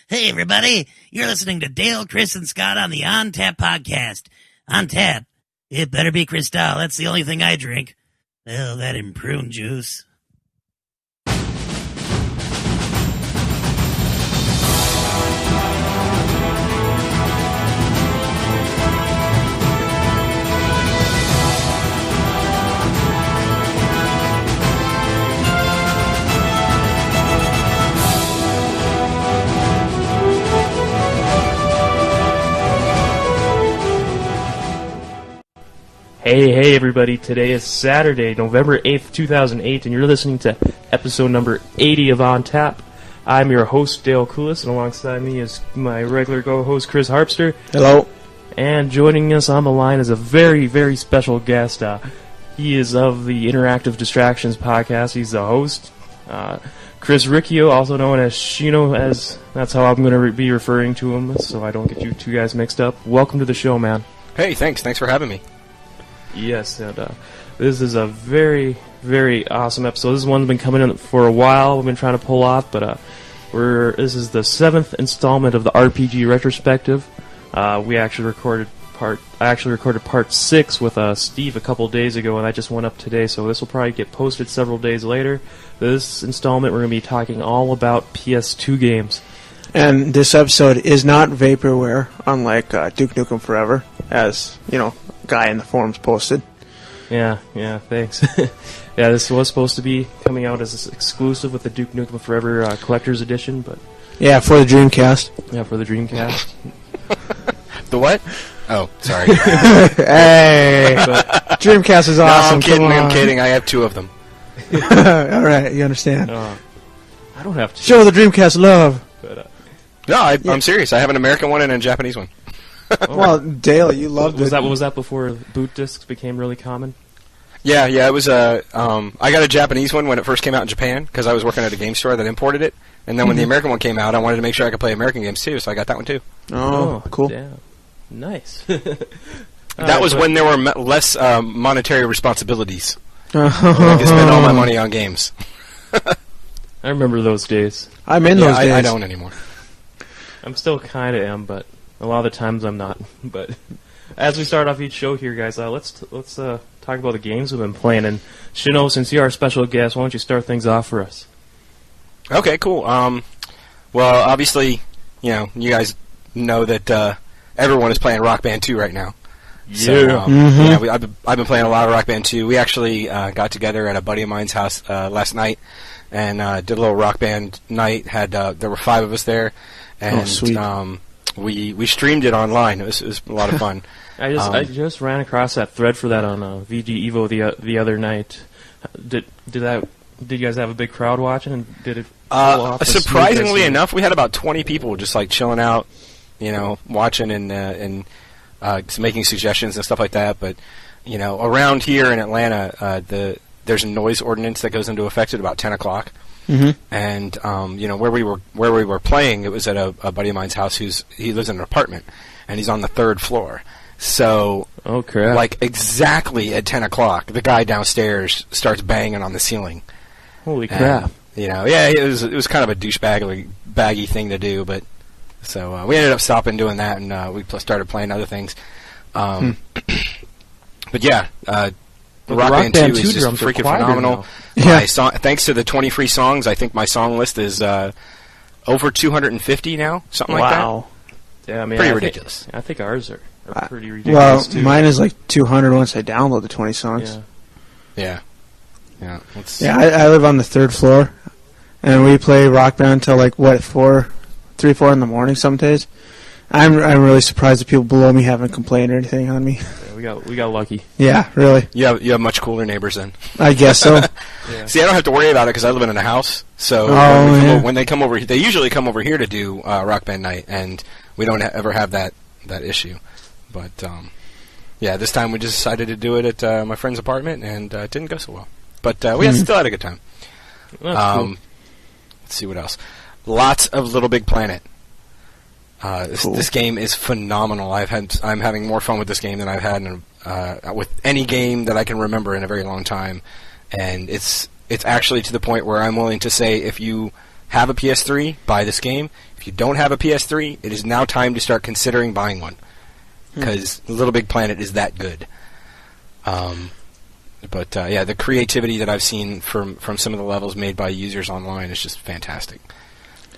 Hey, everybody. You're listening to Dale, Chris, and Scott on the On Tap podcast. On Tap? It better be Cristal. That's the only thing I drink. Well, that and prune juice. Hey everybody, today is Saturday, November 8th, 2008, and you're listening to episode number 80 of On Tap. I'm your host, Dale Coulis, and alongside me is my regular co-host, Chris Harpster. Hello. And joining us on the line is a very, very special guest. He is of the Interactive Distractions podcast. He's the host. Chris Riccio, also known as Shino, as that's how I'm going to be referring to him, so I don't get you two guys mixed up. Welcome to the show, man. Hey, thanks for having me. Yes, and this is a very, very awesome episode. This one's been coming in for a while. We've been trying to pull off, but this is the 7th installment of the RPG retrospective. I actually recorded part 6 with Steve a couple days ago, and that just went up today. So this will probably get posted several days later. This installment, we're going to be talking all about PS2 games. And this episode is not vaporware, unlike Duke Nukem Forever, as guy in the forums posted. Yeah, thanks. Yeah, this was supposed to be coming out as an exclusive with the Duke Nukem Forever Collector's Edition, but... Yeah, for the Dreamcast. Yeah, for the Dreamcast. The what? Oh, sorry. Hey! But Dreamcast is awesome. No, I'm kidding. I have 2 of them. Alright, you understand. I don't have to. Show the Dreamcast love! But, no, I'm serious. I have an American one and a Japanese one. Well, Dale, you loved it. Was that before boot discs became really common? Yeah, it was I got a Japanese one when it first came out in Japan because I was working at a game store that imported it, and then when the American one came out, I wanted to make sure I could play American games too, so I got that one too. Oh, cool. Damn. Nice. That was when there were less monetary responsibilities. I could spend all my money on games. I remember those days. I'm in those days. I don't anymore. I'm still kind of am, but a lot of the times I'm not. But as we start off each show here, guys, let's talk about the games we've been playing. And Shino, since you're our special guest, why don't you start things off for us? Okay, cool. Well, obviously, you guys know that everyone is playing Rock Band 2 right now. Yeah. So, I've been playing a lot of Rock Band 2. We actually got together at a buddy of mine's house last night and did a little Rock Band night. There were 5 of us there, and sweet. We streamed it online. It was a lot of fun. I just ran across that thread for that on VG Evo the other night. Did you guys have a big crowd watching, and did it pull off? Surprisingly enough, we had about 20 people just like chilling out, watching and making suggestions and stuff like that. But around here in Atlanta, there's a noise ordinance that goes into effect at about 10 o'clock. Mm-hmm. And where we were playing, it was at a buddy of mine's house he lives in an apartment, and he's on the 3rd floor. So, like exactly at 10 o'clock, the guy downstairs starts banging on the ceiling. Holy crap! It was kind of a baggy thing to do, but so we ended up stopping doing that, and we started playing other things. But yeah. Rock Band 2 is just freaking phenomenal. Yeah. Thanks to the 20 free songs, I think my song list is over 250 now, something like that. Wow. Yeah, I mean, pretty ridiculous. I think ours are pretty ridiculous, too. Mine is like 200 once I download the 20 songs. Yeah. I live on the 3rd floor, and we play Rock Band until like, 3, 4 in the morning some days. I'm really surprised that people below me haven't complained or anything on me. Yeah, we got lucky. Yeah, really. You have much cooler neighbors then. I guess so. Yeah. See, I don't have to worry about it because I live in a house. So when they come over, they usually come over here to do Rock Band night, and we don't ever have that issue. But this time we just decided to do it at my friend's apartment, and it didn't go so well. But we still had a good time. That's cool. Let's see what else. Lots of Little Big Planet. Cool. This game is phenomenal. I'm having more fun with this game than I've had with any game that I can remember in a very long time, and it's actually to the point where I'm willing to say if you have a PS3, buy this game. If you don't have a PS3, it is now time to start considering buying one, because Little Big Planet is that good. But yeah, the creativity that I've seen from some of the levels made by users online is just fantastic.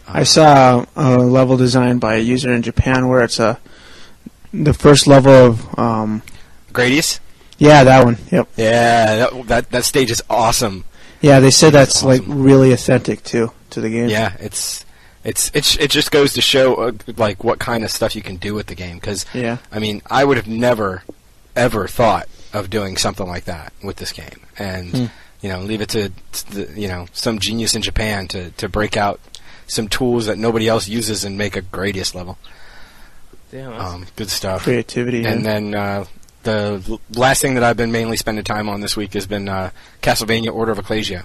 I saw a level design by a user in Japan where it's the first level of Gradius? Yeah, that one. Yep. Yeah, that stage is awesome. Yeah, they said that's awesome. Like really authentic too to the game. Yeah, it just goes to show like what kind of stuff you can do with the game. Because I mean, I would have never ever thought of doing something like that with this game, and leave it to some genius in Japan to break out some tools that nobody else uses and make a Gradius level. Damn, good stuff. Creativity. And then the last thing that I've been mainly spending time on this week has been Castlevania Order of Ecclesia,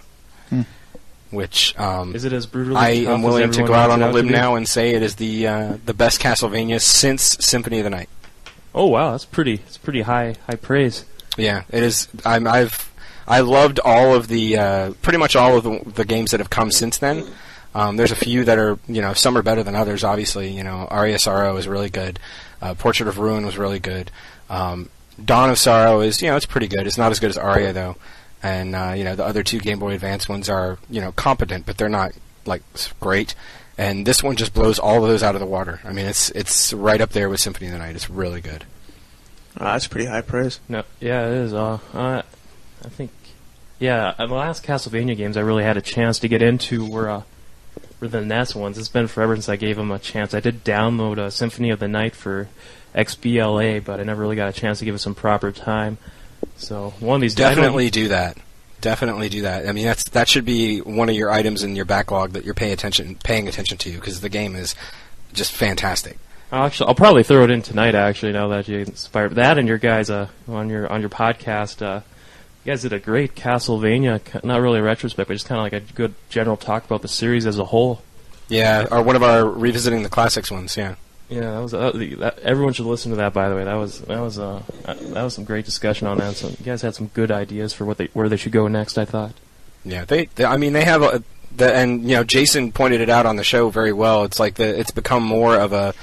which is it as brutally I tough am willing as to go out on a limb to now and say it is the best Castlevania since Symphony of the Night. Oh wow, that's pretty high praise. Yeah, it is. I loved all of the pretty much all of the games that have come since then. There's a few that are, some are better than others, obviously. Aria Sorrow is really good. Portrait of Ruin was really good. Dawn of Sorrow is, it's pretty good. It's not as good as Aria, though. And, the other two Game Boy Advance ones are, competent, but they're not, like, great. And this one just blows all of those out of the water. I mean, it's right up there with Symphony of the Night. It's really good. That's pretty high praise. No, yeah, it is. I think, the last Castlevania games I really had a chance to get into were the NES ones. It's been forever since I gave them a chance. I did download Symphony of the Night for XBLA, but I never really got a chance to give it some proper time. So one of these definitely do that. Definitely do that. I mean, that should be one of your items in your backlog that you're paying attention to, because the game is just fantastic. I'll probably throw it in tonight. Actually, now that you inspired that, and your guys on your podcast, you guys did a great Castlevania, not really a retrospect, but just kind of like a good general talk about the series as a whole. Yeah, or one of our revisiting the classics ones. Yeah. Yeah, everyone should listen to that. By the way, that was some great discussion on that. So you guys had some good ideas for where they should go next. I thought. Yeah, they have and Jason pointed it out on the show very well. It's like it's become more of a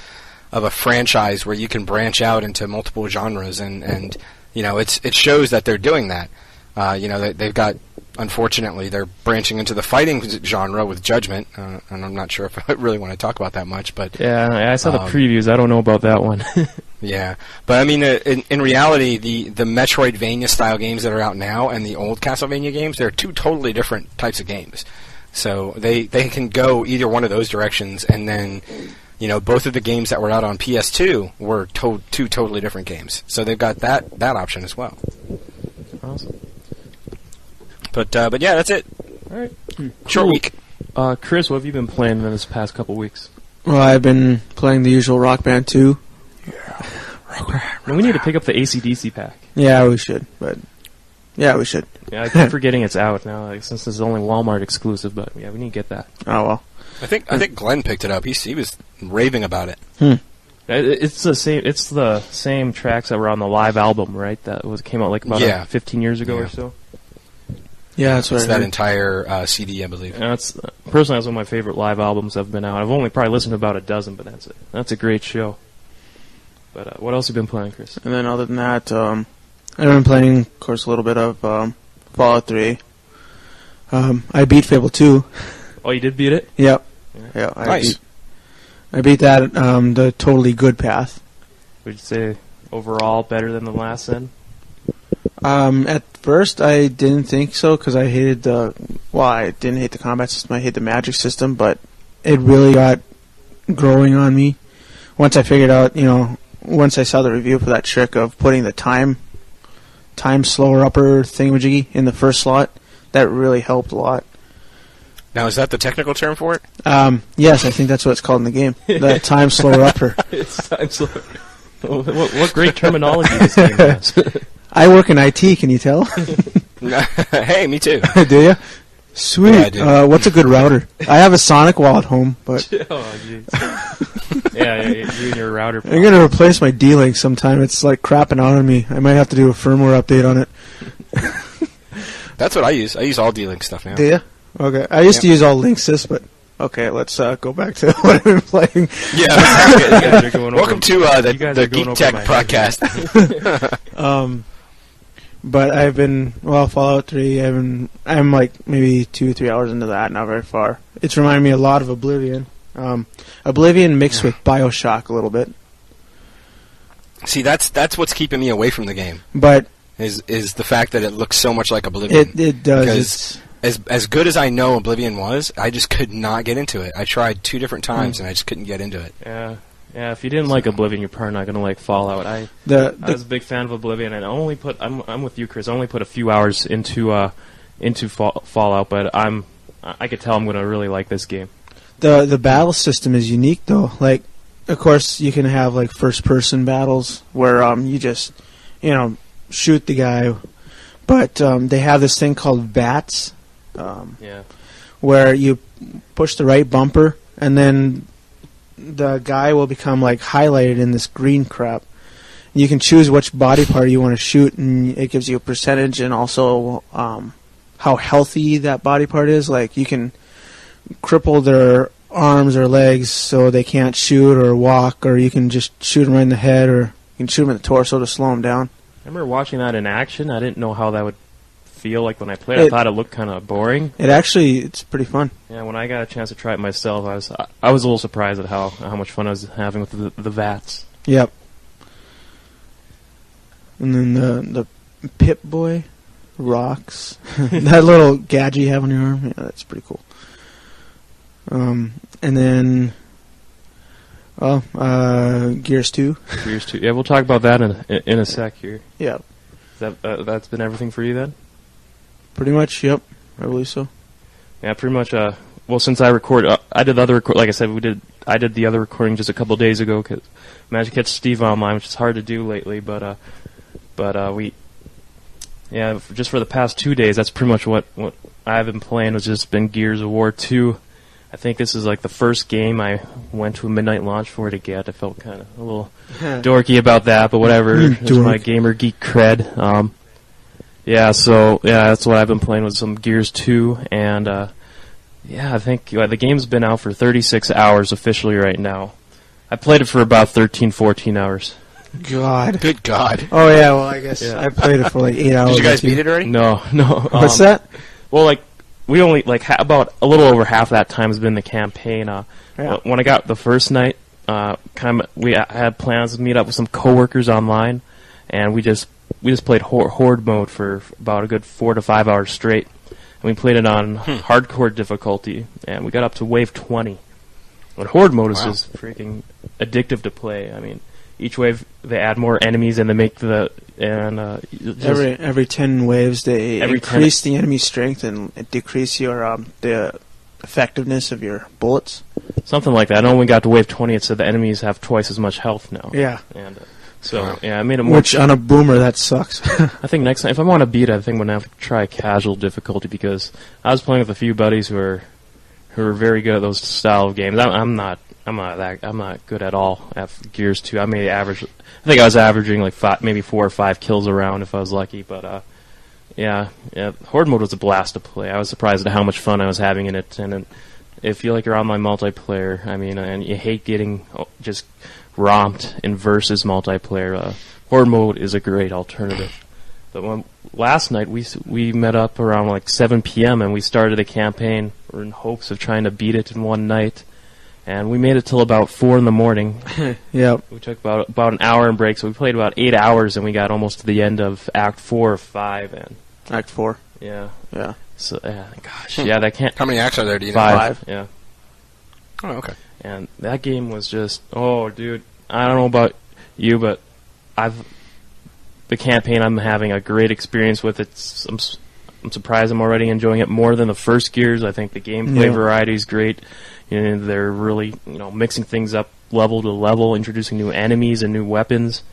franchise where you can branch out into multiple genres, and it shows that they're doing that. They've got, unfortunately, they're branching into the fighting genre with Judgment, and I'm not sure if I really want to talk about that much, but yeah, I saw the previews. I don't know about that one. Yeah, but I mean, in reality, the Metroidvania style games that are out now and the old Castlevania games, they're two totally different types of games. So they can go either one of those directions, and then both of the games that were out on PS2 were two totally different games. So they've got that option as well. Awesome. But yeah, that's it. All right. Short week. Chris, what have you been playing in this past couple weeks? Well, I've been playing the usual Rock Band 2. Yeah. And we need to pick up the AC/DC pack. Yeah, we should. But yeah, we should. Yeah, I keep forgetting it's out now, since this is only Walmart exclusive. But yeah, we need to get that. Oh well. I think Glenn picked it up. He was raving about it. It's the same tracks that were on the live album, right? That came out like about 15 years ago or so. Yeah, that's right. It's that entire CD, I believe. Personally, that's one of my favorite live albums that have been out. I've only probably listened to about a dozen, but that's a great show. But what else have you been playing, Chris? And then other than that, I've been playing, of course, a little bit of Fallout 3. I beat Fable 2. Oh, you did beat it? Yep. Yeah. Nice. I beat that the totally good path. Would you say overall better than the last then? At first, I didn't think so because I hated I didn't hate the combat system. I hate the magic system, but it really got growing on me once I figured out. Once I saw the review for that trick of putting the time slower upper thingamajiggy in the first slot, that really helped a lot. Now, is that the technical term for it? Yes, I think that's what it's called in the game. The time slower upper. It's time slower. What great terminology this game has. I work in IT, can you tell? Hey, me too. Do you? Sweet. Yeah, I do. What's a good router? I have a Sonic wall at home, but... Oh, jeez. Yeah, you and your router. I'm going to replace my D-Link sometime. It's like crapping out on me. I might have to do a firmware update on it. That's what I use. I use all D-Link stuff now. Do you? Okay. I used to use all Linksys, but Okay, let's go back to what I've been playing. Yeah, You guys are going welcome to the going Geek over Tech my podcast. But I've been Fallout 3. I'm like maybe 2-3 hours into that, not very far. It's reminding me a lot of Oblivion. Oblivion mixed with BioShock a little bit. See, that's what's keeping me away from the game. But is the fact that it looks so much like Oblivion. It does. Because as good as I know Oblivion was, I just could not get into it. I tried 2 different times and I just couldn't get into it. Yeah. Yeah, if you didn't like Oblivion, you're probably not going to like Fallout. I was a big fan of Oblivion, and I'm with you, Chris. I only put a few hours into Fallout, but I could tell I'm going to really like this game. The battle system is unique, though. Like, of course, you can have like first-person battles where you just shoot the guy, but they have this thing called VATS, where you push the right bumper, and then the guy will become like highlighted in this green crap. You can choose which body part you want to shoot, and it gives you a percentage and also how healthy that body part is. Like, you can cripple their arms or legs so they can't shoot or walk, or you can just shoot them right in the head, or you can shoot them in the torso to slow them down. I remember watching that in action. I didn't know how that would feel like when I played. I thought it looked kind of boring. It's pretty fun. Yeah, when I got a chance to try it myself, I was a little surprised at how much fun I was having with the VATS. Yep. And then the Pip-Boy rocks. That little gadget you have on your arm, yeah, that's pretty cool. And then Gears 2. Gears 2. Yeah, we'll talk about that in a sec here. Yeah. That's been everything for you then? Pretty much, yep. I believe so. Yeah, pretty much. Well, since I record, I did the other like I said, I did the other recording just a couple of days ago because managed to catch Steve online, which is hard to do lately. But just for the past 2 days, that's pretty much what I've been playing. Has just been Gears of War 2. I think this is like the first game I went to a midnight launch for to get. I felt kind of a little dorky about that, but whatever. It's my gamer geek cred. That's what I've been playing with some Gears 2, and I think the game's been out for 36 hours officially right now. I played it for about 13, 14 hours. God. Good God. Oh, yeah, well, I guess I played it for like 8 hours. Did you guys beat it already? No. What's that? Well, like, we only, like, about a little over half that time has been the campaign. When I got the first night, I had plans to meet up with some coworkers online, and we just played Horde mode for about a good 4 to 5 hours straight. And we played it on hardcore difficulty, and we got up to wave 20. And Horde mode is just freaking addictive to play. I mean, each wave they add more enemies, and they make every 10 waves they increase the enemy strength and decrease your the effectiveness of your bullets. Something like that. I know when we got to wave 20, it said the enemies have twice as much health now. Yeah. And I made it more. Which on a boomer that sucks. I think next time, if I want to beat it, I think I'm gonna have to try casual difficulty because I was playing with a few buddies who are very good at those style of games. I'm not good at all at Gears 2. I think I was averaging like maybe 4 or 5 kills a round if I was lucky. But Horde mode was a blast to play. I was surprised at how much fun I was having in it. And if you like your online multiplayer, I mean, and you hate getting just romped in versus multiplayer, Horde mode is a great alternative. But last night we met up around like 7 p.m. and we started a campaign in hopes of trying to beat it in one night. And we made it till about 4 in the morning. Yep. We took about an hour in break, so we played about 8 hours, and we got almost to the end of Act 4 or 5. And Act 4. Yeah. Yeah. So, gosh, that can't. How many acts are there? Do you know? 5. Yeah. Oh, okay. And that game was just, dude, I don't know about you, but the campaign I'm having a great experience with it. I'm surprised I'm already enjoying it more than the first Gears. I think the gameplay variety is great. They're really, mixing things up level to level, introducing new enemies and new weapons.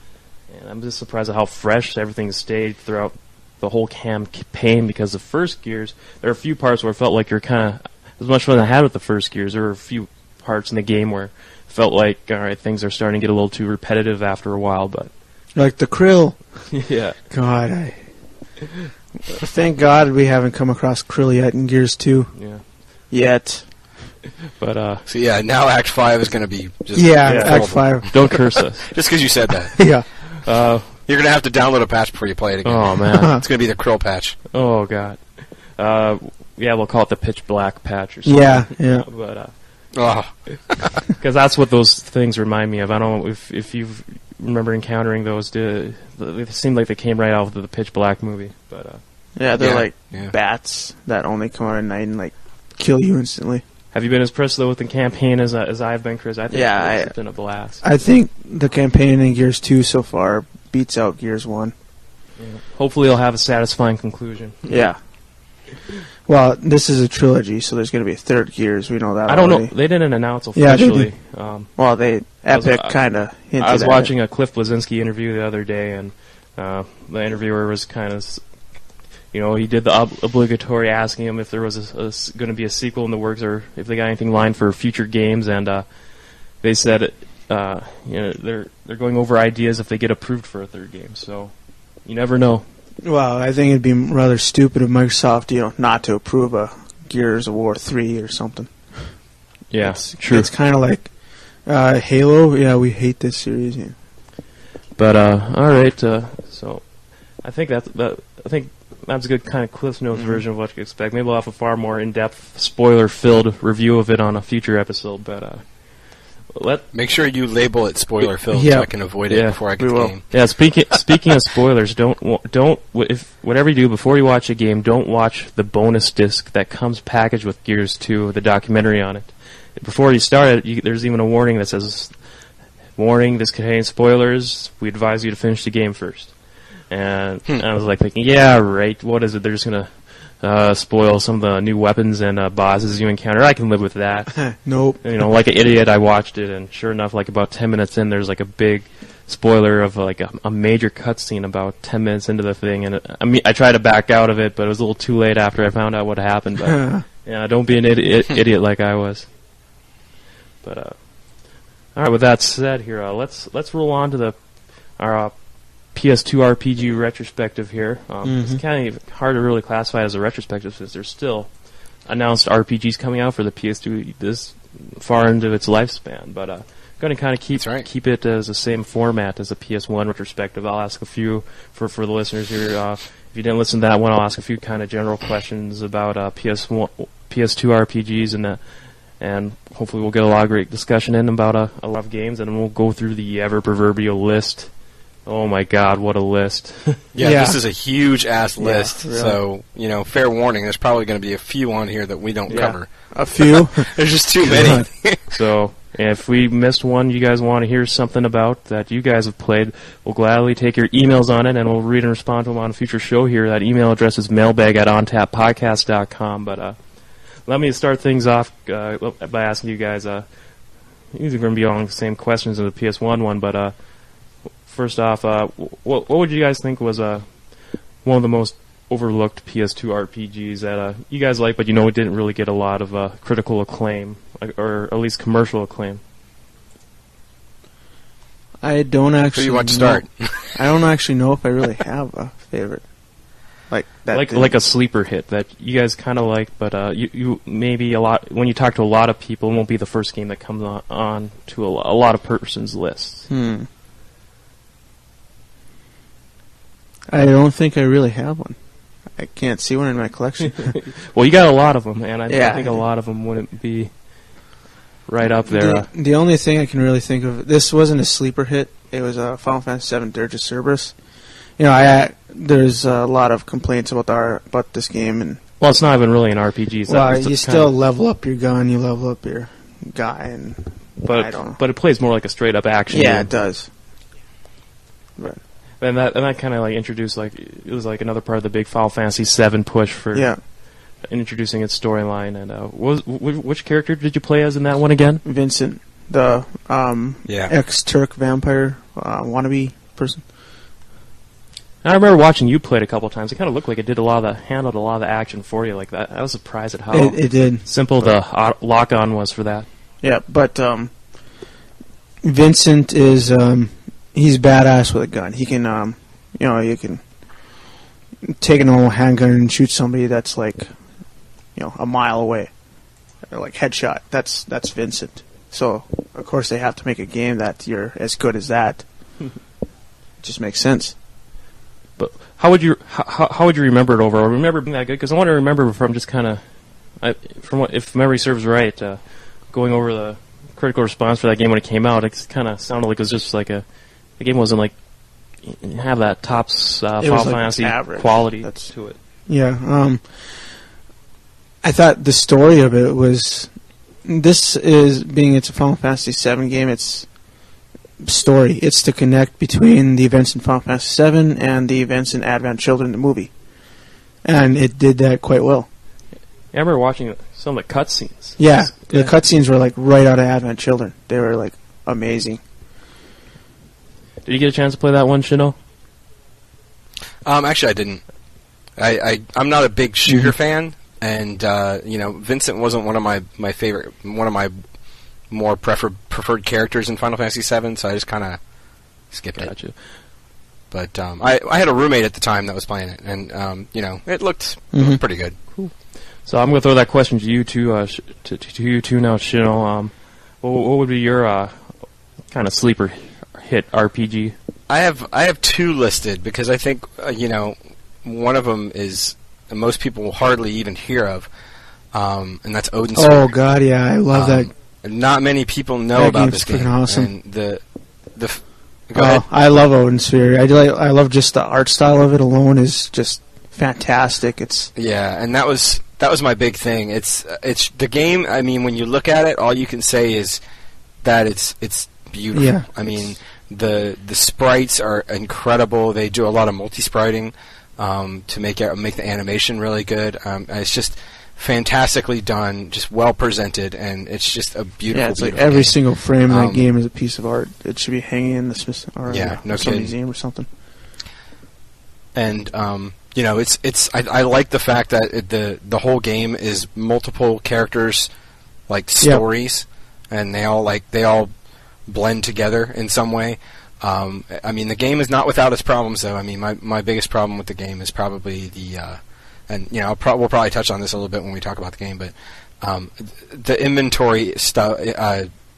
And I'm just surprised at how fresh everything stayed throughout the whole campaign, because the first Gears, there are a few parts where it felt like you're kind of, as much fun as I had with the first Gears, there were a few parts in the game where it felt like, alright, things are starting to get a little too repetitive after a while, but... Like the krill. Yeah. God, thank God we haven't come across krill yet in Gears 2. Yeah. Yet. But so yeah, now Act 5 is going to be just Act 5. Don't curse us. Just because you said that. Yeah. You're going to have to download a patch before you play it again. Oh man, it's going to be the Krill patch. Oh god. Yeah, we'll call it the pitch black patch or something. Yeah. But Oh. because that's what those things remind me of. I don't know if you remember encountering those. They seemed like they came right out of the Pitch Black movie. But yeah, they're like bats that only come out at night and like kill you instantly. have you been as impressed though with the campaign as I've been, Chris? I think it's been a blast. I think the campaign in Gears 2 so far beats out Gears 1. Yeah. Hopefully, it'll have a satisfying conclusion. Yeah. Well, this is a trilogy, so there's going to be a third Gears. We know that. I don't know. They didn't announce officially. Yeah, well, Epic kind of hinted at it. I was watching a Cliff Bleszinski interview the other day, and the interviewer was kind of, he did the obligatory asking him if there was going to be a sequel in the works or if they got anything lined for future games, and they said, they're going over ideas if they get approved for a third game. So you never know. Well, I think it'd be rather stupid of Microsoft, not to approve a Gears of War 3 or something. Yeah, true. It's kind of like Halo. Yeah, we hate this series. Yeah. But all right. So I think that's a good kind of Cliff Notes version of what you expect. Maybe we'll have a far more in-depth, spoiler-filled review of it on a future episode. But make sure you label it spoiler filled so I can avoid it before I get the game. Yeah, speaking of spoilers, if whatever you do before you watch a game, don't watch the bonus disc that comes packaged with Gears 2, the documentary on it. Before you start it, there's even a warning that says, "Warning: this contains spoilers. We advise you to finish the game first." And I was like thinking, yeah, right. What is it? They're just gonna spoil some of the new weapons and bosses you encounter. I can live with that. Nope. Like an idiot, I watched it, and sure enough, like about 10 minutes in, there's like a big spoiler of like a major cutscene about 10 minutes into the thing. And I tried to back out of it, but it was a little too late after I found out what happened. But don't be an idiot like I was. But all right, with that said, here let's roll on to our PS2 RPG retrospective here. It's kind of hard to really classify it as a retrospective since there's still announced RPGs coming out for the PS2 this far into its lifespan. But I'm going to kind of keep it as the same format as a PS1 retrospective. I'll ask a few for the listeners here. If you didn't listen to that one, I'll ask a few kind of general questions about PS2 RPGs and hopefully we'll get a lot of great discussion in about a lot of games, and then we'll go through the ever proverbial list. Oh my God, what a list. Yeah, this is a huge-ass list, really. So, fair warning, there's probably going to be a few on here that we don't cover. A few? There's just too many. So, if we missed one you guys want to hear something about that you guys have played, we'll gladly take your emails on it, and we'll read and respond to them on a future show here. That email address is mailbag@ontappodcast.com, but let me start things off by asking you guys, these are going to be along the same questions as the PS1 one, but first off, what would you guys think was one of the most overlooked PS2 RPGs that you guys like, but it didn't really get a lot of critical acclaim, or at least commercial acclaim? I don't actually. Who do you want to start? I don't actually know if I really have a favorite. Like a sleeper hit that you guys kind of like, but you maybe a lot when you talk to a lot of people, it won't be the first game that comes on to a lot of persons' lists. I don't think I really have one. I can't see one in my collection. Well, you got a lot of them, and I think a lot of them wouldn't be right up there. The only thing I can really think of, this wasn't a sleeper hit. It was a Final Fantasy VII Dirge of Cerberus. There's a lot of complaints about this game, and well, it's not even really an RPG. You still level up your gun, you level up your guy, and I don't know. But it plays more like a straight up action game. Yeah, it does. But and that kind of like introduced it was like another part of the big Final Fantasy VII push for introducing its storyline. And which character did you play as in that one again? Vincent, the ex-Turk vampire wannabe person. I remember watching you play it a couple times. It kind of looked like it handled a lot of the action for you like that. I was surprised at how it did. Simple the lock-on was for that. Yeah, but Vincent is he's badass with a gun. He can you can take an old handgun and shoot somebody that's a mile away. like Headshot. That's Vincent. So of course they have to make a game that you're as good as that. It just makes sense. But how would you remember it overall? Remember being that good? Because I want to remember from just kind of, if memory serves right, going over the critical response for that game when it came out, it kind of sounded like it was just like the game wasn't like have that top Final Fantasy quality to it. Yeah, I thought the story of it was. This is being it's a Final Fantasy VII game. It's story. It's to connect between the events in Final Fantasy VII and the events in Advent Children, the movie, and it did that quite well. Yeah, I remember watching some of the cutscenes. Yeah, the cutscenes were like right out of Advent Children. They were like amazing. Did you get a chance to play that one, Shino? Actually, I didn't. I'm not a big shooter fan. And Vincent wasn't one of my favorite, one of my more preferred characters in Final Fantasy VII, so I just kind of skipped it. But I had a roommate at the time that was playing it, and it looked pretty good. Cool. So I'm going to throw that question to you too, to you two now, Shino. What would be your kind of sleeper hit RPG? I have two listed because I think one of them is. And most people will hardly even hear of, and that's Odin Sphere. Oh God, yeah, I love that. Not many people know about this game. Awesome. And go ahead. I love Odin Sphere. I love just the art style of it alone is just fantastic. And that was my big thing. It's the game. I mean, when you look at it, all you can say is that it's beautiful. Yeah, I mean, the sprites are incredible. They do a lot of multi-spriting. To make the animation really good. It's just fantastically done, just well presented, and it's just a beautiful. Yeah, it's beautiful like every game. single frame in that game is a piece of art. It should be hanging in the some museum or something. And it's I like the fact that the whole game is multiple characters, like stories, and they all blend together in some way. I mean, the game is not without its problems, though. I mean, my biggest problem with the game is probably and we'll probably touch on this a little bit when we talk about the game, but the inventory stuff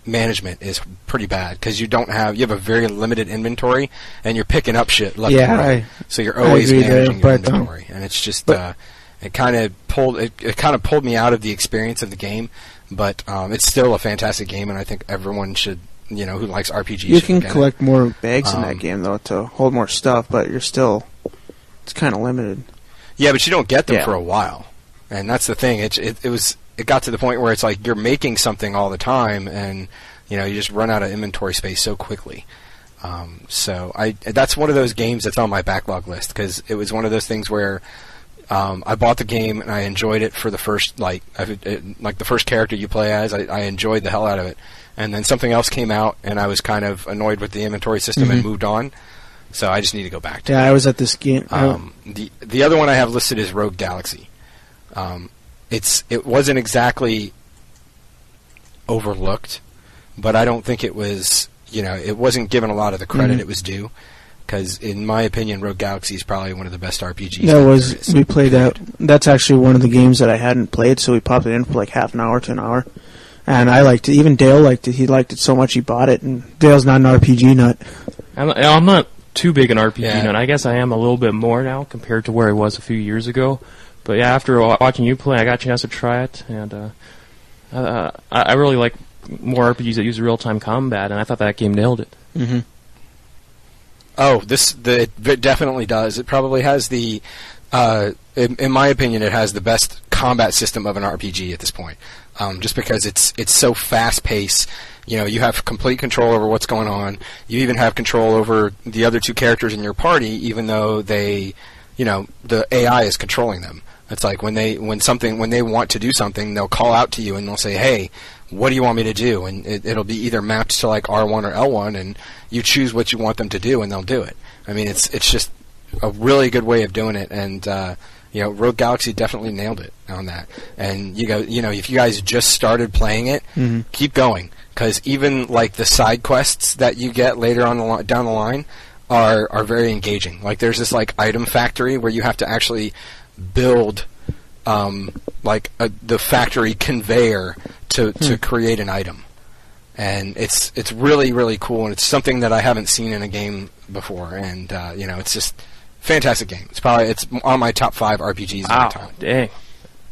management is pretty bad because you have a very limited inventory and you're picking up shit left and right, so you're always managing your inventory, and it's just it kind of pulled me out of the experience of the game, but it's still a fantastic game, and I think everyone should. Who likes RPGs. You can collect more bags in that game, though, to hold more stuff, but it's kind of limited. Yeah, but you don't get them for a while. And that's the thing. It got to the point where it's like you're making something all the time, and, you just run out of inventory space so quickly. So that's one of those games that's on my backlog list, because it was one of those things where I bought the game, and I enjoyed it for the first, the first character you play as. I enjoyed the hell out of it. And then something else came out, and I was kind of annoyed with the inventory system and moved on. So I just need to go back to it. Yeah, I was at this game. The other one I have listed is Rogue Galaxy. It wasn't exactly overlooked, but I don't think it was, it wasn't given a lot of the credit it was due. Because, in my opinion, Rogue Galaxy is probably one of the best RPGs. We played that. That's actually one of the games that I hadn't played, so we popped it in for like half an hour to an hour. And I liked it. Even Dale liked it. He liked it so much he bought it. And Dale's not an RPG nut. I'm not too big an RPG nut. I guess I am a little bit more now compared to where I was a few years ago. But yeah, after watching you play, I got a chance to try it, and I really like more RPGs that use real-time combat, and I thought that game nailed it. Mm-hmm. Oh, it definitely does. It probably has the, in my opinion, it has the best combat system of an RPG at this point. Just because it's so fast-paced, you have complete control over what's going on. You even have control over the other two characters in your party, even though the AI is controlling them. It's like when they want to do something, they'll call out to you and they'll say, "Hey, what do you want me to do?" And it'll be either mapped to like R1 or L1, and you choose what you want them to do, and they'll do it. I mean, it's just a really good way of doing it, and Rogue Galaxy definitely nailed it on that. And if you guys just started playing it, keep going, because even like the side quests that you get later on down the line are very engaging. Like there's this like item factory where you have to actually build the factory conveyor to create an item. And it's really, really cool, and it's something that I haven't seen in a game before, and it's just fantastic game. It's on my top 5 RPGs of all time. Dang,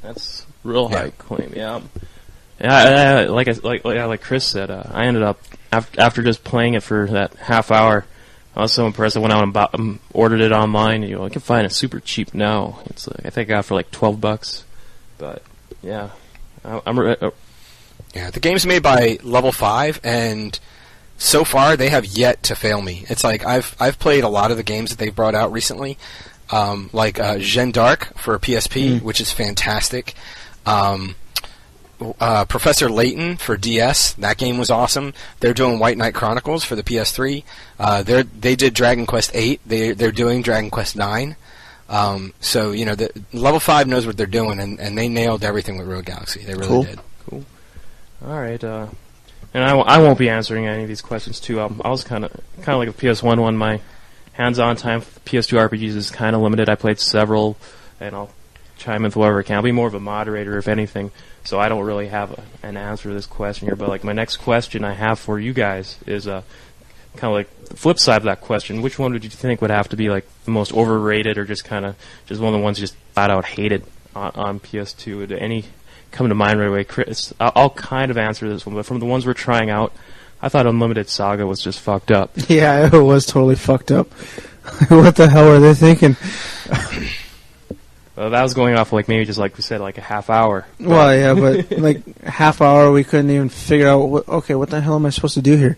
that's real high claim. Yeah, like Chris said, I ended up after just playing it for that half hour. I was so impressed. I went out and ordered it online. I can find it super cheap now. It's I think I got it for like $12. But yeah, Yeah, the game's made by Level 5, and so far they have yet to fail me. It's like I've played a lot of the games that they've brought out recently, like Jeanne d'Arc for PSP, which is fantastic. Professor Layton for DS, that game was awesome. They're doing White Knight Chronicles for the PS3. They did Dragon Quest 8. They're doing Dragon Quest 9. So the Level 5 knows what they're doing, and they nailed everything with Rogue Galaxy. They really did. Cool. All right, and I won't be answering any of these questions too. I was kind of like a PS1 one. My hands-on time for PS2 RPGs is kind of limited. I played several, and I'll chime in with whoever I can. I'll be more of a moderator, if anything. So I don't really have an answer to this question here. But like my next question I have for you guys is kind of like the flip side of that question. Which one would you think would have to be like the most overrated, or just one of the ones just flat out hated on PS2? Would any come to mind right away? Chris, I'll kind of answer this one, but from the ones we're trying out, I thought Unlimited Saga was just fucked up. Yeah, it was totally fucked up. What the hell were they thinking? That was going off like maybe just like we said, like a half hour. Well, yeah, but like half hour we couldn't even figure out, what the hell am I supposed to do here?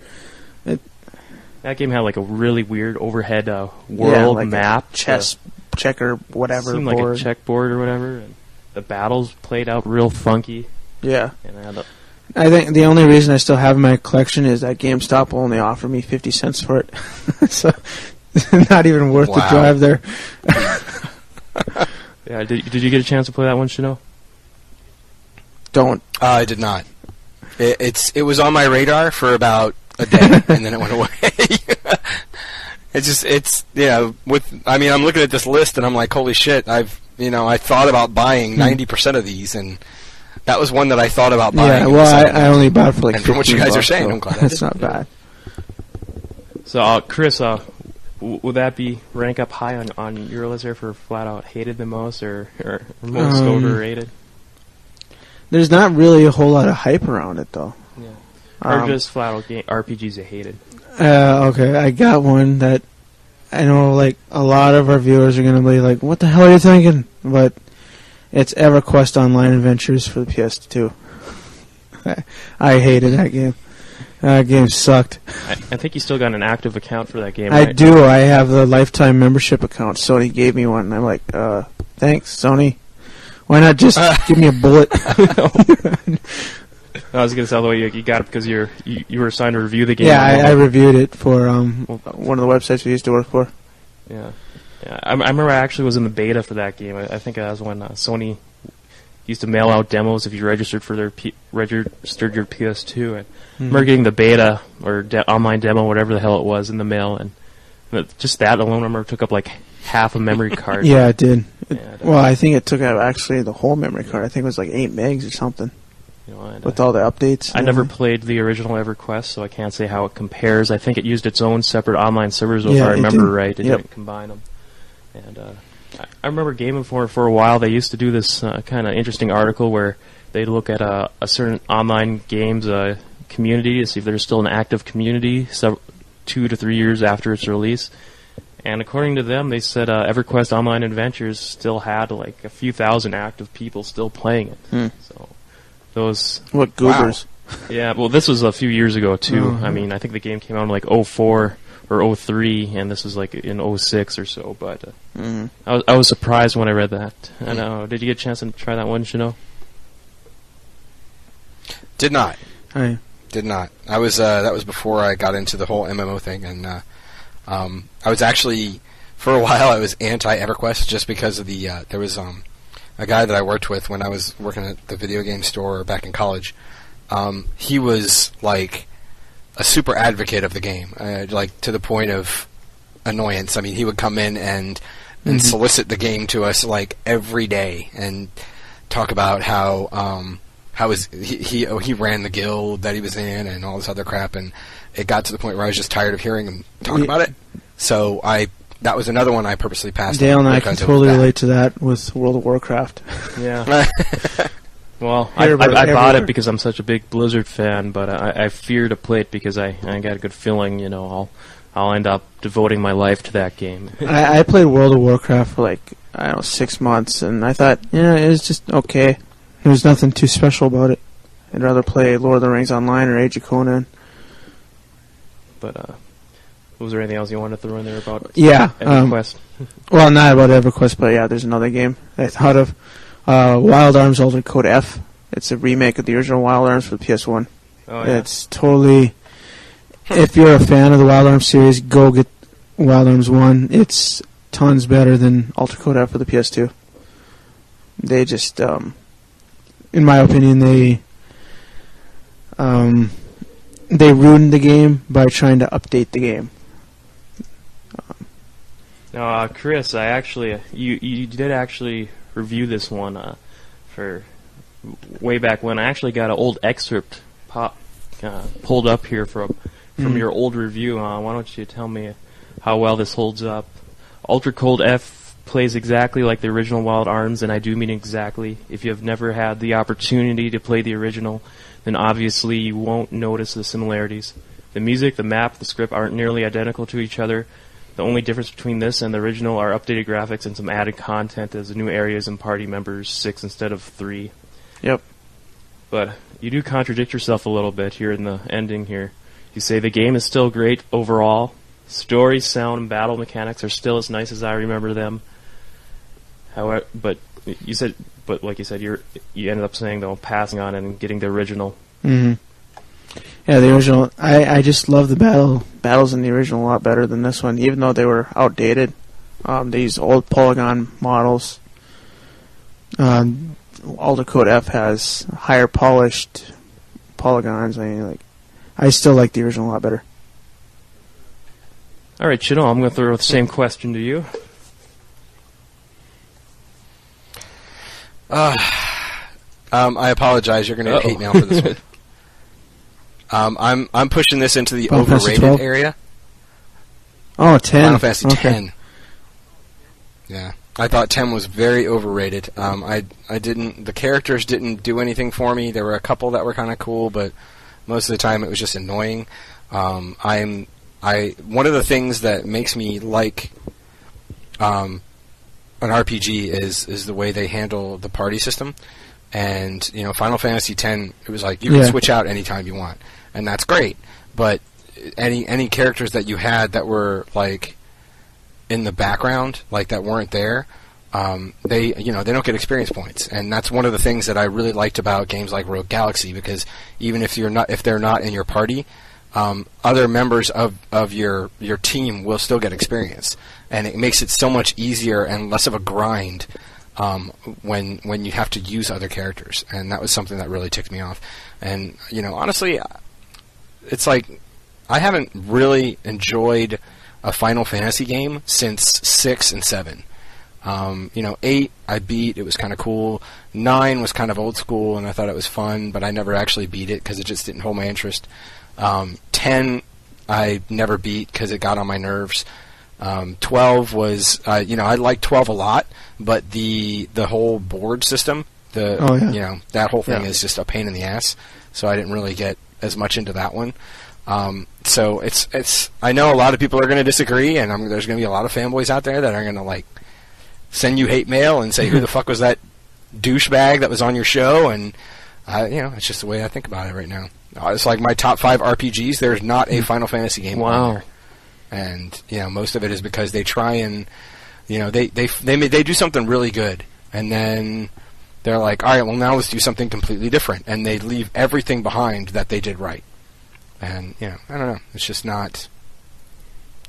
That game had like a really weird overhead world like map. Checker, whatever. Seemed like a checkboard or whatever. And the battles played out real funky. Yeah. And I think the only reason I still have in my collection is that GameStop will only offer me 50 cents for it. So, not even worth the drive there. Yeah, did you get a chance to play that one, Shino? Don't. I did not. It was on my radar for about a day, and then it went away. I'm looking at this list, and I'm like, holy shit, I thought about buying 90% of these, and that was one that I thought about buying. Yeah, well, I only bought it for like and from what you guys are saying, I'm glad that's not bad. So, Chris, would that be rank up high on your list there for flat out hated the most, or most overrated? There's not really a whole lot of hype around it, though. Yeah. Or just flat out RPGs you hated. Okay, I got one that I know, like, a lot of our viewers are going to be like, what the hell are you thinking? But it's EverQuest Online Adventures for the PS2. I hated that game. That game sucked. I think you still got an active account for that game, I right? do. I have the lifetime membership account. Sony gave me one, and I'm like, thanks, Sony. Why not just give me a bullet? I was going to say, although you got it because you were assigned to review the game. Yeah, I reviewed it for one of the websites we used to work for. Yeah. I remember I actually was in the beta for that game. I think that was when Sony used to mail out demos if you registered for their registered your PS2. I remember getting the beta or online demo, whatever the hell it was, in the mail, and just that alone, I remember took up like half a memory card. Yeah, it did. Well, I think it took out actually the whole memory card. I think it was like 8 megs or something. With all the updates. I never played the original EverQuest, so I can't say how it compares. I think it used its own separate online servers, if I remember right. It didn't combine them. And I remember Game Informer for a while. They used to do this kind of interesting article where they'd look at a certain online games community to see if there's still an active community 2 to 3 years after its release. And according to them, they said EverQuest Online Adventures still had like a few thousand active people still playing it. So those goobers. Wow. Yeah, well, this was a few years ago too. I mean, I think the game came out in like 04 or 03, and this was like in 06 or so. But I was surprised when I read that. I know. Did you get a chance to try that one, Shino? Did not. Hey. Did not. I was that was before I got into the whole MMO thing, and I was actually for a while I was anti EverQuest just because of the there was a guy that I worked with when I was working at the video game store back in college. He was like a super advocate of the game, like to the point of annoyance. I mean, he would come in and solicit the game to us like every day, and talk about how he ran the guild that he was in and all this other crap, and it got to the point where I was just tired of hearing him talk about it. So that was another one I purposely passed. Dale and I can totally relate to that with World of Warcraft. Yeah. Well, I bought it because I'm such a big Blizzard fan, but I fear to play it because I got a good feeling, I'll end up devoting my life to that game. I played World of Warcraft for 6 months, and I thought, it was just okay. There was nothing too special about it. I'd rather play Lord of the Rings Online or Age of Conan. But, was there anything else you wanted to throw in there about EverQuest? Well, not about EverQuest, but yeah, there's another game I thought of. Wild Arms Altered Code F. It's a remake of the original Wild Arms for the PS1. Oh, yeah. It's totally... If you're a fan of the Wild Arms series, go get Wild Arms 1. It's tons better than Altered Code F for the PS2. They just... in my opinion, they ruined the game by trying to update the game. Chris, I actually you did actually review this one for way back when. I actually got an old excerpt pulled up here from your old review. Why don't you tell me how well this holds up? Altered Code F plays exactly like the original Wild Arms, and I do mean exactly. If you have never had the opportunity to play the original, then obviously you won't notice the similarities. The music, the map, the script aren't nearly identical to each other. The only difference between this and the original are updated graphics and some added content as new areas and party members, 6 instead of 3. Yep. But you do contradict yourself a little bit here in the ending here. You say the game is still great overall. Story, sound, and battle mechanics are still as nice as I remember them. However, like you said, you ended up saying though, passing on and getting the original. Mm-hmm. Yeah, the original. I just love the battles in the original a lot better than this one, even though they were outdated. They used old polygon models. Altered Code F has higher polished polygons. I still like the original a lot better. All right, Shino, I'm going to throw the same question to you. I apologize. You're going to get hate mail for this one. I'm pushing this into the overrated area. Oh, 10. Final Fantasy 10. Yeah, I thought 10 was very overrated. The characters didn't do anything for me. There were a couple that were kind of cool, but most of the time it was just annoying. One of the things that makes me like an RPG is the way they handle the party system. And Final Fantasy X, it was like you can switch out anytime you want, and that's great. But any characters that you had that were like in the background, like that weren't there, they don't get experience points, and that's one of the things that I really liked about games like Rogue Galaxy, because even if they're not in your party, other members of your team will still get experience, and it makes it so much easier and less of a grind. When you have to use other characters, and that was something that really ticked me off. And honestly, it's like I haven't really enjoyed a Final Fantasy game since 6 and 7. 8 I beat; it was kind of cool. 9 was kind of old school, and I thought it was fun, but I never actually beat it because it just didn't hold my interest. 10 I never beat because it got on my nerves. 12 was, I liked 12 a lot, but the whole board system, that whole thing is just a pain in the ass. So I didn't really get as much into that one. So it's. I know a lot of people are going to disagree, and there's going to be a lot of fanboys out there that are going to send you hate mail and say, "Who the fuck was that douchebag that was on your show?" And it's just the way I think about it right now. It's like my top 5 RPGs. There's not a Final Fantasy game on there. And most of it is because they try and they do something really good, and then they're like, all right, well now let's do something completely different, and they leave everything behind that they did right. And I don't know, it's just not.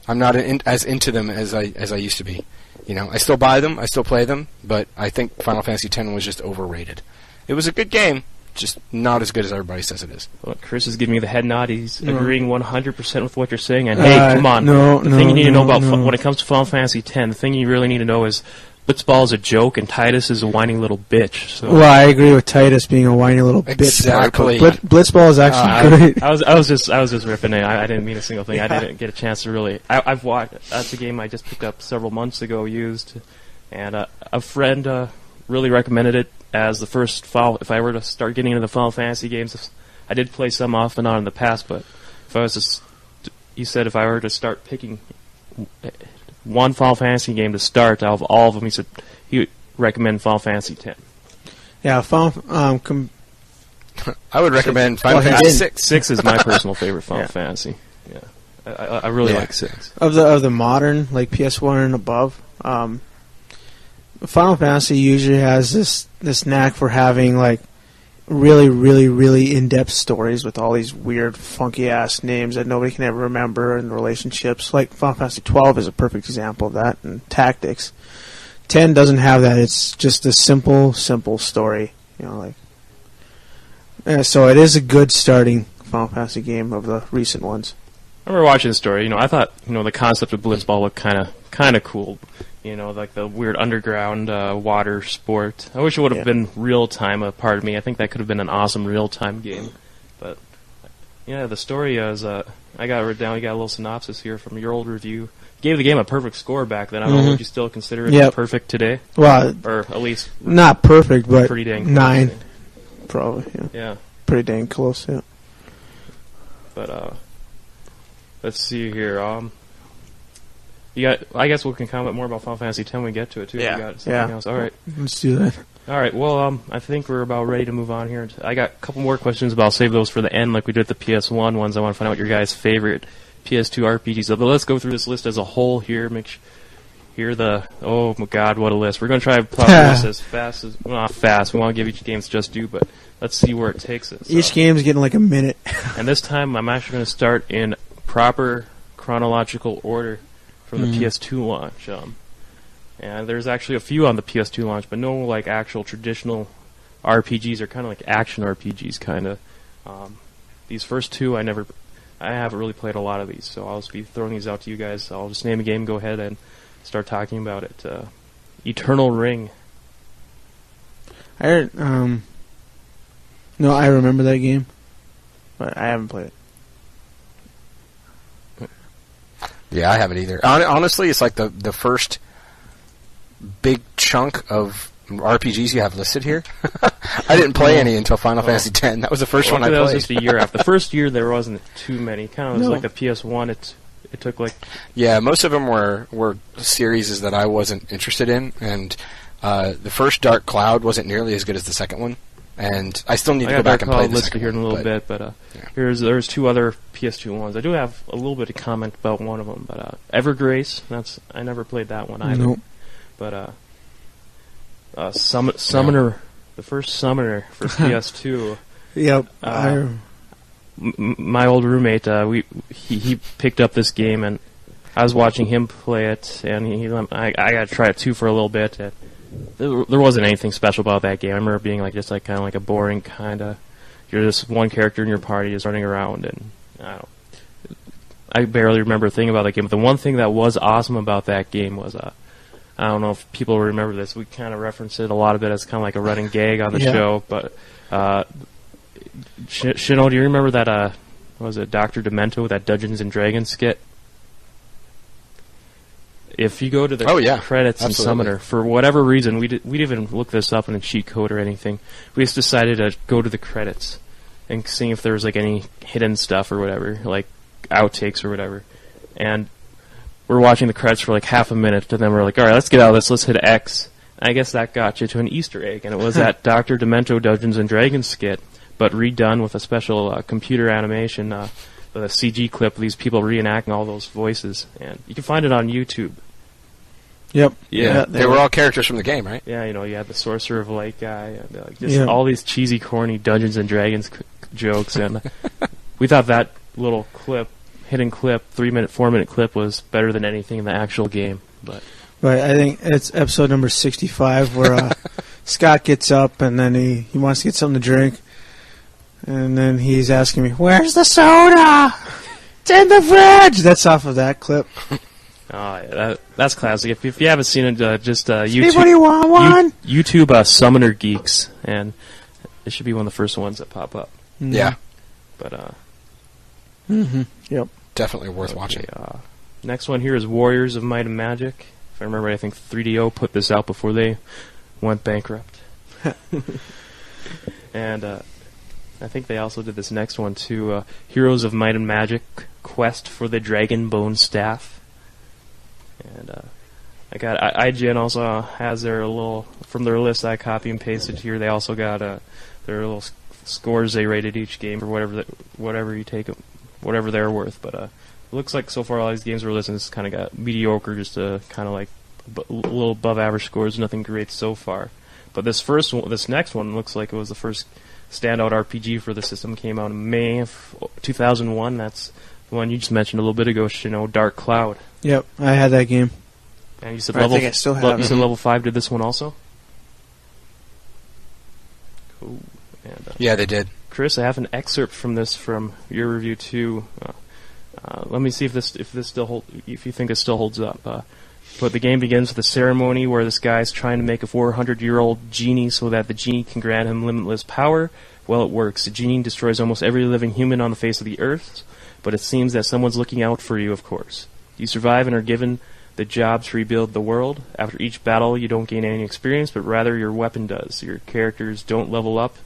I'm not as into them as I used to be. I still buy them, I still play them, but I think Final Fantasy X was just overrated. It was a good game. Just not as good as everybody says it is. Well, Chris is giving me the head nod. He's agreeing 100% with what you're saying. And hey, come on. The thing you need to know about when it comes to Final Fantasy X, the thing you really need to know is Blitzball is a joke, and Titus is a whiny little bitch. So. Well, I agree with Titus being a whiny little bitch. Exactly. Blitzball is actually great. I was just ripping it. I didn't mean a single thing. Yeah. I didn't get a chance to really. I've watched. That's a game I just picked up several months ago, used, and a friend really recommended it as the first if I were to start getting into the Final Fantasy games, I did play some off and on in the past, but if I was he said if I were to start picking one Final Fantasy game to start out of all of them, he said he would recommend Final Fantasy X. Yeah, I would recommend Final Fantasy 6. 6 is my personal favorite Final Fantasy. Yeah, I really like 6. Of the modern, like PS1 and above, Final Fantasy usually has this knack for having like really, really, really in-depth stories with all these weird, funky-ass names that nobody can ever remember, and relationships. Like Final Fantasy 12 is a perfect example of that, and tactics. 10 doesn't have that. It's just a simple story. So it is a good starting Final Fantasy game of the recent ones. I remember watching the story. I thought the concept of Blitzball looked kind of cool. Like the weird underground water sport. I wish it would have been real-time a part of me. I think that could have been an awesome real-time game. But, the story is, I got it written down. You got a little synopsis here from your old review. You gave the game a perfect score back then. I don't know, would you still consider it perfect today? Well, or at least... Not perfect, but pretty dang close, 9. Probably, yeah. Pretty dang close, yeah. But, let's see here. I guess we can comment more about Final Fantasy X when we get to it too. Yeah. You got something else. All right. Let's do that. All right. Well, I think we're about ready to move on here. I got a couple more questions, but I'll save those for the end, like we did the PS1 ones. I want to find out what your guys' favorite PS2 RPGs are. But let's go through this list as a whole here. Oh my God, what a list! We're going to try to plow through this as fast as not fast. We want to give each game just due, but let's see where it takes us. Each game's getting like a minute. And this time, I'm actually going to start in proper chronological order from the PS2 launch. And there's actually a few on the PS2 launch, but no like actual traditional RPGs. Are kind of like action RPGs, kind of. These first two, I haven't really played a lot of these, so I'll just be throwing these out to you guys. I'll just name a game, go ahead and start talking about it. Eternal Ring. No, I remember that game, but I haven't played it. Yeah, I haven't either. Honestly, it's like the first big chunk of RPGs you have listed here. I didn't play any until Final Fantasy X. That was the first one I played. That was just a year after. The first year there wasn't too many. Kind of was like the PS1. It took like... Yeah, most of them were series that I wasn't interested in, and the first Dark Cloud wasn't nearly as good as the second one. And I still need to go back and play the second one. Here in a little bit, but there's two other PS2 ones. I do have a little bit of comment about one of them, but Evergrace. I never played that one either. Nope. But Summoner, the first Summoner for PS2. Yep. My old roommate, he picked up this game, and I was watching him play it, and I got to try it too for a little bit. And there wasn't anything special about that game. I remember being kind of like a boring kind of. You're just one character in your party just running around, and I barely remember a thing about that game. But the one thing that was awesome about that game was I don't know if people remember this. We kind of referenced it a lot of it as kind of like a running gag on the show. But Shino, do you remember that? What was it, Dr. Demento, that Dungeons and Dragons skit? If you go to the credits in Summoner, for whatever reason, we didn't even look this up in a cheat code or anything. We just decided to go to the credits and see if there was like any hidden stuff or whatever, like outtakes or whatever. And we're watching the credits for like half a minute, and then we're like, all right, let's get out of this, let's hit X. I guess that got you to an Easter egg, and it was that Dr. Demento Dungeons and Dragons skit, but redone with a special computer animation, with a CG clip of these people reenacting all those voices. And you can find it on YouTube. Yep. Yeah, they were all characters from the game, right? Yeah, you had the Sorcerer of Light guy, and just all these cheesy, corny Dungeons and Dragons jokes, and we thought that little hidden clip, 3-minute, 4-minute clip, was better than anything in the actual game. But I think it's episode number 65 where Scott gets up and then he wants to get something to drink, and then he's asking me, "Where's the soda? It's in the fridge." That's off of that clip. That's classic. If you haven't seen it, just YouTube. Anybody want one? YouTube Summoner Geeks, and it should be one of the first ones that pop up. Yeah. But Yep. Definitely worth watching. Next one here is Warriors of Might and Magic. If I remember, I think 3DO put this out before they went bankrupt. And I think they also did this next one too. Heroes of Might and Magic: Quest for the Dragon Bone Staff. And IGN also has their little, from their list I copy and pasted here. They also got their little scores they rated each game for whatever you take them, whatever they're worth. But it looks like so far all these games we're listening to kind of got mediocre, just kind of like a little above average scores, nothing great so far. But this next one looks like it was the first standout RPG for the system. Came out in May of 2001. That's the one you just mentioned a little bit ago, Shino, Dark Cloud. Yep, I had that game. And you said I think I still have you it. said level 5 did this one also? Cool. And, Yeah, they did. Chris, I have an excerpt from this from your review too. Let me see if you think this still holds up. But the game begins with a ceremony where this guy's trying to make a 400-year-old genie so that the genie can grant him limitless power. Well, it works. The genie destroys almost every living human on the face of the earth, but it seems that someone's looking out for you, of course. You survive and are given the job to rebuild the world. After each battle, you don't gain any experience, but rather your weapon does. Your characters don't level up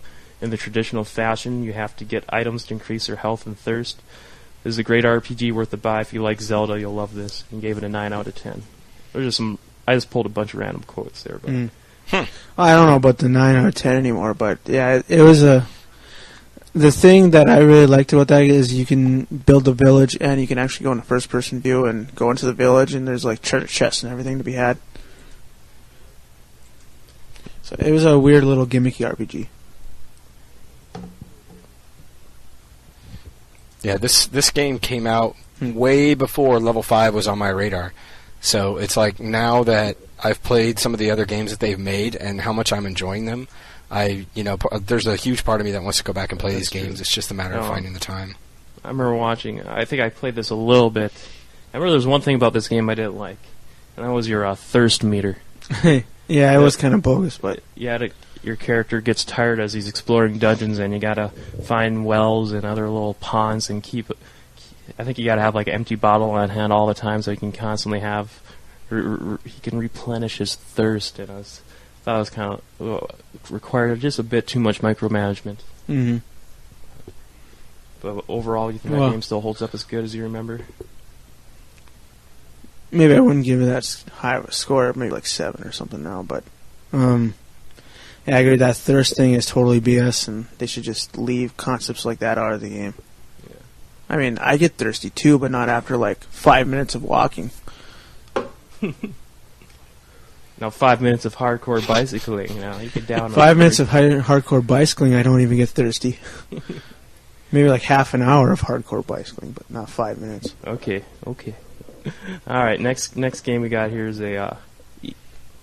in the traditional fashion. You have to get items to increase their health and thirst. This is a great RPG worth the buy. If you like Zelda, you'll love this. And gave it a 9 out of 10. There's just I just pulled a bunch of random quotes there. But I don't know about the 9 out of 10 anymore, but yeah, it was the thing that I really liked about that is you can build a village and you can actually go in a first-person view and go into the village, and there's like treasure chests and everything to be had. So it was a weird little gimmicky RPG. Yeah, this game came out way before Level 5 was on my radar. So it's like now that I've played some of the other games that they've made and how much I'm enjoying them, there's a huge part of me that wants to go back and play these games. It's just a matter of finding the time. I remember watching. I think I played this a little bit. I remember there's one thing about this game I didn't like, and that was your thirst meter. Yeah, it was kind of bogus, but your character gets tired as he's exploring dungeons, and you gotta find wells and other little ponds and keep. I think you gotta have like an empty bottle on hand all the time, so you can constantly have. He can replenish his thirst, and I thought it was kind of required just a bit too much micromanagement. Mm-hmm. But overall, you think that game still holds up as good as you remember? Maybe I wouldn't give it that high of a score, maybe like 7 or something now, but yeah, I agree that thirst thing is totally BS, and they should just leave concepts like that out of the game. Yeah. I mean, I get thirsty too, but not after like 5 minutes of walking. Now 5 minutes of hardcore bicycling. Now you get down. 5 minutes of hardcore bicycling, I don't even get thirsty. Maybe like half an hour of hardcore bicycling, but not 5 minutes. Okay. All right, next game we got here is a.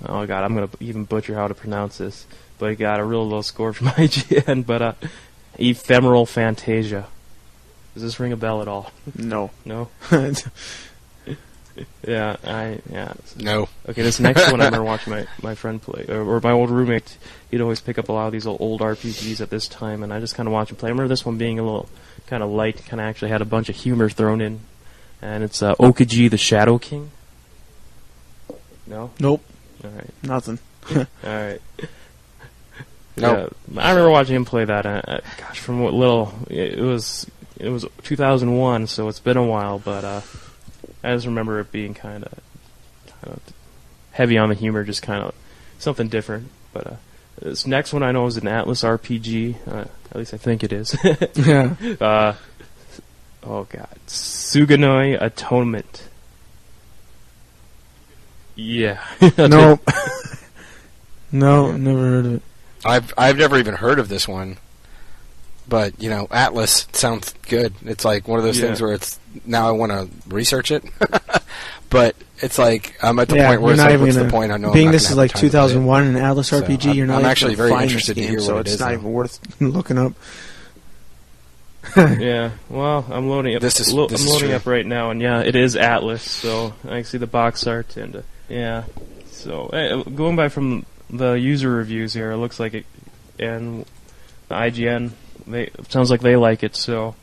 Oh god, I'm gonna even butcher how to pronounce this, but it got a real low score from IGN. But Ephemeral Fantasia. Does this ring a bell at all? No. No. Yeah. No. Okay, this next one I remember watching my friend play, or my old roommate. He'd always pick up a lot of these old RPGs at this time, and I just kind of watch him play. I remember this one being a little kind of light, kind of actually had a bunch of humor thrown in, and it's Okiji the Shadow King. No? Nope. All right. Nothing. All right. Nope. Yeah, I remember watching him play that. Gosh, from what little it was 2001, so it's been a while, but I just remember it being kind of heavy on the humor, just kind of something different. But this next one I know is an Atlas RPG. At least I think it is. Yeah. Oh god, Suganoi Atonement. Yeah. Nope. No, never heard of it. I've never even heard of this one. But, Atlas sounds good. It's like one of those things where it's now I want to research it. But it's like I'm at the point where it's like, what's the point? I know being I'm not this is like 2001 and Atlas RPG, you're not I'm even actually very find interested this to game, hear so what it it's is. not even worth looking up. Yeah, well, I'm loading up. This is up right now, and yeah, it is Atlas. So I can see the box art, and yeah. So going by from the user reviews here, it looks like it, and the IGN, it sounds like they like it. So,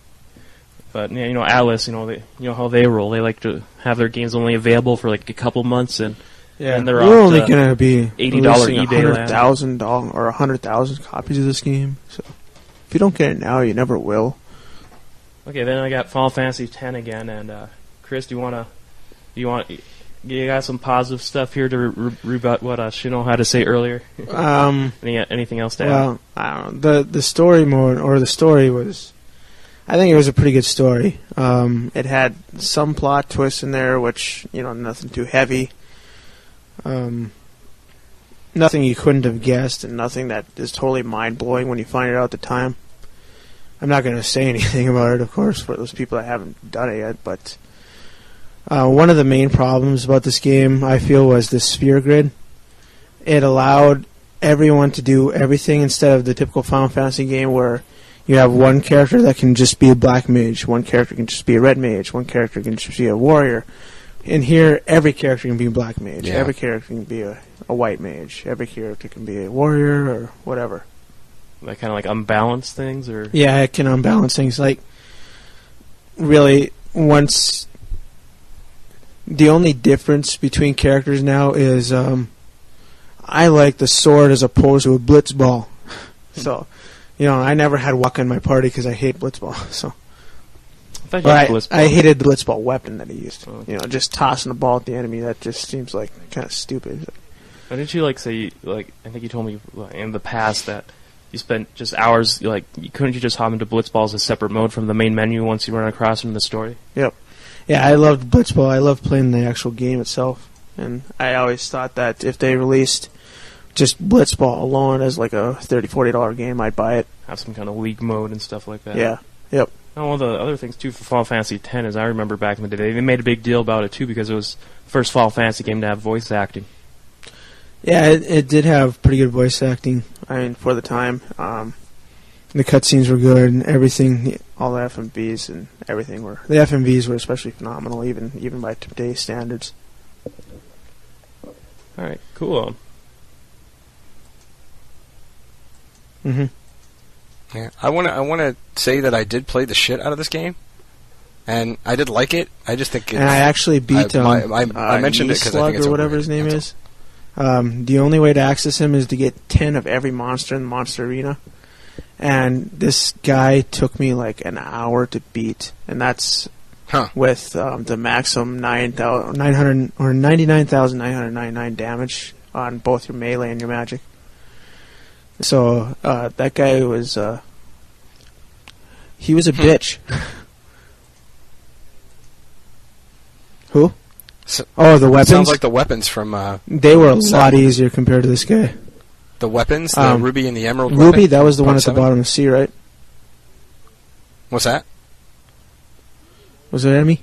but yeah, Atlas, how they roll. They like to have their games only available for like a couple months, and they're only going to be $80 eBay $100,000 or 100,000 copies of this game. So if you don't get it now, you never will. Okay, then I got Final Fantasy X again, and Chris, you got some positive stuff here to rebut what Shino had to say earlier. Anything else to add? Well, I don't know. The story mode, or the story was, I think it was a pretty good story. It had some plot twists in there, which nothing too heavy. Nothing you couldn't have guessed, and nothing that is totally mind blowing when you find it out at the time. I'm not going to say anything about it, of course, for those people that haven't done it yet, but one of the main problems about this game, I feel, was the sphere grid. It allowed everyone to do everything instead of the typical Final Fantasy game where you have one character that can just be a black mage, one character can just be a red mage, one character can just be a warrior. In here, every character can be a black mage, every character can be a white mage, every character can be a warrior or whatever. Like kind of like unbalance things, or yeah, it can unbalance things. Like really, once the only difference between characters now is I like the sword as opposed to a blitzball. So, I never had Waka in my party because I hate blitzball. So, I hated the blitzball weapon that he used. Just tossing the ball at the enemy. That just seems like kind of stupid. Why didn't you say I think you told me in the past that you spent just hours, couldn't you just hop into Blitzball as a separate mode from the main menu once you run across from the story? Yep. Yeah, I loved Blitzball. I loved playing the actual game itself. And I always thought that if they released just Blitzball alone as like a $30, $40 game, I'd buy it. Have some kind of league mode and stuff like that. Yeah. Yep. One of the other things, too, for Final Fantasy X is I remember back in the day, they made a big deal about it, too, because it was the first Final Fantasy game to have voice acting. Yeah, it did have pretty good voice acting, for the time. The cutscenes were good, and everything, all the FMVs and everything were... The FMVs were especially phenomenal, even by today's standards. Alright, cool. Mm-hmm. Yeah, I want to say that I did play the shit out of this game, and I did like it. I just think it's... And I actually beat I mentioned it because I think it's or whatever his name is. The only way to access him is to get 10 of every monster in the monster arena. And this guy took me like an hour to beat, and that's with the maximum 99,999 damage on both your melee and your magic. So that guy was he was a bitch. Who? So, the weapons? Sounds like the weapons from... they were a lot easier compared to this guy. The weapons? The Ruby and the Emerald Ruby, weapon? that was the one at the bottom of the sea, right? What's that? Was it enemy?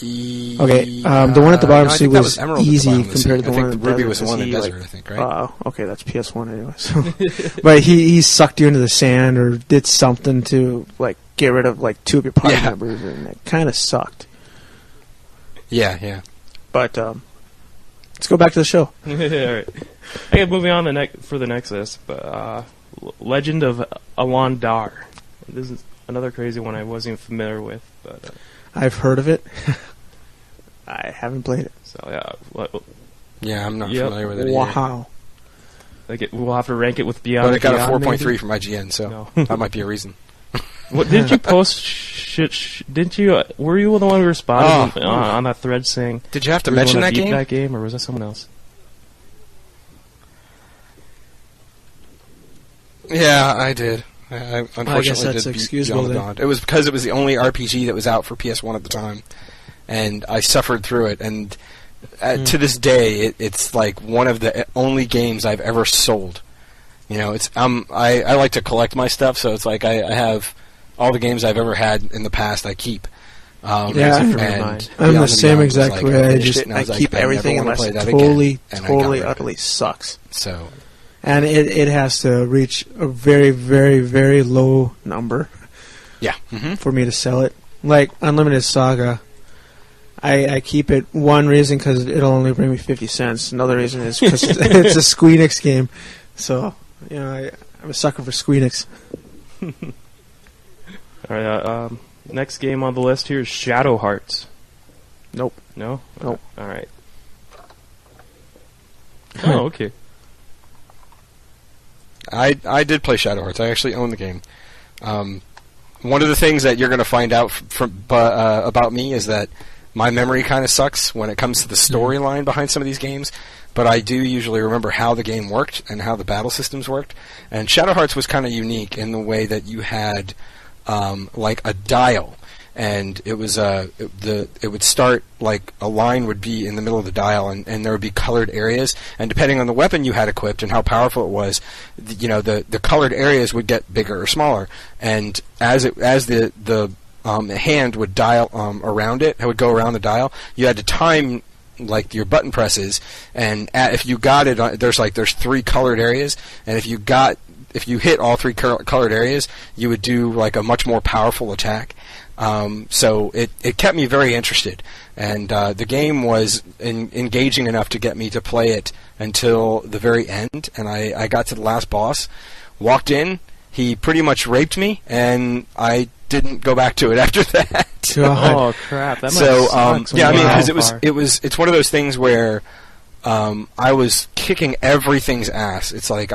Okay, the one at the bottom of the sea was easy compared to the one at the Ruby was the one in the desert, I think, right? Okay, that's PS1 anyway. So. But he sucked you into the sand or did something to get rid of 2 of your party members, and it kind of sucked. Yeah. But let's go back to the show. All right. Okay, moving on for the Nexus, but Legend of Awandar. This is another crazy one I wasn't familiar with, but I've heard of it. I haven't played it. So yeah. Yeah, I'm not familiar with it. Wow. We'll have to rank it with Beyond. But it got a 4.3 from IGN, so that might be a reason. What didn't you post? Didn't you? Were you the one who responded on that thread saying? Did you have to mention that game? That game, or was that someone else? Yeah, I did. I unfortunately I guess that's did excusable then. God. It was because it was the only RPG that was out for PS1 at the time, and I suffered through it. And to this day, it's like one of the only games I've ever sold. It's I like to collect my stuff, so it's like I have all the games I've ever had in the past. I keep. I'm the same exact way. I keep everything unless it totally, utterly sucks. So. And it has to reach a very, very, very low number Yeah. For me to sell it. Like Unlimited Saga, I keep it one reason because it'll only bring me 50 cents. Another reason is because it's a Squeenix game. So, I'm a sucker for Squeenix. All right, next game on the list here is Shadow Hearts. Nope. No? Nope. All right. Oh, okay. I did play Shadow Hearts. I actually own the game. One of the things that you're going to find out about me is that my memory kind of sucks when it comes to the storyline behind some of these games, but I do usually remember how the game worked and how the battle systems worked. And Shadow Hearts was kind of unique in the way that you had like a dial, and it was it would start like a line would be in the middle of the dial, and there would be colored areas, and depending on the weapon you had equipped and how powerful it was, the colored areas would get bigger or smaller, and as the hand would dial around it would go around the dial, you had to time like your button presses, and if you got it, there's 3 colored areas, and if you hit all 3 colored areas, you would do like a much more powerful attack. So it kept me very interested, and the game was engaging enough to get me to play it until the very end, and I got to the last boss, walked in, he pretty much raped me, and I didn't go back to it after that. Oh crap! That yeah, I mean, because it's one of those things where I was kicking everything's ass. It's like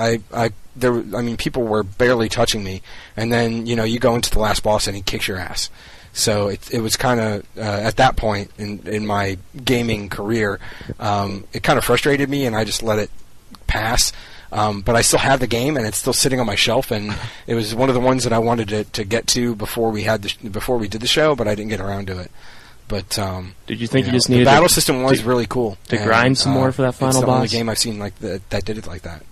people were barely touching me, and then you go into the last boss and he kicks your ass. So it was kind of at that point in my gaming career, it kind of frustrated me, and I just let it pass. But I still have the game, and it's still sitting on my shelf, and it was one of the ones that I wanted to get to before we did the show, but I didn't get around to it. But did you think you just needed the battle system was really cool to grind some more for that final boss? It's the only game I've seen like that did it like that.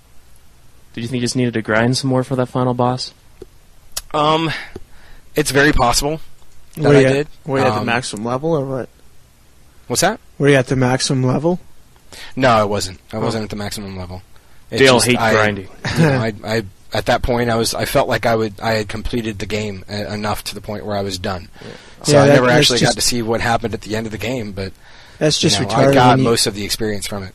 Did you think you just needed to grind some more for that final boss? It's very possible that I did. Were you at the maximum level or what? What's that? Were you at the maximum level? No, I wasn't. I wasn't at the maximum level. Dale hates grinding. I at that point I felt like I had completed the game enough to the point where I was done. Yeah. So I never actually got to see what happened at the end of the game, but that's just retarded. I got most of the experience from it.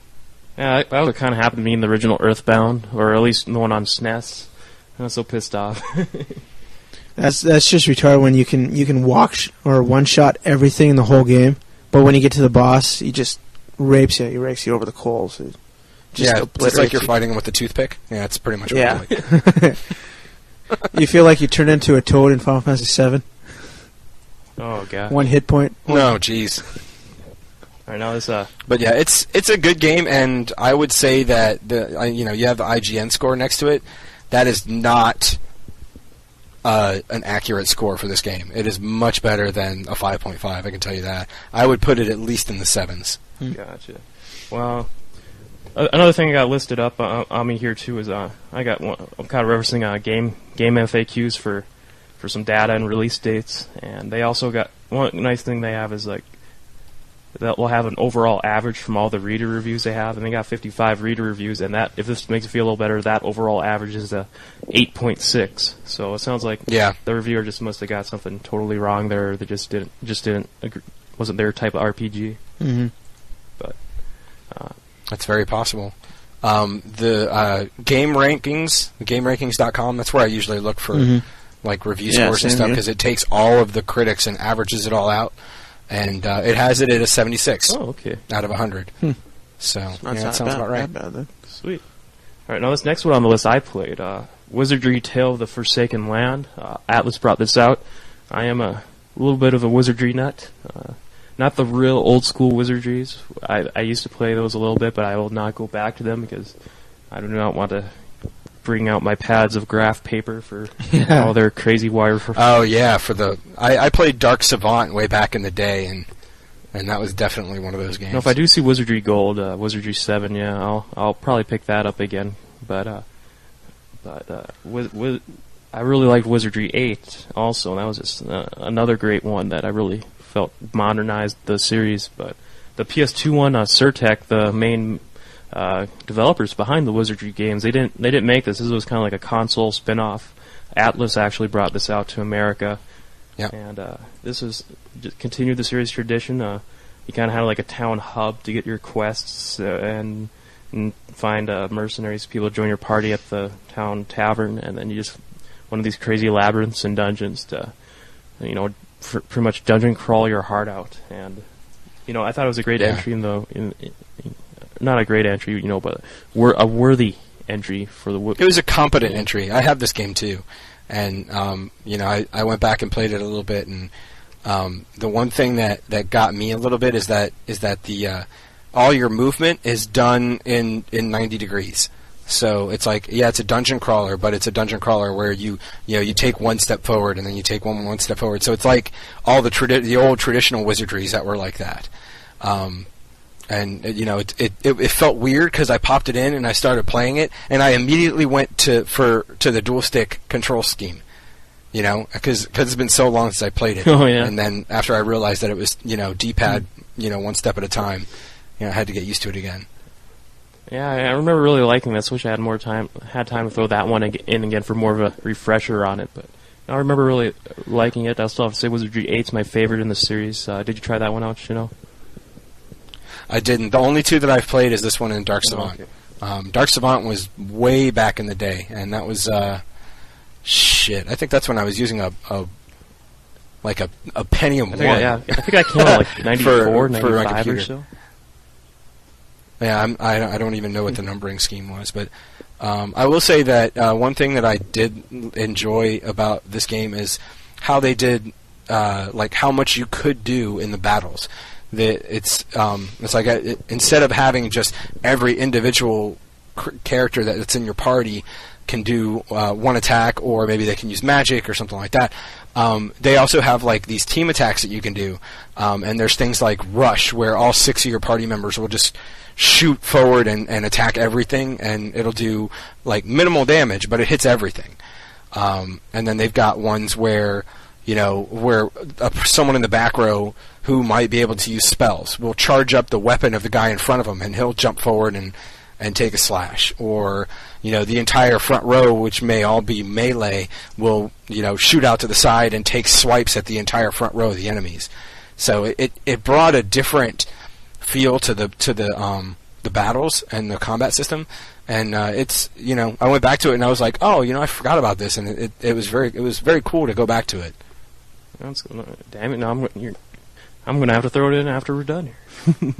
Yeah, that was kind of happened to me in the original Earthbound, or at least the one on SNES. I was so pissed off. That's just retarded when you can or one shot everything in the whole game, but when you get to the boss, he just rapes you. He rakes you over the coals. It's like you're fighting him with a toothpick. Yeah, it's pretty much what it's like. You feel like you turn into a toad in Final Fantasy VII? Oh, God. 1 hit point? No, jeez. All right, now this. But yeah, it's a good game, and I would say that you have the IGN score next to it. That is not an accurate score for this game. It is much better than a 5.5. I can tell you that. I would put it at least in the 7s. Gotcha. Well. Another thing I got listed up on me here too is I'm kind of referencing game FAQs for some data and release dates, and they also got one nice thing they have is like that will have an overall average from all the reader reviews they have, and they got 55 reader reviews, and that, if this makes you feel a little better, that overall average is a 8.6. So it sounds like the reviewer just must have got something totally wrong there, or they just didn't agree, wasn't their type of RPG. Mm-hmm. But that's very possible. The game rankings, GameRankings.com, that's where I usually look for like review scores and stuff, because it takes all of the critics and averages it all out, and it has it at a 76 out of 100. So that sounds about right. Bad, then. Sweet. All right, now this next one on the list I played, Wizardry Tale of the Forsaken Land. Atlas brought this out. I am a little bit of a wizardry nut. Not the real old school wizardries. I used to play those a little bit, but I will not go back to them because I do not want to bring out my pads of graph paper for all their crazy wire. Oh yeah, I played Dark Savant way back in the day, and that was definitely one of those games. Now, if I do see Wizardry Gold, Wizardry 7, I'll probably pick that up again. But I really liked Wizardry 8 also, and that was just another great one that I really felt modernized the series. But the PS2 one, Surtec, the main developers behind the Wizardry games, they didn't make this. This was kind of like a console spin-off. Atlas actually brought this out to America, Yep. And this was just continued the series tradition. You kind of had like a town hub to get your quests and find mercenaries, people to join your party at the town tavern, and then you just one of these crazy labyrinths and dungeons to, pretty much dungeon crawl your heart out. And I thought it was a great entry not a great entry, but a worthy entry for the. It was a competent entry. I have this game too, and I went back and played it a little bit, and the one thing that got me a little bit is that the all your movement is done in 90 degrees. So it's like, it's a dungeon crawler, but it's a dungeon crawler where you take one step forward and then you take one step forward. So it's like all the old traditional wizardries that were like that. And it felt weird because I popped it in and I started playing it, and I immediately went to the dual stick control scheme. Because it's been so long since I played it. Oh, yeah. And then after I realized that it was D-pad, one step at a time, I had to get used to it again. Yeah, I remember really liking this. Wish I had more time, to throw that one in again for more of a refresher on it. But I remember really liking it. I still have to say Wizardry 8's my favorite in the series. Did you try that one out, Shino? I didn't. The only two that I've played is this one and Dark Savant. Okay. Dark Savant was way back in the day, and that was shit. I think that's when I was using a Pentium 1. I think I came out like 94, 95 or so. Yeah, I don't even know what the numbering scheme was, but I will say that one thing that I did enjoy about this game is how they did, how much you could do in the battles. It's like instead of having just every individual character that's in your party can do one attack, or maybe they can use magic or something like that. They also have like these team attacks that you can do, and there's things like Rush, where all 6 of your party members will just shoot forward and attack everything, and it'll do like minimal damage, but it hits everything. And then they've got ones where someone in the back row who might be able to use spells will charge up the weapon of the guy in front of him, and he'll jump forward and take a slash. Or the entire front row, which may all be melee, will shoot out to the side and take swipes at the entire front row of the enemies. So it brought a different feel to the battles and the combat system, and it's I went back to it and I was like, I forgot about this, and it was very cool to go back to it. Damn it! Now I'm gonna have to throw it in after we're done here.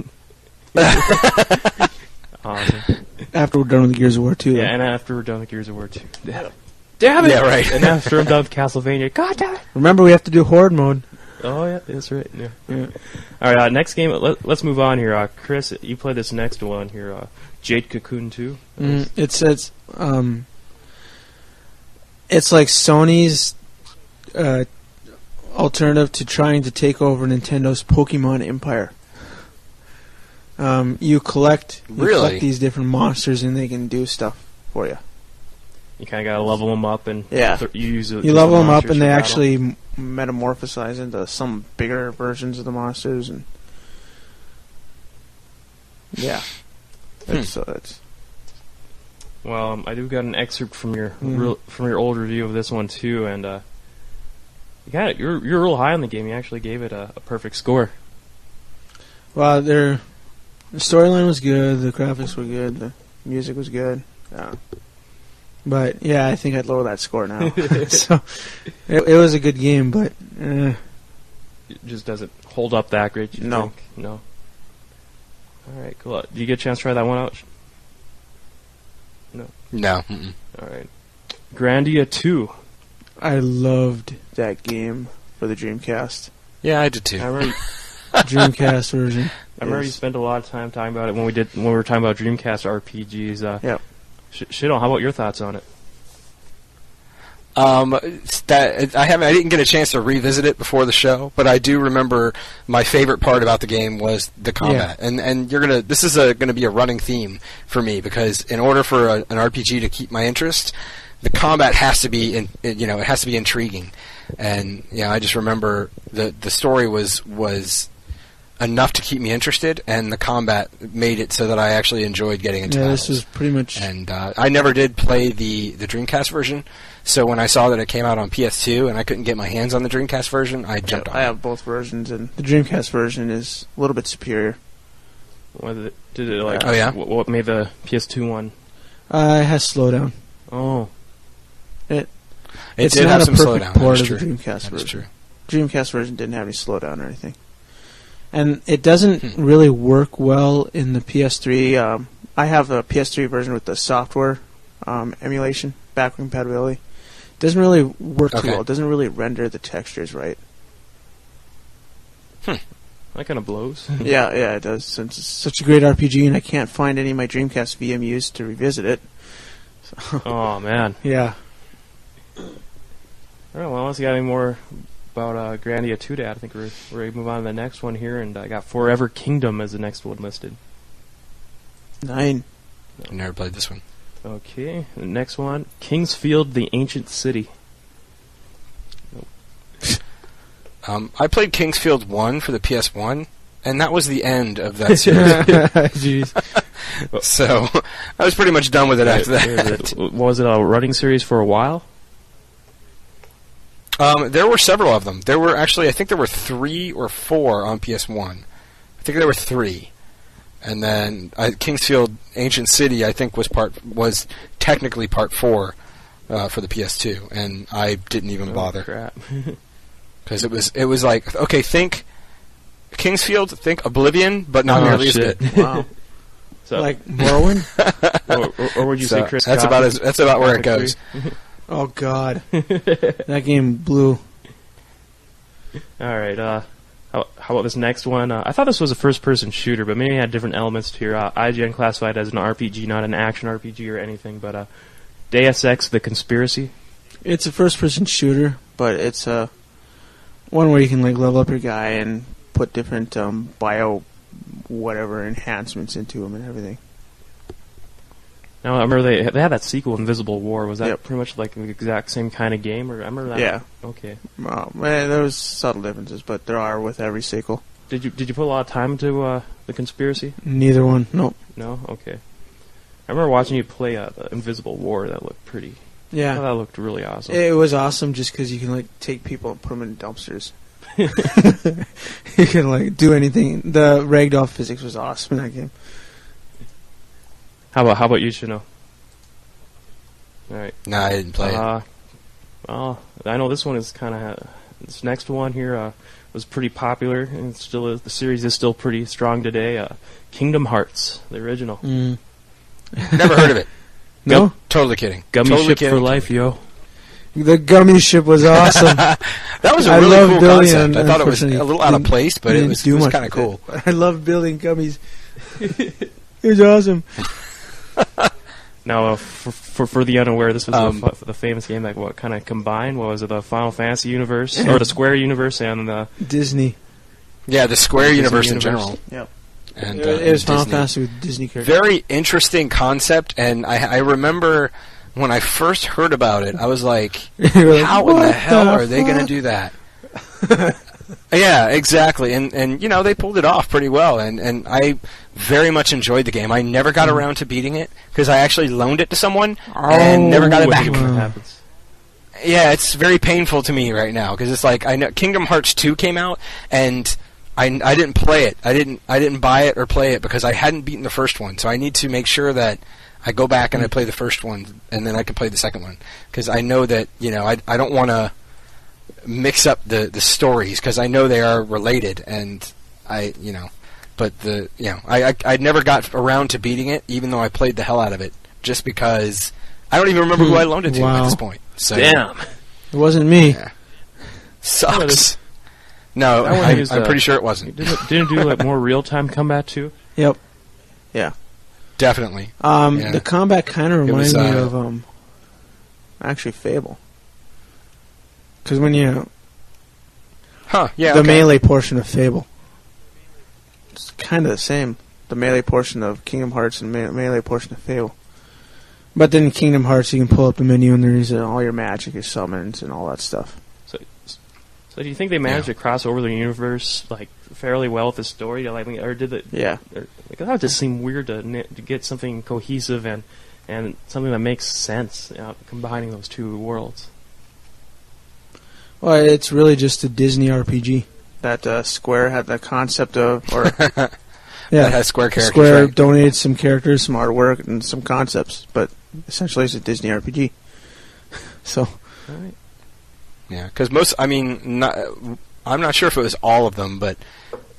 Awesome. After we're done with Gears of War 2. Yeah, and after we're done with Gears of War 2. Damn it! Yeah, right. And after I'm done with Castlevania. God damn it! Remember, we have to do Horde mode. Oh, yeah, that's right. Yeah. All right, next game. Let's move on here. Chris, you play this next one here, Jade Cocoon 2. It's like Sony's alternative to trying to take over Nintendo's Pokemon empire. You collect these different monsters, and they can do stuff for you. You kind of got to level them up, and you level them up, and they actually metamorphosize into some bigger versions of the monsters, and Well, I do got an excerpt from your old review of this one too, and you're real high on the game. You actually gave it a perfect score. Well, the storyline was good, the graphics were good, the music was good. But I think I'd lower that score now. So it was a good game, but it just doesn't hold up that great. You think? No. All right, cool. Did you get a chance to try that one out? No. All right. Grandia 2. I loved that game for the Dreamcast. Yeah, I did too. I remember Dreamcast version. I remember you spent a lot of time talking about it when we were talking about Dreamcast RPGs. Yeah. Shino, how about your thoughts on it? I didn't get a chance to revisit it before the show, but I do remember my favorite part about the game was the combat, and this is gonna be a running theme for me, because in order for an RPG to keep my interest, the combat has to be it has to be intriguing, and I just remember the story was enough to keep me interested, and the combat made it so that I actually enjoyed getting into battles. This was pretty much... And I never did play the Dreamcast version, so when I saw that it came out on PS2 and I couldn't get my hands on the Dreamcast version, I jumped on it. I have both versions, and the Dreamcast version is a little bit superior. Did it like? Oh yeah. What made the PS2 one? It has slowdown. Oh. It's did not have a some perfect slowdown. port of That's the true. Dreamcast That version. is true. Dreamcast version didn't have any slowdown or anything. And it doesn't really work well in the PS3. I have the PS3 version with the software emulation, backward compatibility. It doesn't really work too well. It doesn't really render the textures right. That kind of blows. yeah, it does. Since it's such a great RPG and I can't find any of my Dreamcast VMUs to revisit it. So. Oh, man. Yeah. All right, well, unless you got any more about Grandia 2 Dad, I think we're ready to move on to the next one here, and I got Forever Kingdom as the next one listed. 9. I never played this one. Okay, the next one, Kingsfield, the Ancient City. I played Kingsfield 1 for the PS1, and that was the end of that series. Jeez. So, I was pretty much done with it after that. Was it a running series for a while? There were several of them. There were actually, I think there were 3 or 4 on PS1. I think there were 3. And then Kingsfield Ancient City, I think, was technically part 4 for the PS2, and I didn't even bother. Crap. Because it was like, okay, think Kingsfield, think Oblivion, but not nearly as good. Wow. So, like Morrowind? or would you say Chris? That's about where it goes. Oh God, that game blew. All right. How about this next one? I thought this was a first-person shooter, but maybe it had different elements to here. IGN classified as an RPG, not an action RPG or anything. But Deus Ex: The Conspiracy. It's a first-person shooter, but it's one where you can like level up your guy and put different bio whatever enhancements into him and everything. Now I remember they had that sequel, Invisible War. Was that pretty much like the exact same kind of game? Or I remember that. Yeah. Okay. There was subtle differences, but there are with every sequel. Did you put a lot of time into The Conspiracy? Neither one. Nope. No. Okay. I remember watching you play the Invisible War. That looked pretty. Yeah. I thought that looked really awesome. It was awesome just because you can like take people and put them in dumpsters. You can like do anything. The ragdoll physics was awesome in that game. How about you, Shino? All right. No, I didn't play it. Well, I know this one is kind of this next one here was pretty popular, and it's still the series is still pretty strong today. Kingdom Hearts, the original. Never heard of it. No, totally kidding. Gummy totally ship kidding. for life, yo. The gummy ship was awesome. That was a really cool concept. I thought it was a little out of place, but it was kind of cool. I love building gummies. It was awesome. Now, for the unaware, this was the famous game that what kind of combined? What was it? The Final Fantasy universe or the Square universe and the Disney? Yeah, the Square universe in general. Yep. And it was Final Fantasy with Disney characters. Very interesting concept, and I remember when I first heard about it, I was like, how in the hell are they going to do that? Yeah, exactly. And you know, they pulled it off pretty well, and I very much enjoyed the game. I never got around to beating it, because I actually loaned it to someone and never got it back. Happens. Yeah, it's very painful to me right now, because it's like, I know Kingdom Hearts 2 came out, and I didn't play it. I didn't buy it or play it because I hadn't beaten the first one. So I need to make sure that I go back and I play the first one, and then I can play the second one, because I know that, you know, I don't want to mix up the stories, because I know they are related, and I never got around to beating it, even though I played the hell out of it, just because I don't even remember who I loaned it to at this point. So, damn, it wasn't me. Yeah. Sucks. No, I'm pretty sure it wasn't. Didn't do like more real-time combat too? Yep. Yeah. Definitely. The combat kind of reminds me of actually Fable. Because when you the melee portion of Fable, it's kind of the same. The melee portion of Kingdom Hearts and melee portion of Fable. But then in Kingdom Hearts, you can pull up the menu and there's all your magic, your summons, and all that stuff. So So do you think they managed to cross over the universe like fairly well with the story? Like, or did it? Yeah. Like, that would just seem weird to get something cohesive and something that makes sense, combining those two worlds. Well, it's really just a Disney RPG that Square had the concept of, or that has Square characters. Square right? donated some characters, some artwork, and some concepts, but essentially it's a Disney RPG. So. All right. Yeah, because I'm not sure if it was all of them, but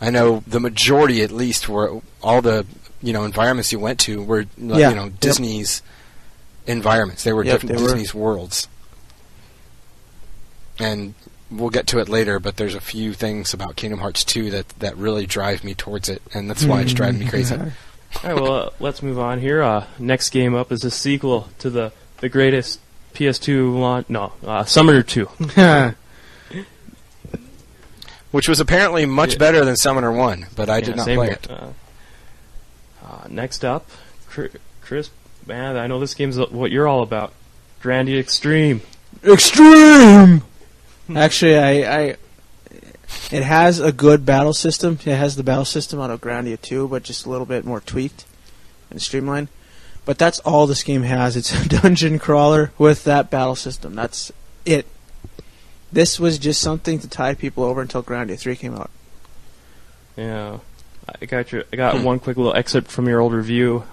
I know the majority, at least, were all the environments you went to were Disney's environments. They were different Disney's worlds. And we'll get to it later, but there's a few things about Kingdom Hearts 2 that really drive me towards it, and that's why it's driving me crazy. All right, well, let's move on here. Next game up is a sequel to the greatest PS2 launch. No, Summoner 2. Which was apparently much better than Summoner 1, but I did not play it. Next up, Chris, man, I know this game's what you're all about. Grandia Extreme. Extreme! Actually, it has a good battle system. It has the battle system out of Grandia 2, but just a little bit more tweaked and streamlined. But that's all this game has. It's a dungeon crawler with that battle system. That's it. This was just something to tide people over until Grandia 3 came out. Yeah. I got one quick little excerpt from your old review.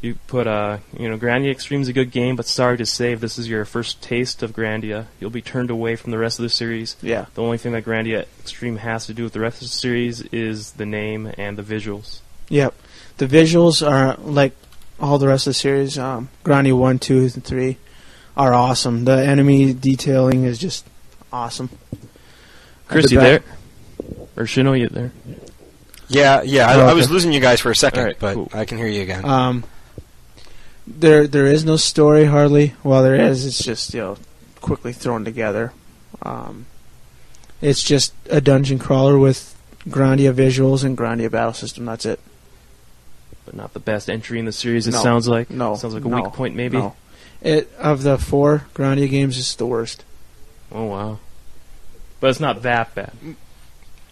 You put, Grandia Extreme's a good game, but sorry to say, if this is your first taste of Grandia, you'll be turned away from the rest of the series. Yeah. The only thing that Grandia Extreme has to do with the rest of the series is the name and the visuals. Yep. The visuals are like all the rest of the series. Grandia 1, 2, and 3 are awesome. The enemy detailing is just awesome. Chris, you there? Or Shino, you there? Yeah. I was losing you guys for a second, right, but cool. I can hear you again. There is no story hardly. Well, there is. It's just quickly thrown together. It's just a dungeon crawler with Grandia visuals and Grandia battle system. That's it. But not the best entry in the series. It sounds like. No. Sounds like a weak point, maybe. No. Of the 4 Grandia games, it's the worst. Oh wow. But it's not that bad.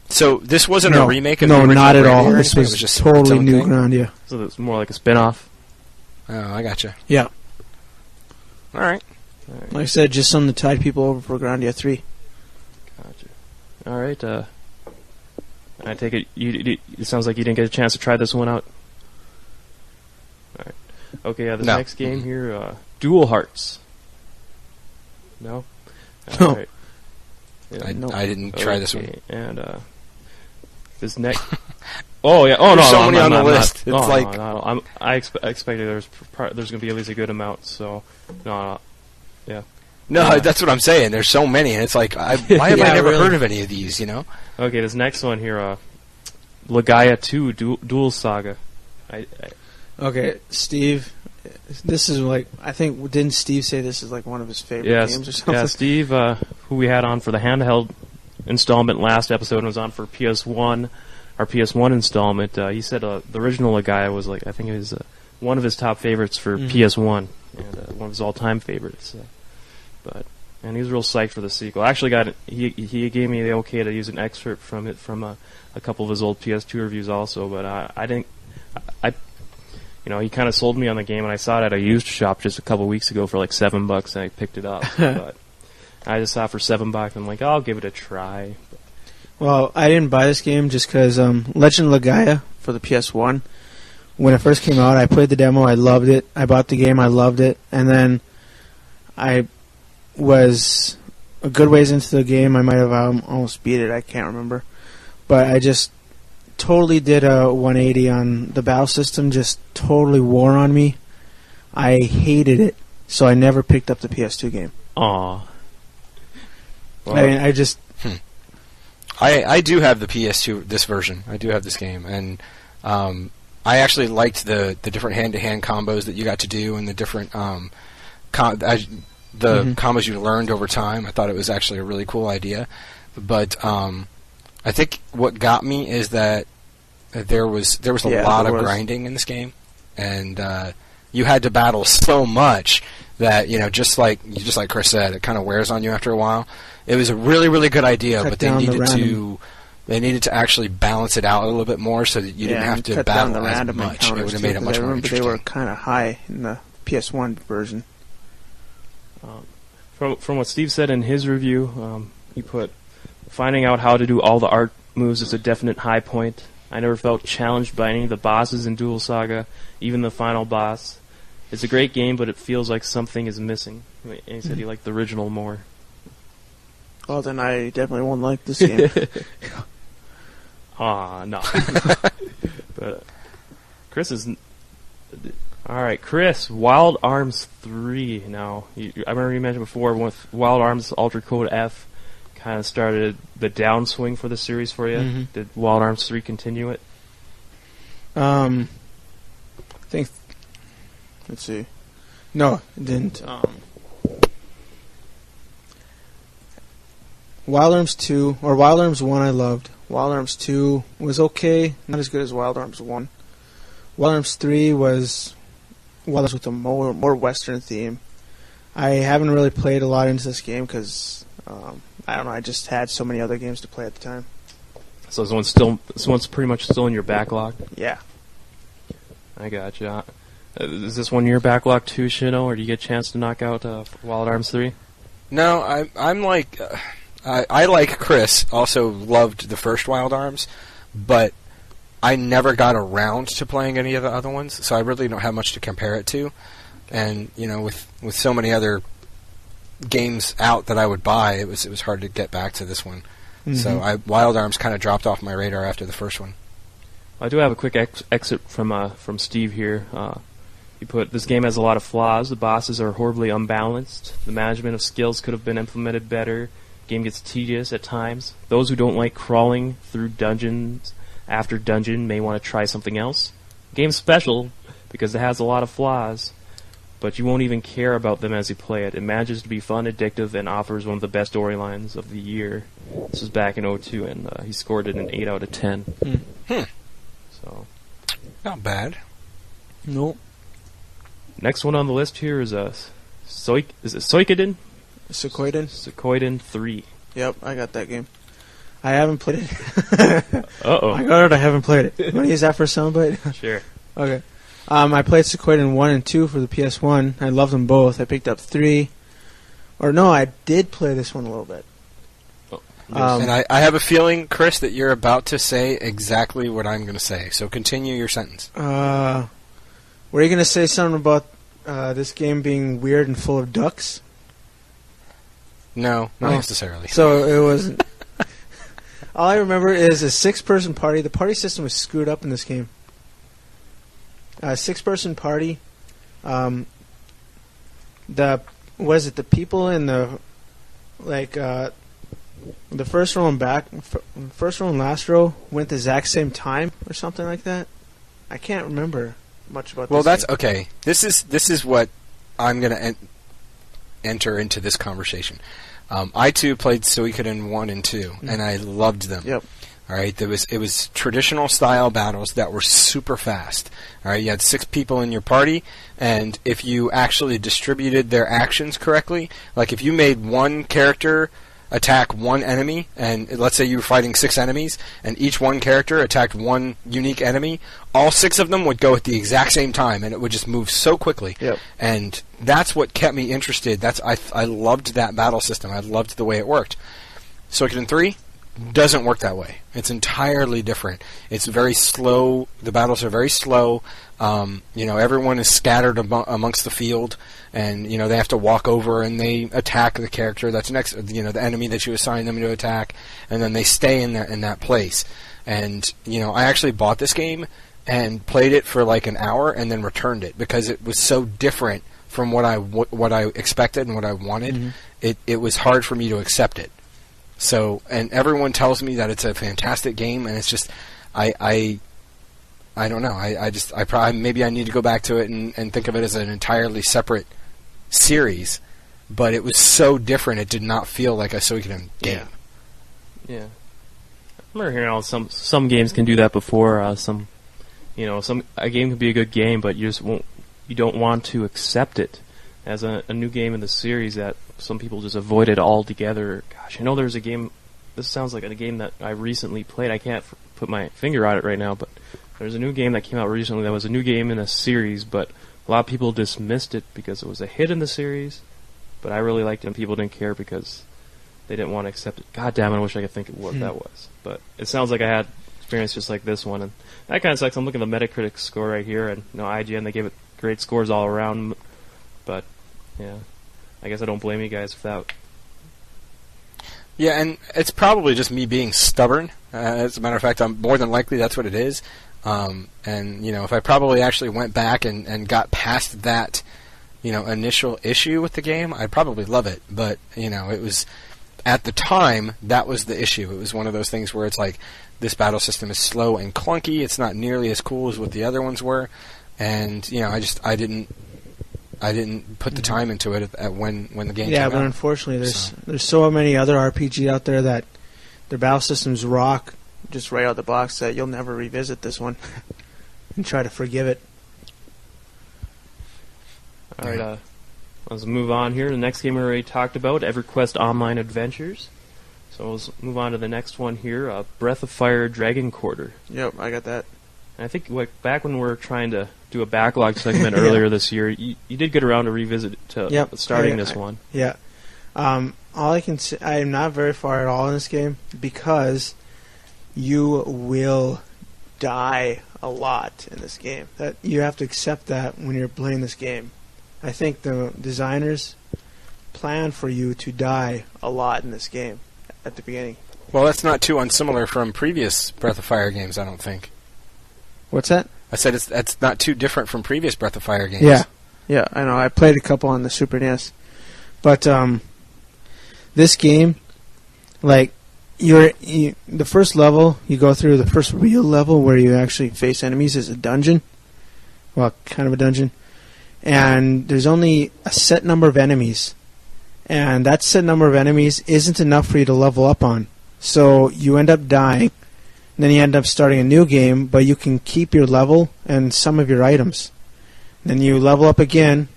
So this wasn't a remake of the original? No, not at all. Grandia, This was just totally new thing? Grandia. So it's more like a spin-off. Oh, I gotcha. Yeah. All right. Like I said, just something to tide people over for Grandia 3. Gotcha. All right. I take it it sounds like you didn't get a chance to try this one out. All right. Okay. This next game here, Dual Hearts. No. No. All right. Yeah, I didn't try this one. And this next. Oh yeah. Oh no. There's so I'm many on the not, list. No, it's like no. I expected there's going to be at least a good amount. So no. Yeah. No, that's what I'm saying. There's so many, and it's like, why have I never heard of any of these? Okay, this next one here, Legaia 2 Duel Saga. Okay, Steve. This is like, I think, didn't Steve say this is like one of his favorite games or something? Yeah, Steve, who we had on for the handheld installment last episode, and was on for PS1, our PS1 installment. He said the original Legaia was like, I think it was one of his top favorites for PS1, and one of his all-time favorites. And he was real psyched for the sequel. I actually he gave me the okay to use an excerpt from it from a couple of his old PS2 reviews also, but I didn't. He kind of sold me on the game, and I saw it at a used shop just a couple of weeks ago for like $7, and I picked it up. But I just saw it for $7, and I'm like, I'll give it a try. Well, I didn't buy this game just because Legend of Legaia for the PS1, when it first came out, I played the demo, I loved it. I bought the game, I loved it, and then I was a good ways into the game. I might have almost beat it, I can't remember. But I just totally did a 180 on the battle system, just totally wore on me. I hated it, so I never picked up the PS2 game. Aww. Well, I mean, I just... I do have the PS2, this version. I do have this game, and I actually liked the different hand-to-hand combos that you got to do, and the different combos you learned over time. I thought it was actually a really cool idea. But I think what got me is that there was a lot of grinding in this game, and you had to battle so much that, just like Chris said, it kind of wears on you after a while. It was a really, really good idea, but they needed to actually balance it out a little bit more so that you didn't have to battle as much. It would have made it much more interesting. They were kind of high in the PS1 version. From what Steve said in his review, he put, finding out how to do all the art moves is a definite high point. I never felt challenged by any of the bosses in Duel Saga, even the final boss. It's a great game, but it feels like something is missing. And he said he liked the original more. Well, then I definitely won't like this game. No. But Chris is... Alright, Chris, Wild Arms 3 now. I remember you mentioned before, with Wild Arms Ultra Code F kind of started the downswing for the series for you. Mm-hmm. Did Wild Arms 3 continue it? I think... Let's see. No, it didn't. Wild Arms 2, or Wild Arms 1 I loved. Wild Arms 2 was okay, not as good as Wild Arms 1. Wild Arms 3 was with a more Western theme. I haven't really played a lot into this game because, I don't know, I just had so many other games to play at the time. So this one's pretty much still in your backlog? Yeah. I gotcha. Is this one in your backlog too, Shino, or do you get a chance to knock out Wild Arms 3? No, I'm like... I like Chris, also loved the first Wild Arms, but I never got around to playing any of the other ones, so I really don't have much to compare it to. And, with so many other games out that I would buy, it was hard to get back to this one. Mm-hmm. So Wild Arms kind of dropped off my radar after the first one. I do have a quick excerpt from Steve here. He put, this game has a lot of flaws. The bosses are horribly unbalanced. The management of skills could have been implemented better. Game gets tedious at times. Those who don't like crawling through dungeons after dungeon may want to try something else. Game's special because it has a lot of flaws, but you won't even care about them as you play it. It manages to be fun, addictive, and offers one of the best storylines of the year. This was back in 2002, and he scored it an 8 out of 10. So, not bad. Nope. Next one on the list here is Suikoden? Suikoden 3. Yep, I got that game. I haven't played it. Uh-oh. I got it, I haven't played it. You want to use that for soundbite? Sure. Okay. I played Suikoden 1 and 2 for the PS1. I loved them both. I picked up 3. Or no, I did play this one a little bit. And I have a feeling, Chris, that you're about to say exactly what I'm going to say. So continue your sentence. Were you going to say something about this game being weird and full of ducks? No, not necessarily. So it wasn't. All I remember is a 6-person party. The party system was screwed up in this game. A 6-person party. The people in the the first row and first row and last row went the exact same time or something like that. I can't remember much about. Well, this that's game. Okay. This is what I'm going to enter into this conversation. I too played Suikoden 1 and 2, and I loved them. Yep. All right, it was traditional style battles that were super fast. All right, you had 6 people in your party, and if you actually distributed their actions correctly, like if you made one character attack one enemy, and let's say you were fighting 6 enemies, and each one character attacked one unique enemy, all 6 of them would go at the exact same time, and it would just move so quickly. Yep. And that's what kept me interested. I loved that battle system. I loved the way it worked. Suikoden 3 doesn't work that way. It's entirely different. It's very slow. The battles are very slow. Everyone is scattered amongst the field, and they have to walk over and they attack the character that's next. The enemy that you assign them to attack, and then they stay in that place. And I actually bought this game and played it for like an hour and then returned it because it was so different from what I expected and what I wanted. Mm-hmm. It was hard for me to accept it. So, and everyone tells me that it's a fantastic game, and it's just, I don't know. I probably maybe I need to go back to it and think of it as an entirely separate series. But it was so different; it did not feel like a Suikoden game. Yeah. I remember hearing some games can do that before. A game can be a good game, but you just won't you don't want to accept it as a new game in the series that some people just avoided altogether. Gosh, I know there's a game. This sounds like a game that I recently played. I can't put my finger on it right now, but there's a new game that came out recently that was a new game in a series, but a lot of people dismissed it because it was a hit in the series. But I really liked it, and people didn't care because they didn't want to accept it. God damn it, I wish I could think of what that was. But it sounds like I had experience just like this one, and that kind of sucks. I'm looking at the Metacritic score right here, and IGN, they gave it great scores all around. But, yeah, I guess I don't blame you guys for that. Yeah, and it's probably just me being stubborn. As a matter of fact, I'm more than likely that's what it is. And, if I probably actually went back and got past that, initial issue with the game, I'd probably love it. But, it was, at the time, that was the issue. It was one of those things where it's like, this battle system is slow and clunky, it's not nearly as cool as what the other ones were, and, I didn't put the time into it at when the game came out. Yeah, but unfortunately, there's so many other RPG out there that their battle systems rock just right out the box that you'll never revisit this one and try to forgive it. All right, let's move on here. The next game we already talked about, EverQuest Online Adventures. So let's move on to the next one here, Breath of Fire Dragon Quarter. Yep, I got that. And I think back when we were trying to do a backlog segment earlier this year, you did get around to revisit starting this one. Yeah. All I can say, I am not very far at all in this game because you will die a lot in this game. That you have to accept that when you're playing this game. I think the designers plan for you to die a lot in this game at the beginning. Well, that's not too unsimilar from previous Breath of Fire games, I don't think. What's that? I said that's not too different from previous Breath of Fire games. Yeah, I know. I played a couple on the Super NES. But this game, like, the first level you go through, the first real level where you actually face enemies is a dungeon. Well, kind of a dungeon. And there's only a set number of enemies. And that set number of enemies isn't enough for you to level up on. So you end up dying. And then you end up starting a new game, but you can keep your level and some of your items. Then you level up again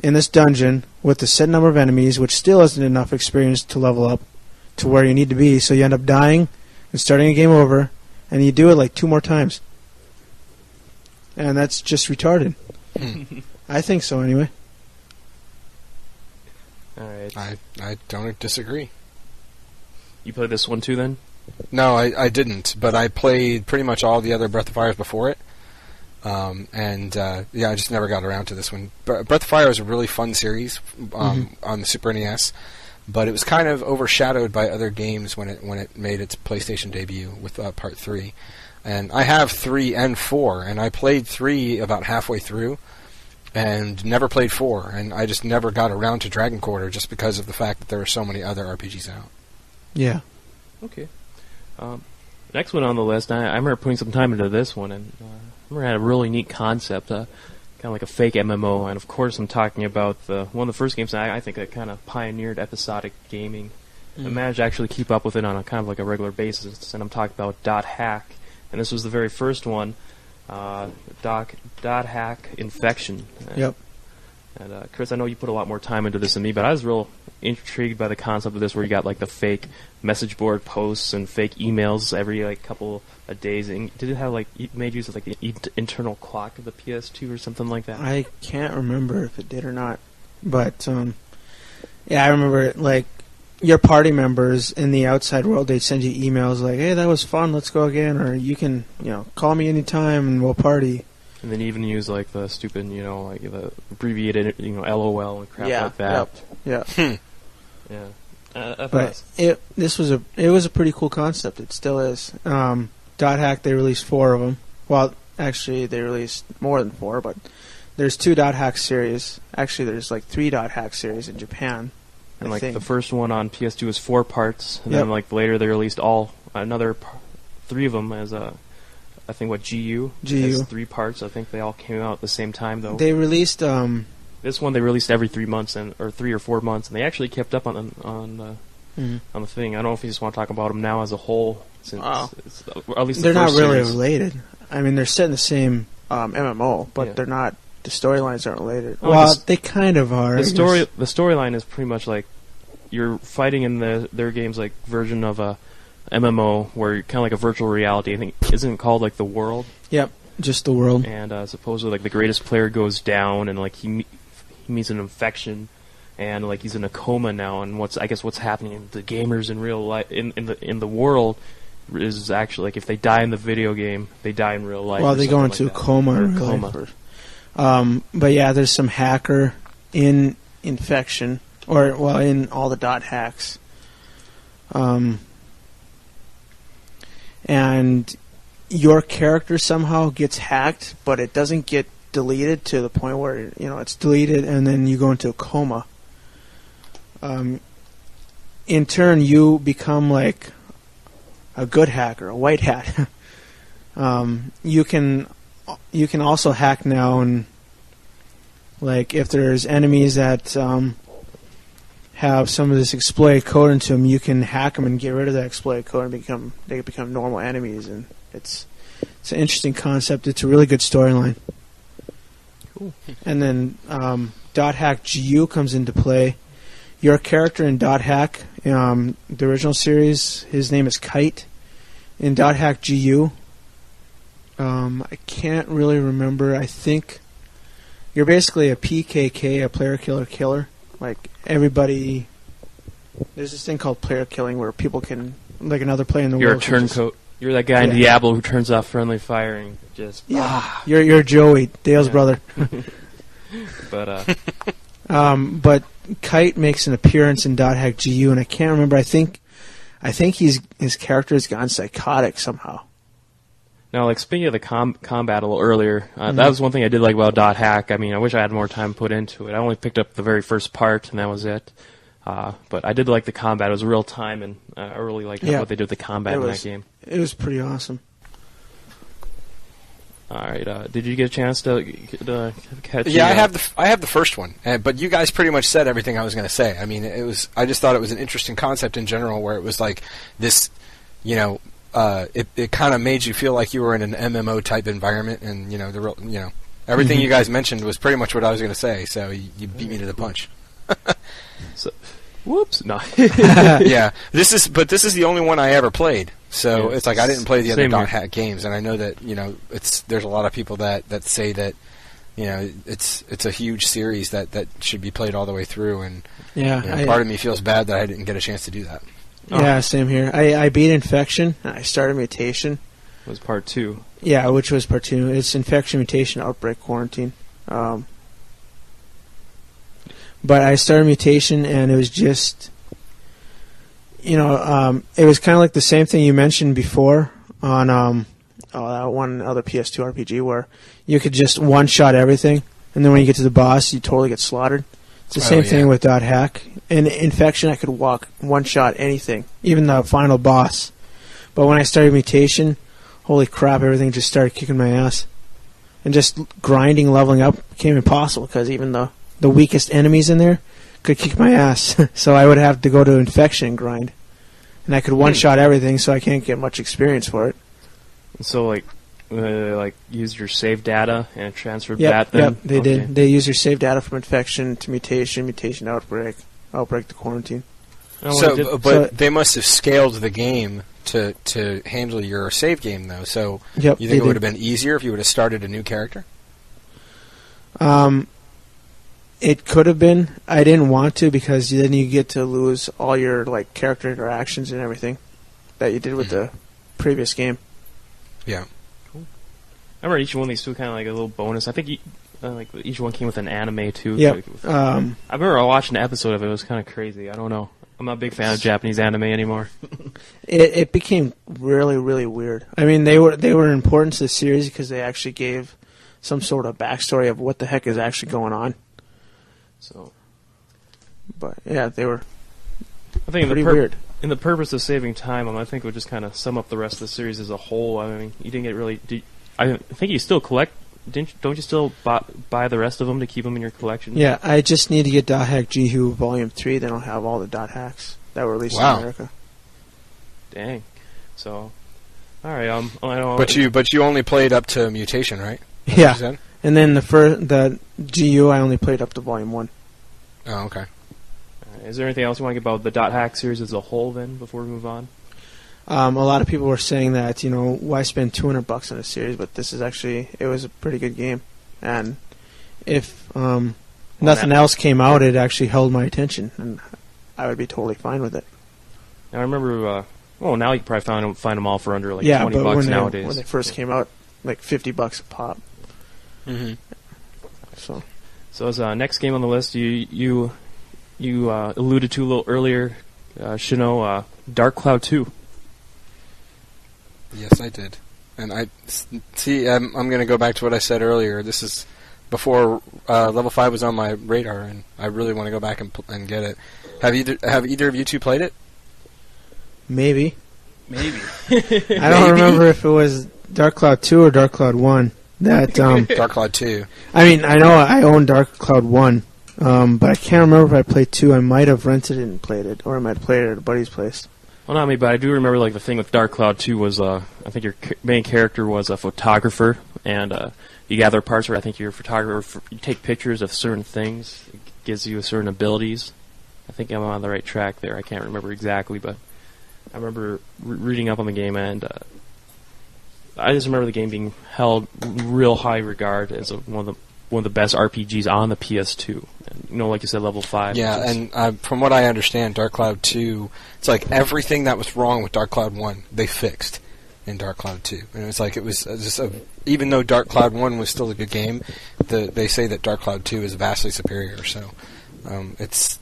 in this dungeon with the set number of enemies, which still isn't enough experience to level up to where you need to be. So you end up dying and starting a game over, and you do it like 2 more times. And that's just retarded. I think so, anyway. All right. I don't disagree. You played this one too, then? No, I didn't, but I played pretty much all the other Breath of Fires before it. I just never got around to this one. Breath of Fire was a really fun series on the Super NES, but it was kind of overshadowed by other games when it made its PlayStation debut with Part 3. And I have 3 and 4, and I played 3 about halfway through, and never played 4, and I just never got around to Dragon Quarter just because of the fact that there were so many other RPGs out. Yeah. Okay. Next one on the list, I remember putting some time into this one, and I remember it had a really neat concept, kind of like a fake MMO, and of course I'm talking about one of the first games I think that kind of pioneered episodic gaming. I managed to actually keep up with it on a kind of like a regular basis, and I'm talking about Dot Hack, and this was the very first one, Dot Hack Infection. Yep. And Chris, I know you put a lot more time into this than me, but I was real intrigued by the concept of this, where you got like the fake message board posts and fake emails every like couple of days. And did it have like made use of like the internal clock of the PS2 or something like that? I can't remember if it did or not, but yeah, I remember like your party members in the outside world, they'd send you emails like, "Hey, that was fun. Let's go again," or you can call me anytime and we'll party. And then even use like the stupid, like the abbreviated, LOL and crap like that. Yeah. Yeah. But it was a pretty cool concept. It still is. Dot Hack, they released 4 of them. Well, actually, they released more than 4, but there's 2 Dot Hack series. Actually, there's like 3 Dot Hack series in Japan. And like the first one on PS2 was 4 parts, and then like later they released another 3 of them as I think GU has 3 parts. I think they all came out at the same time though. They released this one. They released every 3 months or 3 or 4 months, and they actually kept up on the thing. I don't know if you just want to talk about them now as a whole, since at least they're not really related. I mean, they're set in the same MMO, but they're not the storylines aren't related. Oh, Well, they kind of are. The storyline is pretty much like you're fighting in their game's like version of a MMO where you're kind of like a virtual reality. I think isn't it called like the world? Yep, just the world. And supposedly like the greatest player goes down and like he meets an infection and like he's in a coma now. And what's happening? The gamers in real life in the world is actually like if they die in the video game, they die in real life. Well, they go into like a coma. Or coma. But yeah, there's some hacker in infection. Or, well, in all the dot hacks. And your character somehow gets hacked, but it doesn't get deleted to the point where, it's deleted and then you go into a coma. In turn, you become like a good hacker, a white hat. You can also hack now, and like if there's enemies that have some of this exploited code into them, you can hack them and get rid of that exploited code and they become normal enemies. And it's an interesting concept. It's a really good storyline. Cool. And then Dot Hack GU comes into play. Your character in Dot Hack, the original series, his name is Kite. In Dot Hack GU, I can't really remember. I think you're basically a PKK, a player killer killer. Like everybody, there's this thing called player killing where people can, like another player in the You're world. You're a turncoat. You're that guy in Diablo who turns off friendly fire and just. Yeah. You're Joey, Dale's brother. But Kite makes an appearance in Dot Hack GU, and I can't remember. I think his character has gone psychotic somehow. Now, like speaking of the combat a little earlier, that was one thing I did like about Dot Hack. I mean, I wish I had more time put into it. I only picked up the very first part, and that was it. But I did like the combat. It was real time, and I really liked what they did with the combat in that game. It was pretty awesome. All right. Did you get a chance to catch? Yeah, I have the first one, but you guys pretty much said everything I was going to say. I mean, I just thought it was an interesting concept in general, where it was like this, it kind of made you feel like you were in an MMO type environment, and everything you guys mentioned was pretty much what I was going to say. So you beat me to the punch. So, whoops! No. Yeah, this is the only one I ever played. So it's like I didn't play the other Dot Hack games, and I know that there's a lot of people that say that it's a huge series that should be played all the way through, and part of me feels bad that I didn't get a chance to do that. Yeah, same here. I beat Infection. I started Mutation. It was part 2. Yeah, which was part 2. It's Infection, Mutation, Outbreak, Quarantine. But I started Mutation, and it was just, it was kind of like the same thing you mentioned before on that one other PS2 RPG where you could just one-shot everything, and then when you get to the boss, you totally get slaughtered. It's the same thing with Dot Hack. In Infection, I could one-shot anything, even the final boss. But when I started Mutation, holy crap, everything just started kicking my ass. And just grinding, leveling up became impossible, because even the weakest enemies in there could kick my ass. So I would have to go to Infection and grind. And I could one-shot everything, so I can't get much experience for it. So, use your save data and transfer that then? Yep, they did. They use your save data from Infection to Mutation, Outbreak to Quarantine. But they must have scaled the game to handle your save game, though. So you think it would have been easier if you would have started a new character? It could have been. I didn't want to, because then you get to lose all your character interactions and everything that you did with the previous game. Yeah. Cool. I remember each one of these two kind of like a little bonus. I think each one came with an anime too. Yeah. I remember watching an episode of it. It was kind of crazy. I don't know. I'm not a big fan of Japanese anime anymore. It became really, really weird. I mean, they were important to the series because they actually gave some sort of backstory of what the heck is actually going on. So, but yeah, they were. I think pretty weird. In the purpose of saving time, I think it would just kind of sum up the rest of the series as a whole. I mean, you didn't get really. I think you still collect. Don't you still buy the rest of them to keep them in your collection? Yeah, I just need to get Dot Hack GU Volume 3. Then I'll have all the Dot Hacks that were released in America. Dang. So, all right. I don't. But you only played up to Mutation, right? Yeah. And then the GU, I only played up to Volume 1. Oh, okay. Is there anything else you want to get about the Dot Hack series as a whole, then, before we move on? A lot of people were saying that, why spend $200 on a series, but this is actually, it was a pretty good game. And if nothing else came out, it actually held my attention, and I would be totally fine with it. Now, I remember, now you can probably find them all for under, $20 nowadays. When they first came out, $50 a pop. Mm-hmm. So as next game on the list, you alluded to a little earlier, Shino, Dark Cloud 2. Yes, I did. And I'm going to go back to what I said earlier. This is before Level 5 was on my radar, and I really want to go back and get it. Have either of you two played it? Maybe. I don't remember if it was Dark Cloud 2 or Dark Cloud 1. Dark Cloud 2. I mean, I know I own Dark Cloud 1, but I can't remember if I played 2. I might have rented it and played it, or I might have played it at a buddy's place. Well, not me, but I do remember the thing with Dark Cloud 2 was I think your main character was a photographer, and you gather parts where I think you're a photographer. You take pictures of certain things. It gives you certain abilities. I think I'm on the right track there. I can't remember exactly, but I remember reading up on the game, and I just remember the game being held real high regard as one of the best RPGs on the PS2. And, like you said, Level 5. Yeah, and from what I understand, Dark Cloud 2, it's like everything that was wrong with Dark Cloud 1, they fixed in Dark Cloud 2. And it was just even though Dark Cloud 1 was still a good game, they say that Dark Cloud 2 is vastly superior. So it's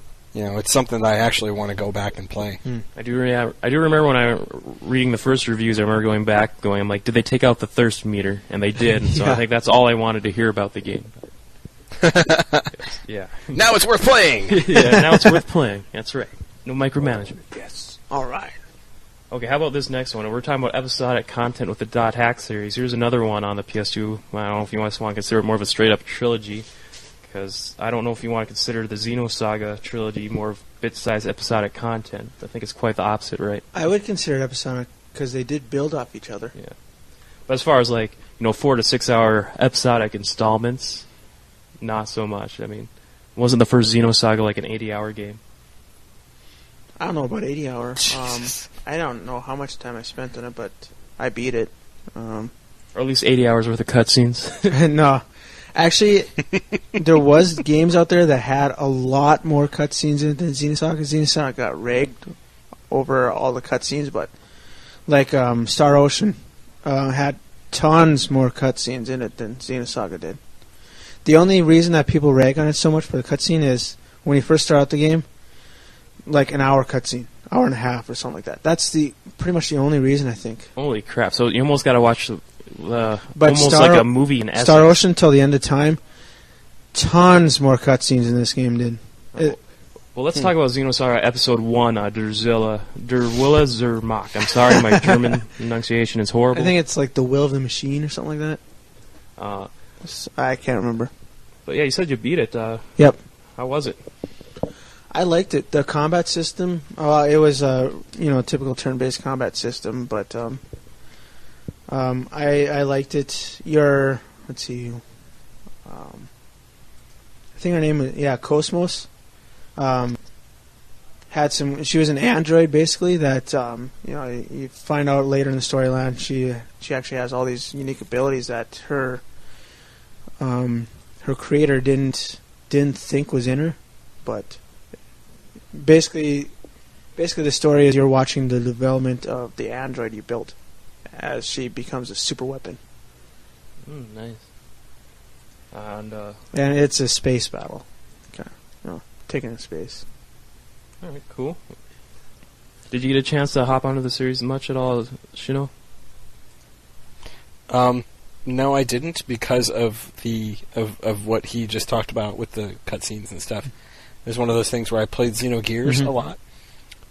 something that I actually want to go back and play. I do remember when I was reading the first reviews, I remember going back, I'm like, did they take out the thirst meter? And they did. And so I think that's all I wanted to hear about the game. Yeah. Now it's worth playing! Yeah, now it's worth playing. That's right. No micromanagement. Yes. All right. Okay, how about this next one? We're talking about episodic content with the Dot Hack series. Here's another one on the PS2. I don't know if you want to consider it more of a straight-up trilogy, because I don't know if you want to consider the Xenosaga trilogy more of bit-sized episodic content. I think it's quite the opposite, right? I would consider it episodic, because they did build off each other. Yeah. But as far as 4 to 6 hour episodic installments, not so much. I mean, wasn't the first Xenosaga an 80-hour game? I don't know about 80 hours. I don't know how much time I spent on it, but I beat it. Or at least 80 hours worth of cutscenes. No. Actually, there was games out there that had a lot more cutscenes in it than Xenosaga. Xenosaga got rigged over all the cutscenes, but Star Ocean had tons more cutscenes in it than Xenosaga did. The only reason that people rag on it so much for the cutscene is when you first start out the game, an hour cutscene, hour and a half or something like that. That's pretty much the only reason, I think. Holy crap! So you almost got to watch but almost like a movie in essence. Star Ocean till the end of time, tons more cutscenes in this game did. Well, let's talk about Xenosaga Episode 1, Der Wille zur Macht. I'm sorry, my German enunciation is horrible. I think it's the Will of the Machine or something like that. I can't remember. But yeah, you said you beat it. Yep. How was it? I liked it. The combat system, it was a typical turn-based combat system, but I liked it. Let's see, I think her name was Cosmos. Had some. She was an android basically that you find out later in the storyline. She actually has all these unique abilities that her creator didn't think was in her, but basically the story is you're watching the development of the android you built as she becomes a super weapon. Nice. And it's a space battle. Okay, taken in space. All right, cool. Did you get a chance to hop onto the series much at all, Shino? No, I didn't because of of what he just talked about with the cutscenes and stuff. It was one of those things where I played Xenogears a lot,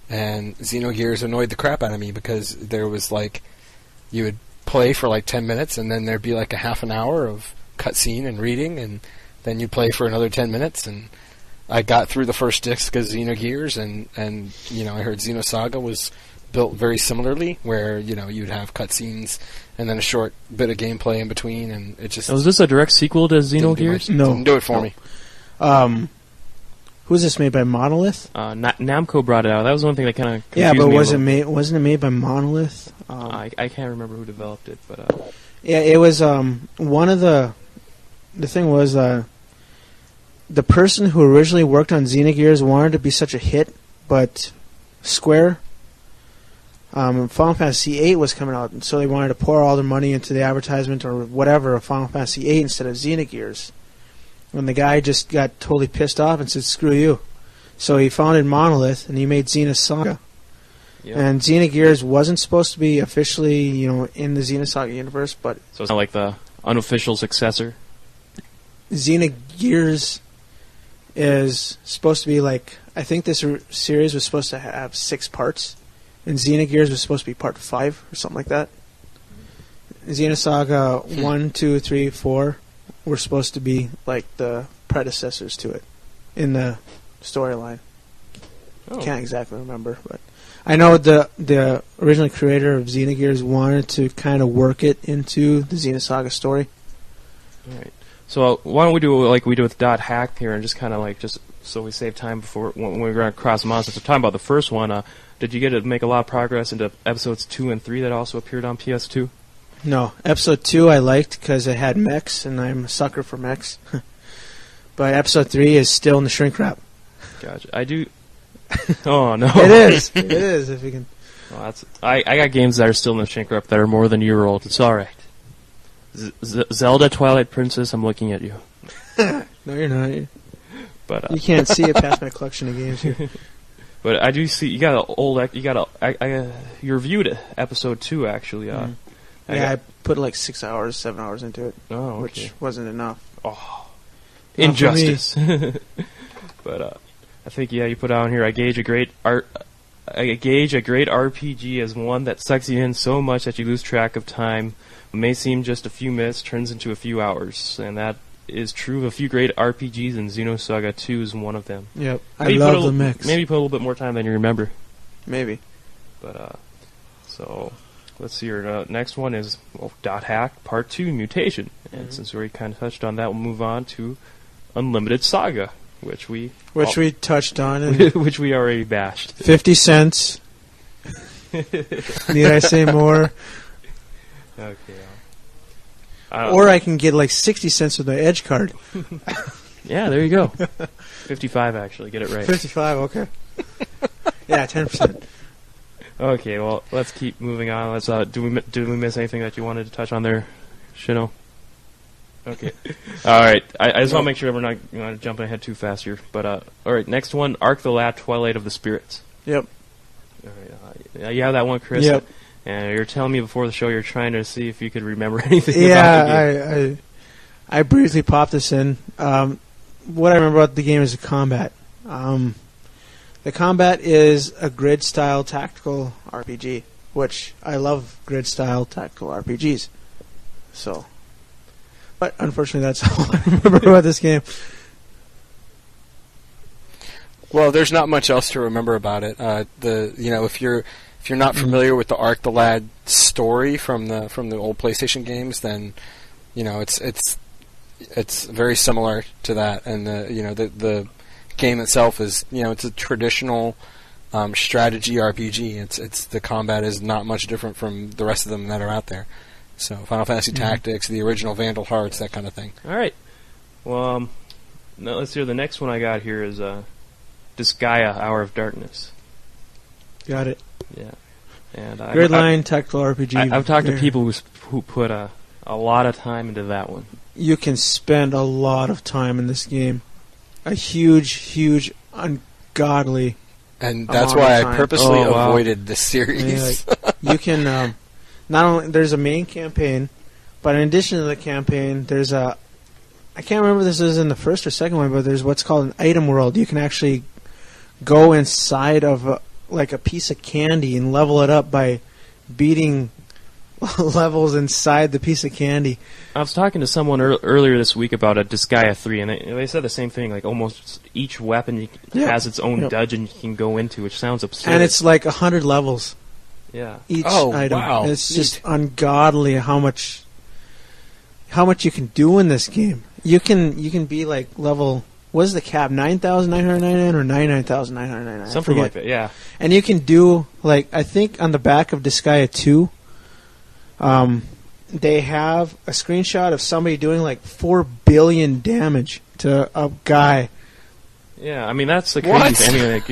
and Xenogears annoyed the crap out of me because there was you would play for 10 minutes and then there'd be a half an hour of cutscene and reading, and then you'd play for another 10 minutes, and I got through the first disc of Xenogears, and I heard Xenosaga was built very similarly, where you'd have cutscenes and then a short bit of gameplay in between, and it just. Was this a direct sequel to Xenogears? No, didn't do it for me. Who's this made by Monolith? Namco brought it out. That was one thing that kind of confused me. Wasn't it made by Monolith? I can't remember who developed it, but yeah, it was one of the thing was the person who originally worked on Xenogears wanted to be such a hit, but Square, Final Fantasy VIII was coming out, and so they wanted to pour all their money into the advertisement or whatever of Final Fantasy VIII instead of Xenogears. And the guy just got totally pissed off and said, "Screw you." So he founded Monolith, and he made Xenosaga. Yep. And Xenogears wasn't supposed to be officially, in the Xenosaga universe, but... So it's not like the unofficial successor? Xenogears is supposed to be like... I think this series was supposed to have 6 parts, and Xenogears was supposed to be part 5 or something like that. Xenosaga 1, 2, 3, 4 were supposed to be like the predecessors to it in the storyline. Oh. Can't exactly remember, but I know the original creator of Xenogears wanted to kind of work it into the Xenosaga story. All right. So why don't we do like we do with .hack here, and just kind of just so we save time before when we're going to cross them on. Since we're talking about the first one, did you get to make a lot of progress into episodes 2 and 3 that also appeared on PS2? No, episode 2 I liked because it had mechs, and I'm a sucker for mechs. But episode 3 is still in the shrink wrap. Gotcha. I do. Oh no! It is. It is. If you can. Well, I got games that are still in the shrink wrap that are more than a year old. It's all right. Zelda Twilight Princess. I'm looking at you. No, you're not. But you can't see it past my collection of games here. But I do see you got an old. You reviewed episode 2 actually. I put like 6 hours, 7 hours into it, okay. Which wasn't enough. Oh, injustice. But I think you put on here. I gauge a great RPG as one that sucks you in so much that you lose track of time. What may seem just a few minutes turns into a few hours, and that is true of a few great RPGs, and Xenosaga 2 is one of them. Yep, I love the mix. Maybe put a little bit more time than you remember. Maybe. But so. Let's see here. Next one is .hack Part 2 Mutation. And since we already kind of touched on that, we'll move on to Unlimited Saga, which we touched on. Which we already bashed. 50 cents. Need I say more? Okay. Or I can get like 60 cents with my Edge card. Yeah, there you go. 55 actually. Get it right. 55, okay. Yeah, 10%. Okay, well, let's keep moving on. Let's do we miss anything that you wanted to touch on there, Shino? Okay. All right. I just want to make sure we're not jumping ahead too fast here. But all right, next one, Ark the Lad Twilight of the Spirits. Yep. All right. You have that one, Chris. Yep. And you're telling me before the show you're trying to see if you could remember anything about the game. I briefly popped this in. What I remember about the game is the combat. The combat is a grid-style tactical RPG, which I love grid-style tactical RPGs. So, but unfortunately, that's all I remember about this game. Well, there's not much else to remember about it. If you're not familiar with the Ark the Lad story from the old PlayStation games, then it's very similar to that, and the game itself is it's a traditional strategy RPG. It's the combat is not much different from the rest of them that are out there. So Final Fantasy Tactics, the original Vandal Hearts, that kind of thing. All right. Well, now let's hear the next one I got here is Disgaea Hour of Darkness. Got it. Yeah. And Gridline tactical RPG. I've talked to people who put a lot of time into that one. You can spend a lot of time in this game. A huge, ungodly. And that's why I purposely avoided this series. You can not only there's a main campaign, but in addition to the campaign, there's I can't remember if this is in the first or second one, but there's what's called an item world. You can actually go inside of a piece of candy and level it up by beating levels inside the piece of candy. I was talking to someone earlier this week about a Disgaea 3, and they said the same thing. Like almost each weapon has its own dungeon you can go into, which sounds absurd. And it's like 100 levels. each item. Wow. It's just ungodly how much you can do in this game. You can be like level, what is the cap, 9,999 or 99,999? Something like that, yeah. And you can do, like, I think on the back of Disgaea 2, they have a screenshot of somebody doing like 4 billion damage to a guy. Yeah, I mean, that's the crazy thing. I mean, like,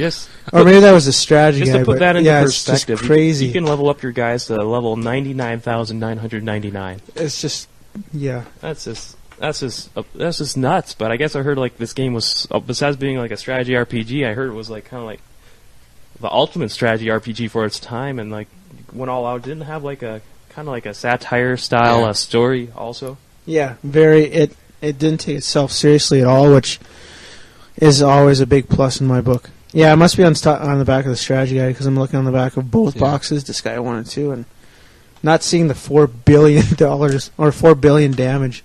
or maybe that was a strategy just guy. to put that into perspective, it's just crazy. You can level up your guys to level 99,999. It's just, yeah. That's just nuts. But I guess I heard like this game was, besides being like a strategy RPG, I heard it was like kind of like the ultimate strategy RPG for its time, and like went all out. Didn't have like a kind of like a satire style story also. Yeah, very. It didn't take itself seriously at all, which is always a big plus in my book. Yeah, it must be on the back of the strategy guide, because I'm looking on the back of both boxes, Disgaea 1 and 2, and not seeing the $4 billion or 4 billion damage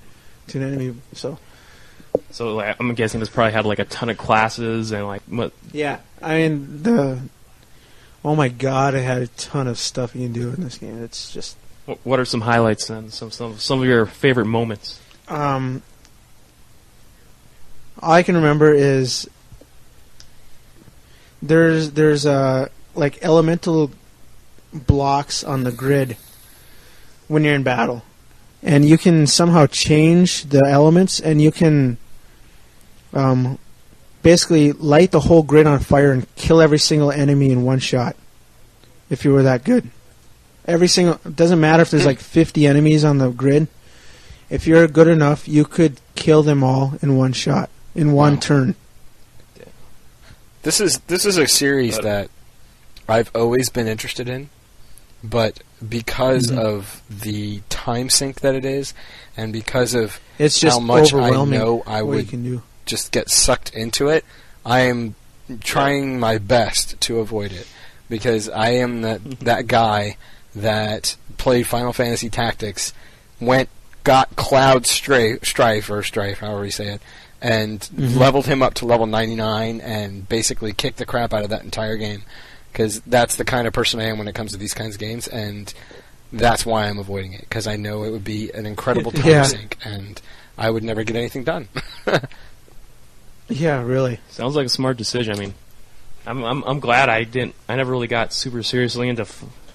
to an enemy. So like, I'm guessing this probably had like a ton of classes and like what? Yeah, I mean oh my god, it had a ton of stuff you can do in this game. It's just. What are some highlights then? Some of your favorite moments? All I can remember is there's like elemental blocks on the grid when you're in battle, and you can somehow change the elements, and you can basically light the whole grid on fire and kill every single enemy in one shot if you were that good. It doesn't matter if there's like 50 enemies on the grid. If you're good enough, you could kill them all in one shot, in one turn. This is a series that I've always been interested in, but because of the time sink that it is, and because of it's just how much I overwhelming know I would just get sucked into it, I am trying my best to avoid it, because I am that guy that played Final Fantasy Tactics, got Cloud Strife, however you say it, and leveled him up to level 99 and basically kicked the crap out of that entire game, because that's the kind of person I am when it comes to these kinds of games, and that's why I'm avoiding it, because I know it would be an incredible time sink, and I would never get anything done. Yeah, really. Sounds like a smart decision. I mean, I'm glad I never really got super seriously into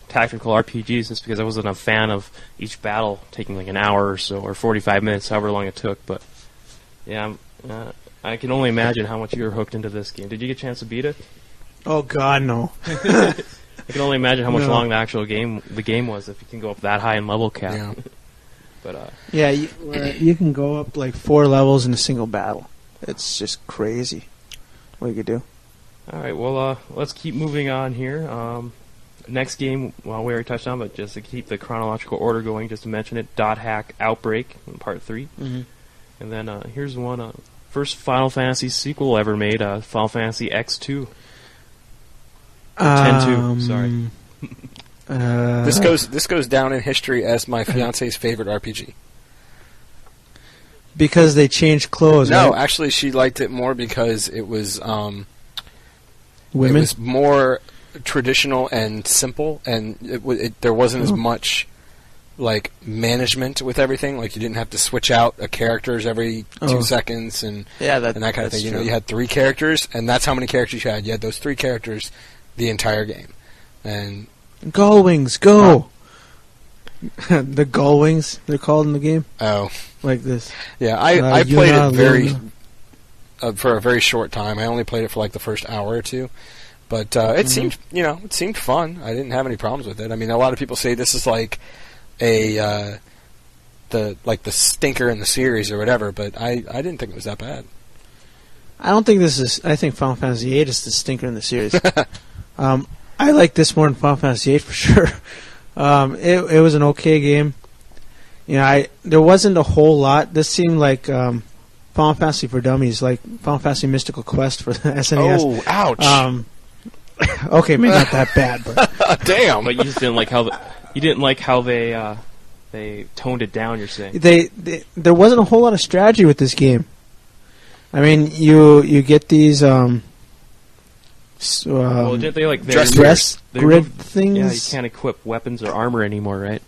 tactical RPGs, just because I wasn't a fan of each battle taking like an hour or so, or 45 minutes, however long it took. But yeah, I can only imagine how much you were hooked into this game. Did you get a chance to beat it? Oh God, no. I can only imagine how much long the game was, if you can go up that high in level cap. Yeah. But yeah, you can go up like 4 levels in a single battle. It's just crazy what you could do. All right, well, let's keep moving on here. Next game, well, we already touched on, but just to keep the chronological order going, just to mention it, Dot Hack Outbreak, Part 3. And then here's one, first Final Fantasy sequel ever made, Final Fantasy X-II. 10-2, sorry. This goes down in history as my fiance's favorite RPG. Because they changed clothes, No, right? actually, she liked it more because it was women? It was more traditional and simple, and there wasn't as much like management with everything. Like, you didn't have to switch out characters every 2 seconds and that kind of thing. You know, you had 3 characters, and that's how many characters you had. You had those 3 characters the entire game. And Gullwings, go! The Gullwings, they're called in the game. Oh, like this. Yeah, I played it for a very short time. I only played it for like the first hour or 2, but it seemed fun. I didn't have any problems with it. I mean, a lot of people say this is like the stinker in the series or whatever, but I didn't think it was that bad. I don't think this is. I think Final Fantasy VIII is the stinker in the series. I like this more than Final Fantasy VIII for sure. It was an okay game. You know, there wasn't a whole lot. This seemed like Final Fantasy for Dummies, like Final Fantasy Mystical Quest for the SNES. Oh, ouch! Okay, maybe not that bad, but damn. But you just didn't like how they toned it down. You're saying there wasn't a whole lot of strategy with this game. I mean, you get these. Well, didn't they like dress? grid things. Yeah, you can't equip weapons or armor anymore, right?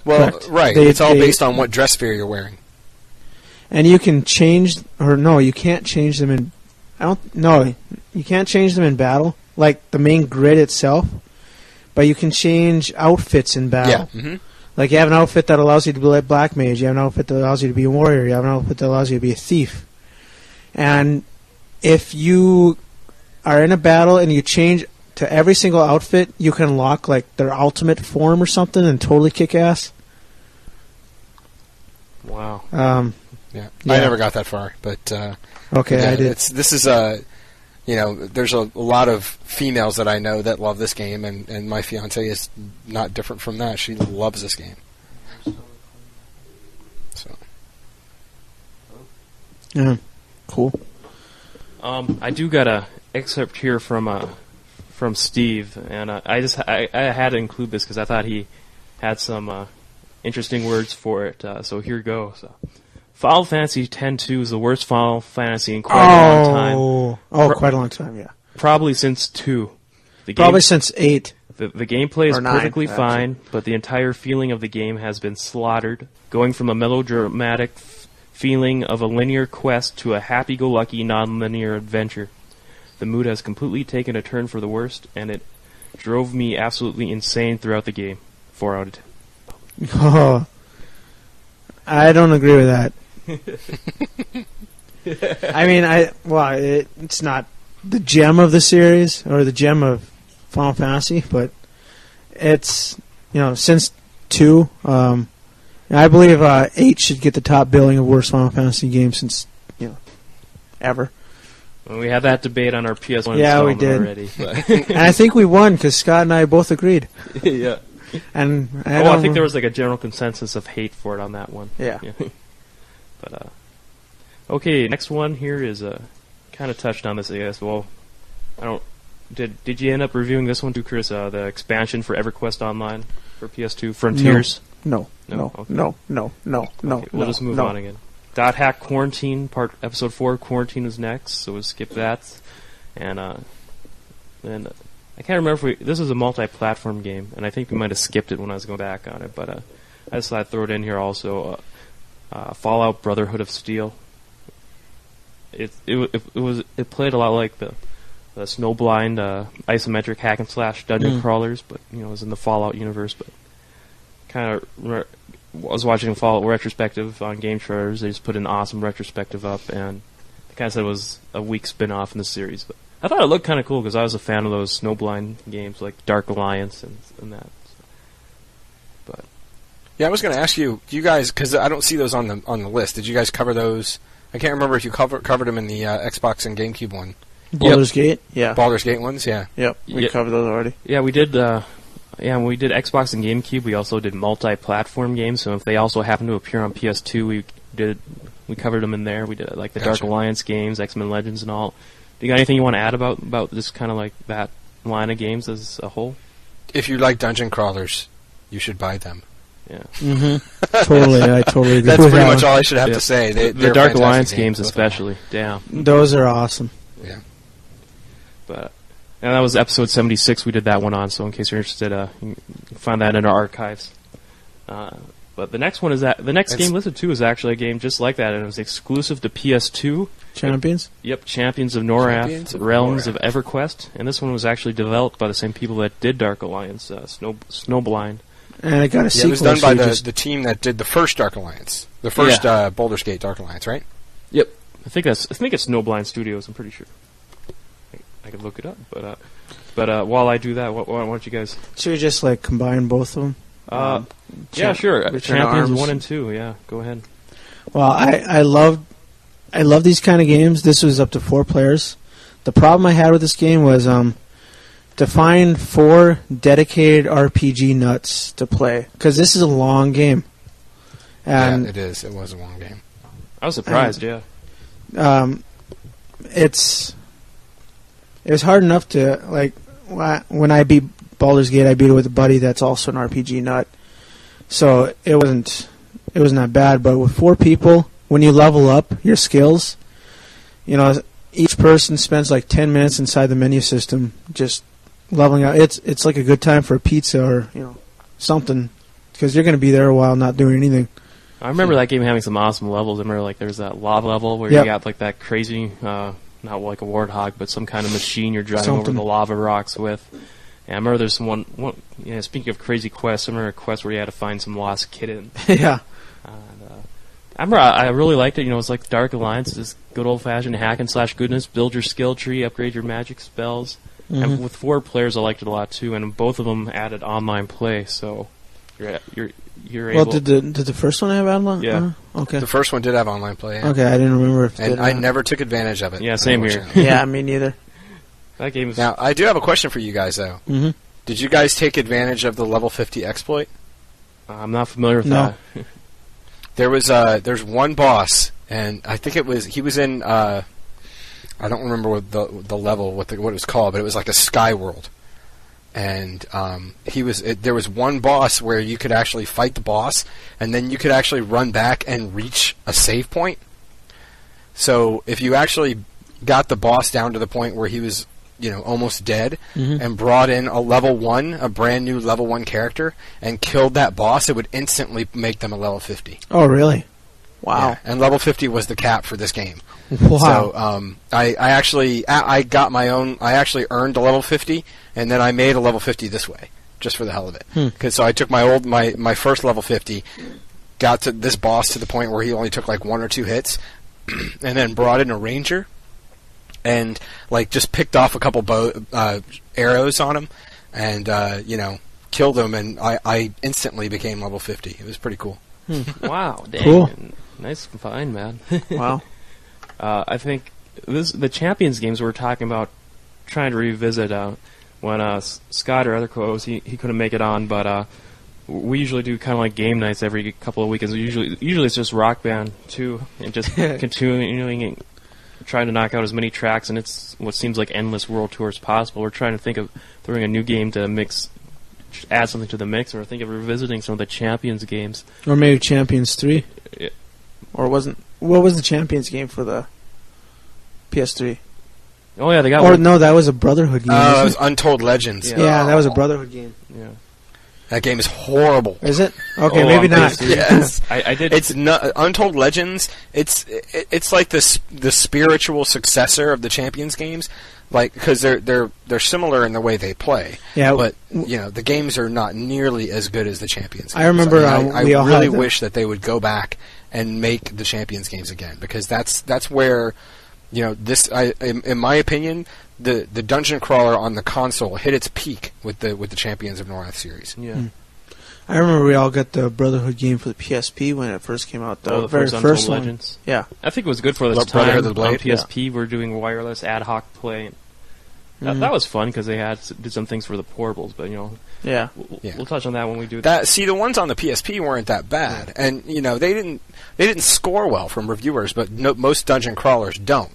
Well, Correct. right. It's all based on what dress sphere you're wearing. And you can change, or no, you can't change them in. You can't change them in battle, like the main grid itself. But you can change outfits in battle. Yeah. Mm-hmm. Like you have an outfit that allows you to be a black mage. You have an outfit that allows you to be a warrior. You have an outfit that allows you to be a thief. And if you are in a battle and you change to every single outfit, you can unlock like their ultimate form or something and totally kick ass. Wow. Yeah. I never got that far, but okay, yeah, I did. This is there's a lot of females that I know that love this game, and my fiance is not different from that. She loves this game. So. Yeah. Cool. I do got a excerpt here from Steve, and I had to include this because I thought he had some interesting words for it. So here goes. Final Fantasy X-2 is the worst Final Fantasy in quite a long time. Quite a long time, yeah. Probably since 2. Probably since 8. The gameplay is Or 9, perfectly actually. fine, but the entire feeling of the game has been slaughtered, going from a melodramatic feeling of a linear quest to a happy-go-lucky, non-linear adventure. The mood has completely taken a turn for the worst, and it drove me absolutely insane throughout the game. 4 out of 10. Oh, I don't agree with that. I mean, it's not the gem of the series or the gem of Final Fantasy, but it's since 2. I believe 8 should get the top billing of worst Final Fantasy game since ever. Well, we had that debate on our PS1 Yeah, we installment did. already. But And I think we won because Scott and I both agreed. yeah. And I think there was like a general consensus of hate for it on that one. Yeah. But okay, next one here is kind of touched on this, I guess. Well, I don't. Did you end up reviewing this one too, Chris? The expansion for EverQuest Online for PS2, Frontiers. No. Okay. No. Okay, we'll just move on again. Dot Hack Quarantine Episode 4. Quarantine was next, so we'll skip that. And then I can't remember if this is a multi-platform game, and I think we might have skipped it when I was going back on it. But I just thought I'd throw it in here also. Fallout Brotherhood of Steel. It played a lot like the Snowblind isometric hack and slash dungeon crawlers, but it was in the Fallout universe. But kind of I was watching Fallout retrospective on Game Trailers. They just put an awesome retrospective up, and they kind of said it was a weak spin-off in the series. But I thought it looked kind of cool because I was a fan of those Snowblind games like Dark Alliance and that. But yeah, I was going to ask you, do you guys, because I don't see those on the list. Did you guys cover those? I can't remember if you covered them in the Xbox and GameCube one. Baldur's Gate? Yeah. Baldur's Gate ones, yeah. Yep, we covered those already. Yeah, we did. When we did Xbox and GameCube, we also did multi-platform games. So if they also happen to appear on PS2, we covered them in there. We did like the Dark Alliance games, X-Men Legends, and all. Do you got anything you want to add about this kind of like that line of games as a whole? If you like dungeon crawlers, you should buy them. Yeah. Mm-hmm. Totally, I totally agree. That's pretty much all I should have to say. The Dark Alliance games especially. Yeah. Those are awesome. Yeah. But and that was episode 76. We did that one on. So in case you're interested, you can find that in our archives. But the next one is the next game listed too is actually a game just like that, and it was exclusive to PS2. Champions? Yep, Champions of Norath, Realms of EverQuest, and this one was actually developed by the same people that did Dark Alliance, Snowblind. And it got a sequel. It was done by the team that did the first Dark Alliance, the first Baldur's Gate Dark Alliance, right? Yep, I think it's Snowblind Studios. I'm pretty sure. I could look it up, but while I do that, why don't you guys? Should we just like combine both of them? Yeah, sure. Champions Arms. 1 and 2. Yeah, go ahead. Well, I love these kind of games. This was up to 4 players. The problem I had with this game was to find 4 dedicated RPG nuts to play, because this is a long game. And yeah, it is. It was a long game. I was surprised. Yeah. It was hard enough to like when I beat Baldur's Gate, I beat it with a buddy that's also an RPG nut. So it wasn't that bad. But with 4 people, when you level up your skills, each person spends like 10 minutes inside the menu system just leveling out. It's like a good time for a pizza or something, because you're going to be there a while not doing anything. I remember that game having some awesome levels. I remember there's that lava level where you got that crazy, not like a warthog, but some kind of machine you're driving over the lava rocks with. And I remember there's one speaking of crazy quests, I remember a quest where you had to find some lost kitten. Yeah. I remember I really liked it. It's like Dark Alliance, just good old-fashioned hack and slash goodness. Build your skill tree, upgrade your magic spells. Mm-hmm. And with 4 players, I liked it a lot too. And both of them added online play, so you're able. Well, did the first one have online? Yeah. Okay. The first one did have online play. Yeah. Okay, I didn't remember if. And I never took advantage of it. Yeah, same here. Yeah, me neither. That game is. Now, I do have a question for you guys, though. Mm-hmm. Did you guys take advantage of the level 50 exploit? I'm not familiar with that. There's one boss, and I think he was in. I don't remember what the level, what it was called, but it was like a sky world. And there was one boss where you could actually fight the boss, and then you could actually run back and reach a save point. So if you actually got the boss down to the point where he was, almost dead, and brought in a brand new level 1 character, and killed that boss, it would instantly make them a level 50. Oh, really? Wow. Yeah, and level 50 was the cap for this game. Wow. So I got my own. I actually earned a level 50, and then I made a level 50 this way, just for the hell of it. So I took my first level 50, got to this boss to the point where he only took like 1 or 2 hits, and then brought in a ranger, and just picked off a couple arrows on him, and killed him, and I instantly became level 50. It was pretty cool. Wow, dang. Cool. Nice find, man. Wow. I think the Champions games we're talking about trying to revisit when Scott or other co-hosts, he couldn't make it on, but we usually do kind of like game nights every couple of weekends. Usually it's just Rock Band 2 and just continuing trying to knock out as many tracks, and it's what seems like endless world tours possible. We're trying to think of throwing a new game to add something to the mix, or think of revisiting some of the Champions games. Or maybe Champions 3. Yeah. Or what was the Champions game for the PS3? Oh yeah, they got one. Or one. no, that was a Brotherhood game. It was Untold Legends. Yeah, that was a Brotherhood game. Yeah. That game is horrible. Is it? Okay, maybe not. Yes. I did. It's not Untold Legends. It's like the spiritual successor of the Champions games, because they're similar in the way they play. Yeah. But the games are not nearly as good as the Champions games. I remember. I really wish that they would go back and make the Champions games again, because that's where in my opinion, the dungeon crawler on the console hit its peak with the Champions of Norath series. Yeah. I remember we all got the Brotherhood game for the PSP when it first came out. The very first one. Legends. Yeah. I think it was good for this Brotherhood time. of the Blade? On PSP, we're doing wireless ad hoc play. That was fun because they did some things for the portables, but Yeah. We'll touch on that when we do that. See, the ones on the PSP weren't that bad, and they didn't score well from reviewers, but most dungeon crawlers don't.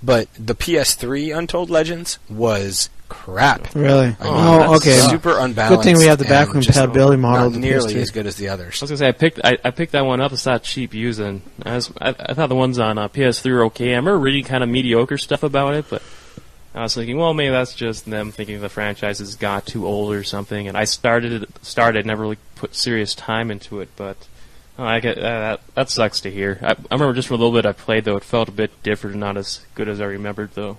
But the PS3 Untold Legends was crap. Really? Okay. Super unbalanced. Good thing we have the backward compatibility model. Not nearly as good as the others. I was gonna say I picked that one up. It's not cheap using. I thought the ones on PS3 were okay. I remember reading kind of mediocre stuff about it, but I was thinking, well, maybe that's just them thinking the franchise has got too old or something. And I started, never really put serious time into it, but I get that sucks to hear. I remember just for a little bit I played, though, it felt a bit different, not as good as I remembered, though.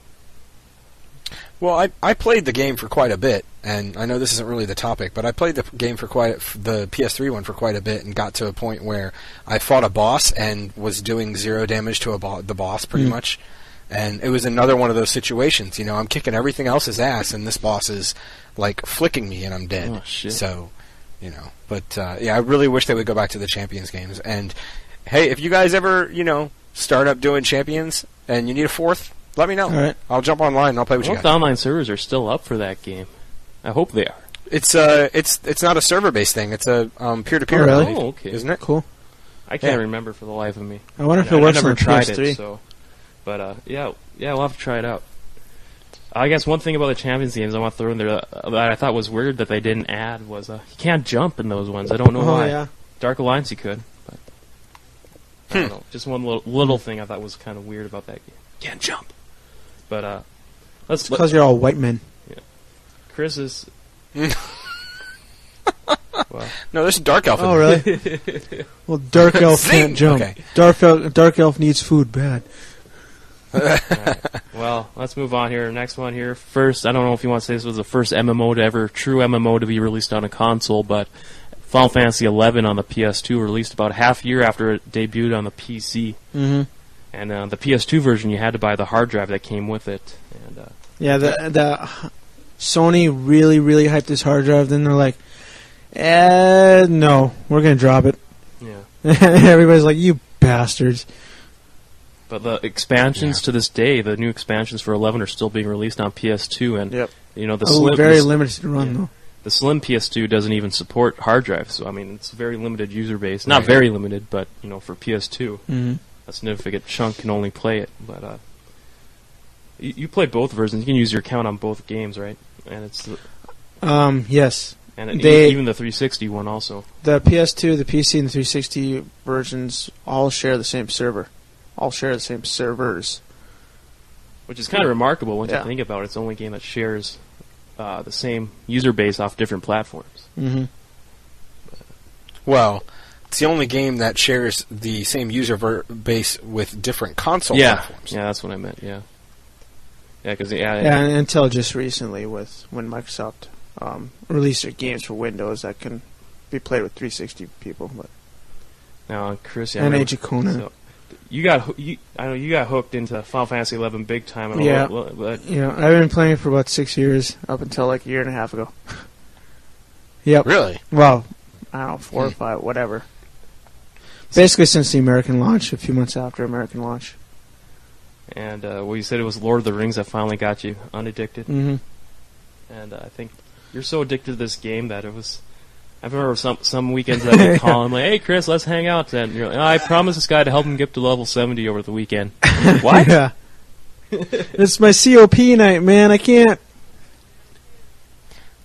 Well, I played the game for quite a bit, and I know this isn't really the topic, but I played the game the PS3 one for quite a bit, and got to a point where I fought a boss and was doing 0 damage to the boss, pretty much. And it was another one of those situations, I'm kicking everything else's ass, and this boss is, flicking me, and I'm dead. Oh, shit. So, but, I really wish they would go back to the Champions games. And, hey, if you guys ever, start up doing Champions, and you need a 4th, let me know. All right. I'll jump online, and I'll play with you guys. The online servers are still up for that game. I hope they are. It's not a server-based thing. It's a peer-to-peer, Oh, really? I believe, Okay. isn't it? Cool. I can't remember for the life of me. I wonder if it works I never on tried PS3. it, so. But, yeah, we'll have to try it out. I guess one thing about the Champions games I want to throw in there that I thought was weird that they didn't add was you can't jump in those ones. I don't know why. Yeah. Dark Alliance you could. But I don't know. Just one little thing I thought was kind of weird about that game. Can't jump. But, because you're all white men. Yeah. Chris is... Well. No, there's a dark elf. Oh, really? Well, dark elf can't jump. Okay. Dark elf needs food bad. Right. Well, let's move on here. Next one here. First, I don't know if you want to say this was the first MMO to ever, true MMO to be released on a console, but Final Fantasy XI on the PS2 released about half a year after it debuted on the PC. Mm-hmm. And the PS2 version, you had to buy the hard drive that came with it. And yeah, the Sony really, really hyped this hard drive. Then they're like, no, we're going to drop it. Yeah. Everybody's like, you bastards. But the expansions to this day, the new expansions for 11 are still being released on PS2, and you know very limited to run though. The slim PS2 doesn't even support hard drives, so I mean it's a very limited user base. Not very limited, but you know for PS2, a significant chunk can only play it. But you play both versions. You can use your account on both games, right? And it's yes. And even the 360 one also. The PS2, the PC, and the 360 versions all share the same server. All share the same servers. Which is kind of remarkable when you think about it. It's the only game that shares the same user base off different platforms. Mm-hmm. Well, it's the only game that shares the same user base with different console platforms. Yeah, that's what I meant, yeah. Yeah, because until just recently when Microsoft released their games for Windows that can be played with 360 people. But now, Chris, and Age of Conan. So, I know you got hooked into Final Fantasy XI big time. And I've been playing it for about 6 years, up until like a year and a half ago. Yep. Really? Well, I don't know, 4 or 5, whatever. Basically since the American launch, a few months after American launch. And well, you said it was Lord of the Rings that finally got you unaddicted. Mm-hmm. And I think you're so addicted to this game that it was... I remember some weekends that I'd call him like, "Hey Chris, let's hang out." And you're like, "I promised this guy to help him get to level 70 over the weekend." What? Yeah. It's my COP night, man. I can't.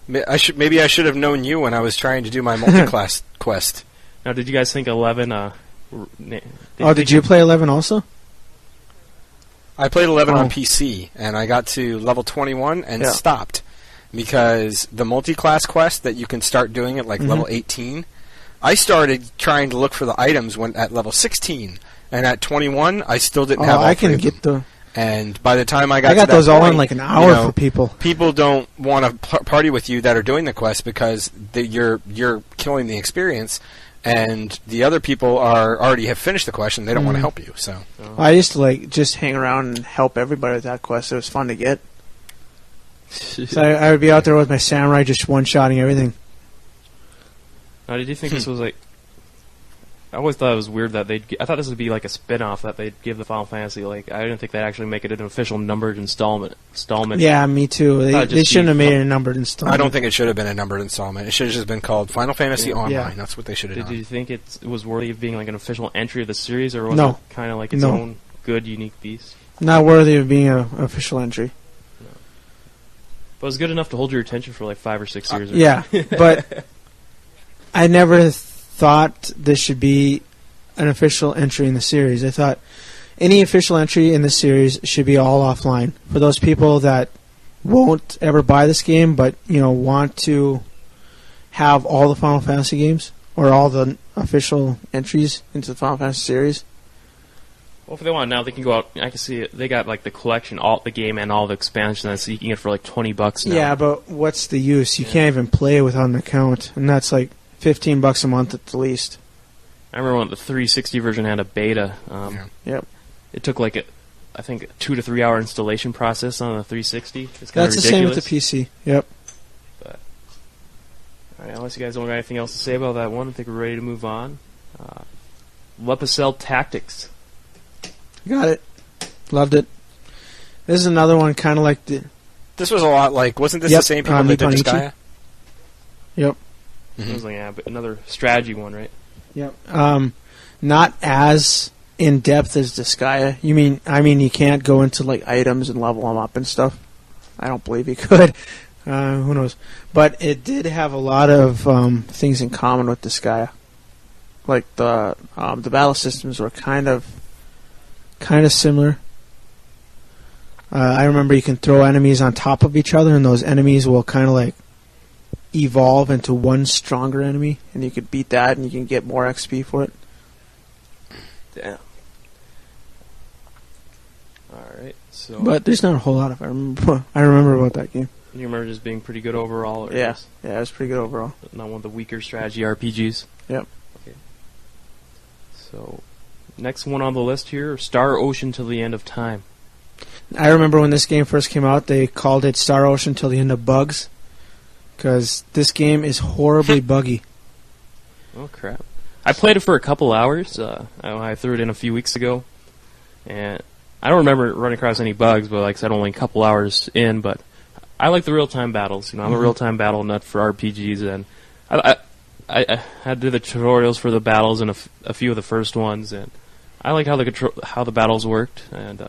Maybe I should have known you when I was trying to do my multi-class quest. Now, did you guys think 11? Did you play 11 also? I played 11 on PC, and I got to level 21 and stopped. Because the multi-class quest that you can start doing at like level 18, I started trying to look for the items at level 16, and at 21 I still didn't have all I can get the... And by the time I got to those that all point, in like an hour for people. People don't want to party with you that are doing the quest because you're killing the experience, and the other people already have finished the quest and they don't want to help you. So I used to like just hang around and help everybody with that quest. It was fun to get. So I would be out there with my samurai just one-shotting everything. Now, did you think this was like... I always thought it was weird that I thought this would be like a spin-off that they'd give the Final Fantasy. Like, I didn't think they'd actually make it an official numbered installment. Yeah, me too. They shouldn't have made it a numbered installment. I don't think it should have been a numbered installment. It should have just been called Final Fantasy Online. Yeah. That's what they should have done. Did you think it was worthy of being like an official entry of the series, or was it kind of like its own good, unique beast? Not worthy of being an official entry. But it was good enough to hold your attention for like 5 or 6 years. Yeah, but I never thought this should be an official entry in the series. I thought any official entry in the series should be all offline. For those people that won't ever buy this game but, want to have all the Final Fantasy games or all the official entries into the Final Fantasy series. Well, if they want now, they can go out. I can see it. They got like the collection, all the game, and all the expansions. So you can get it for like $20 now. Yeah, but what's the use? You can't even play without an account, and that's like $15 a month at the least. I remember when the 360 version had a beta. Yep. It took like I think a 2 to 3 hour installation process on the 360. It's kind of ridiculous. That's the same with the PC. Yep. But all right, unless you guys don't have anything else to say about that one, I think we're ready to move on. Lepicel Tactics. Got it. Loved it. This is another one kind of like the... This was a lot like... Wasn't this the same people that did Disgaea? Yep. It was like but another strategy one, right? Yep. Not as in-depth as Disgaea. I mean, you can't go into like items and level them up and stuff. I don't believe you could. Who knows? But it did have a lot of things in common with Disgaea. Like the battle systems were kind of similar. I remember you can throw enemies on top of each other, and those enemies will kind of like evolve into one stronger enemy, and you could beat that, and you can get more XP for it. Damn. Alright, so... But there's not a whole lot of I remember about that game. You remember just being pretty good overall? Or Yeah, it was pretty good overall. Not one of the weaker strategy RPGs? Yep. Okay. So, next one on the list here, Star Ocean Till the End of Time. I remember when this game first came out, they called it Star Ocean Till the End of Bugs, because this game is horribly buggy. Oh, crap. I played it for a couple hours. I threw it in a few weeks ago, and I don't remember running across any bugs, but like I said, only a couple hours in, but I like the real-time battles. You know, I'm a real-time battle nut for RPGs, and I had to do the tutorials for the battles in a few of the first ones, and I like how the battles worked, and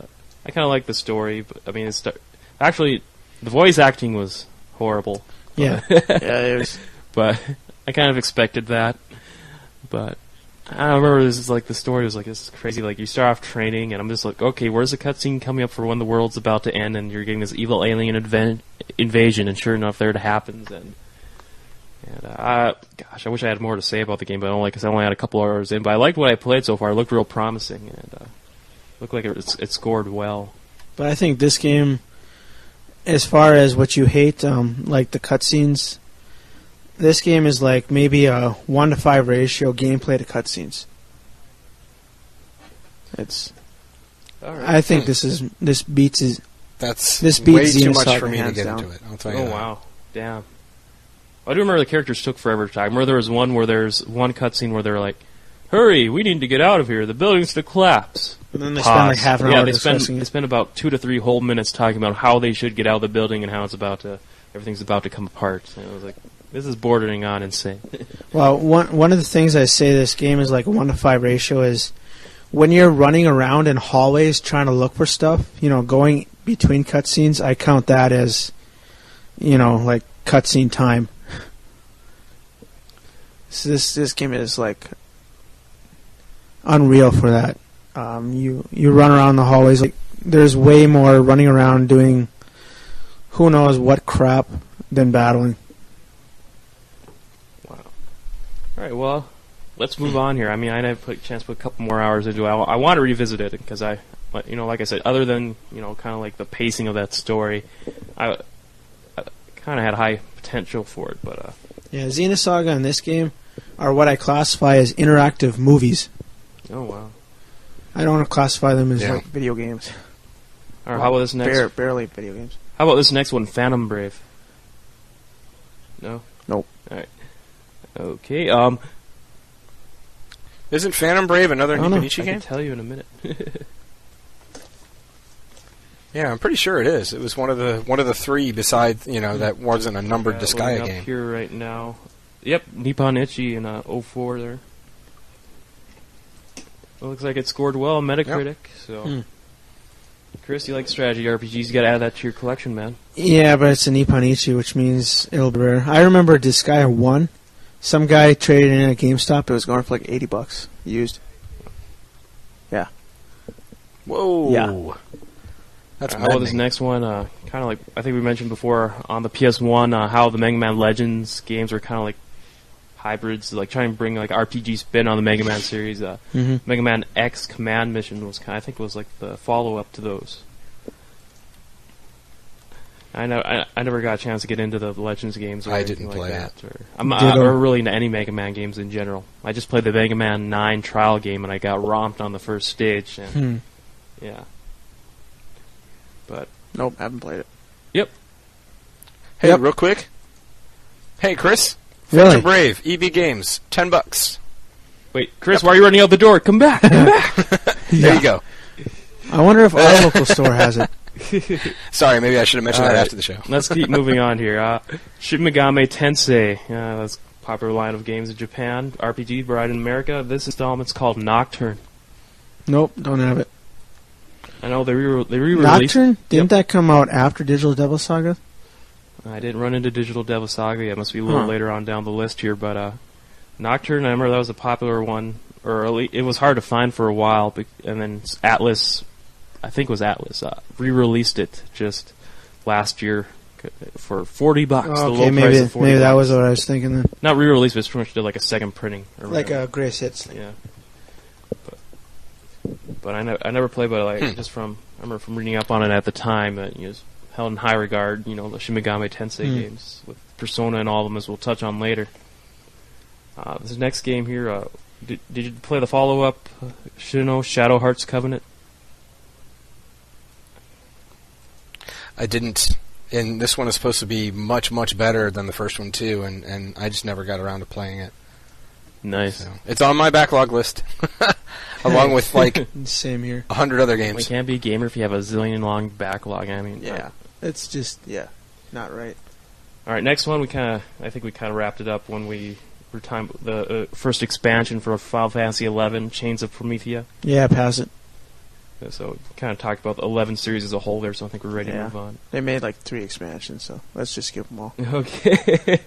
I kind of like the story. But I mean, actually, the voice acting was horrible. Yeah, yeah, it was. But I kind of expected that. But I remember this is like the story was like this is crazy. Like you start off training, and I'm just like, okay, where's the cutscene coming up for when the world's about to end, and you're getting this evil alien invasion, and sure enough, there it happens. And gosh, I wish I had more to say about the game, but I don't like because I only had a couple hours in. But I liked what I played so far. It looked real promising, and looked like it scored well. But I think this game, as far as what you hate, like the cutscenes, this game is like maybe a 1-to-5 ratio gameplay to cutscenes. It's. All right. I think this beats way too much for me to get into it. I'll tell you. Oh wow, damn. I do remember the characters took forever to talk. I remember there was one where there's one cutscene where they're like, "Hurry, we need to get out of here. The building's to collapse." And then they spend like half an hour discussing it. They spend about 2 to 3 whole minutes talking about how they should get out of the building and how everything's about to come apart. And I was like, this is bordering on insane. Well, one of the things I say this game is like a 1-to-5 ratio is when you're running around in hallways trying to look for stuff, you know, going between cutscenes, I count that as, you know, like cutscene time. So this game is like unreal for that. You run around the hallways. Like, there's way more running around doing who knows what crap than battling. Wow. All right, well, let's move on here. I mean, I had a chance to put a couple more hours into it. I want to revisit it because you know, like I said, other than, you know, kind of like the pacing of that story, I kind of had high potential for it. But yeah, Xenosaga and this game are what I classify as interactive movies. Oh wow. I don't want to classify them as like video games. All right, how about this next? Barely video games. How about this next one, Phantom Brave? No. Nope. All right. Okay. Isn't Phantom Brave another Nipponichi game? I can tell you in a minute. Yeah, I'm pretty sure it is. It was one of the 3 besides, you know, that wasn't a numbered Disgaea game. Up here right now. Yep, Nipponichi in 04 there. It looks like it scored well on Metacritic. Yep. So, Chris, you like strategy RPGs? You got to add that to your collection, man. Yeah, but it's a Nipponichi, which means it'll be rare. I remember Disgaea 1. Some guy traded in at GameStop. It was going for like $80 used. Yeah. Whoa. Yeah. That's how about this next one? Kind of like I think we mentioned before on the PS1, how the Mega Man Legends games are kind of like hybrids, like trying to bring like RPG spin on the Mega Man series. Mega Man X Command Mission was I think was like the follow-up to those. I know I never got a chance to get into the Legends games. Or I didn't like play that, or really into any Mega Man games in general. I just played the Mega Man 9 trial game and I got romped on the first stage. And yeah. But nope, haven't played it. Yep. Hey, real quick. Hey, Chris. Really? Phantom Brave, EB Games, $10. Wait, Chris, why are you running out the door? Come back! Come back! There you go. I wonder if our local store has it. Sorry, maybe I should have mentioned that after the show. Let's keep moving on here. Shin Megami Tensei. That's a popular line of games in Japan. RPG variety in America. This installment's called Nocturne. Nope, don't have it. I know they re-released. Nocturne? Didn't that come out after Digital Devil Saga? I didn't run into Digital Devil Saga yet. It must be a little later on down the list here. But Nocturne, I remember that was a popular one. Or it was hard to find for a while. And then Atlas I think it was Atlas, re-released it just last year for $40. Oh, the okay, low price of $40. Maybe that was what I was thinking then. Not re-released, but it's pretty much did like a second printing. Or like whatever. a greatest hits thing. Yeah. But I never played, but like I remember from reading up on it at the time that it was held in high regard. You know, the Shin Megami Tensei games with Persona and all of them, as we'll touch on later. This next game here, did you play the follow-up, Shino Shadow Hearts Covenant? I didn't. And this one is supposed to be much, much better than the first one too, and I just never got around to playing it. Nice. So, it's on my backlog list, along with like same here 100 other games. You can't be a gamer if you have a zillion long backlog. I mean, yeah, it's just not right. All right, next one I think we kind of wrapped it up when we were the first expansion for Final Fantasy XI, Chains of Promethea. Yeah, pass it. So we kind of talked about the 11 series as a whole there, so I think we're ready to move on. They made like 3 expansions, so let's just skip them all. Okay.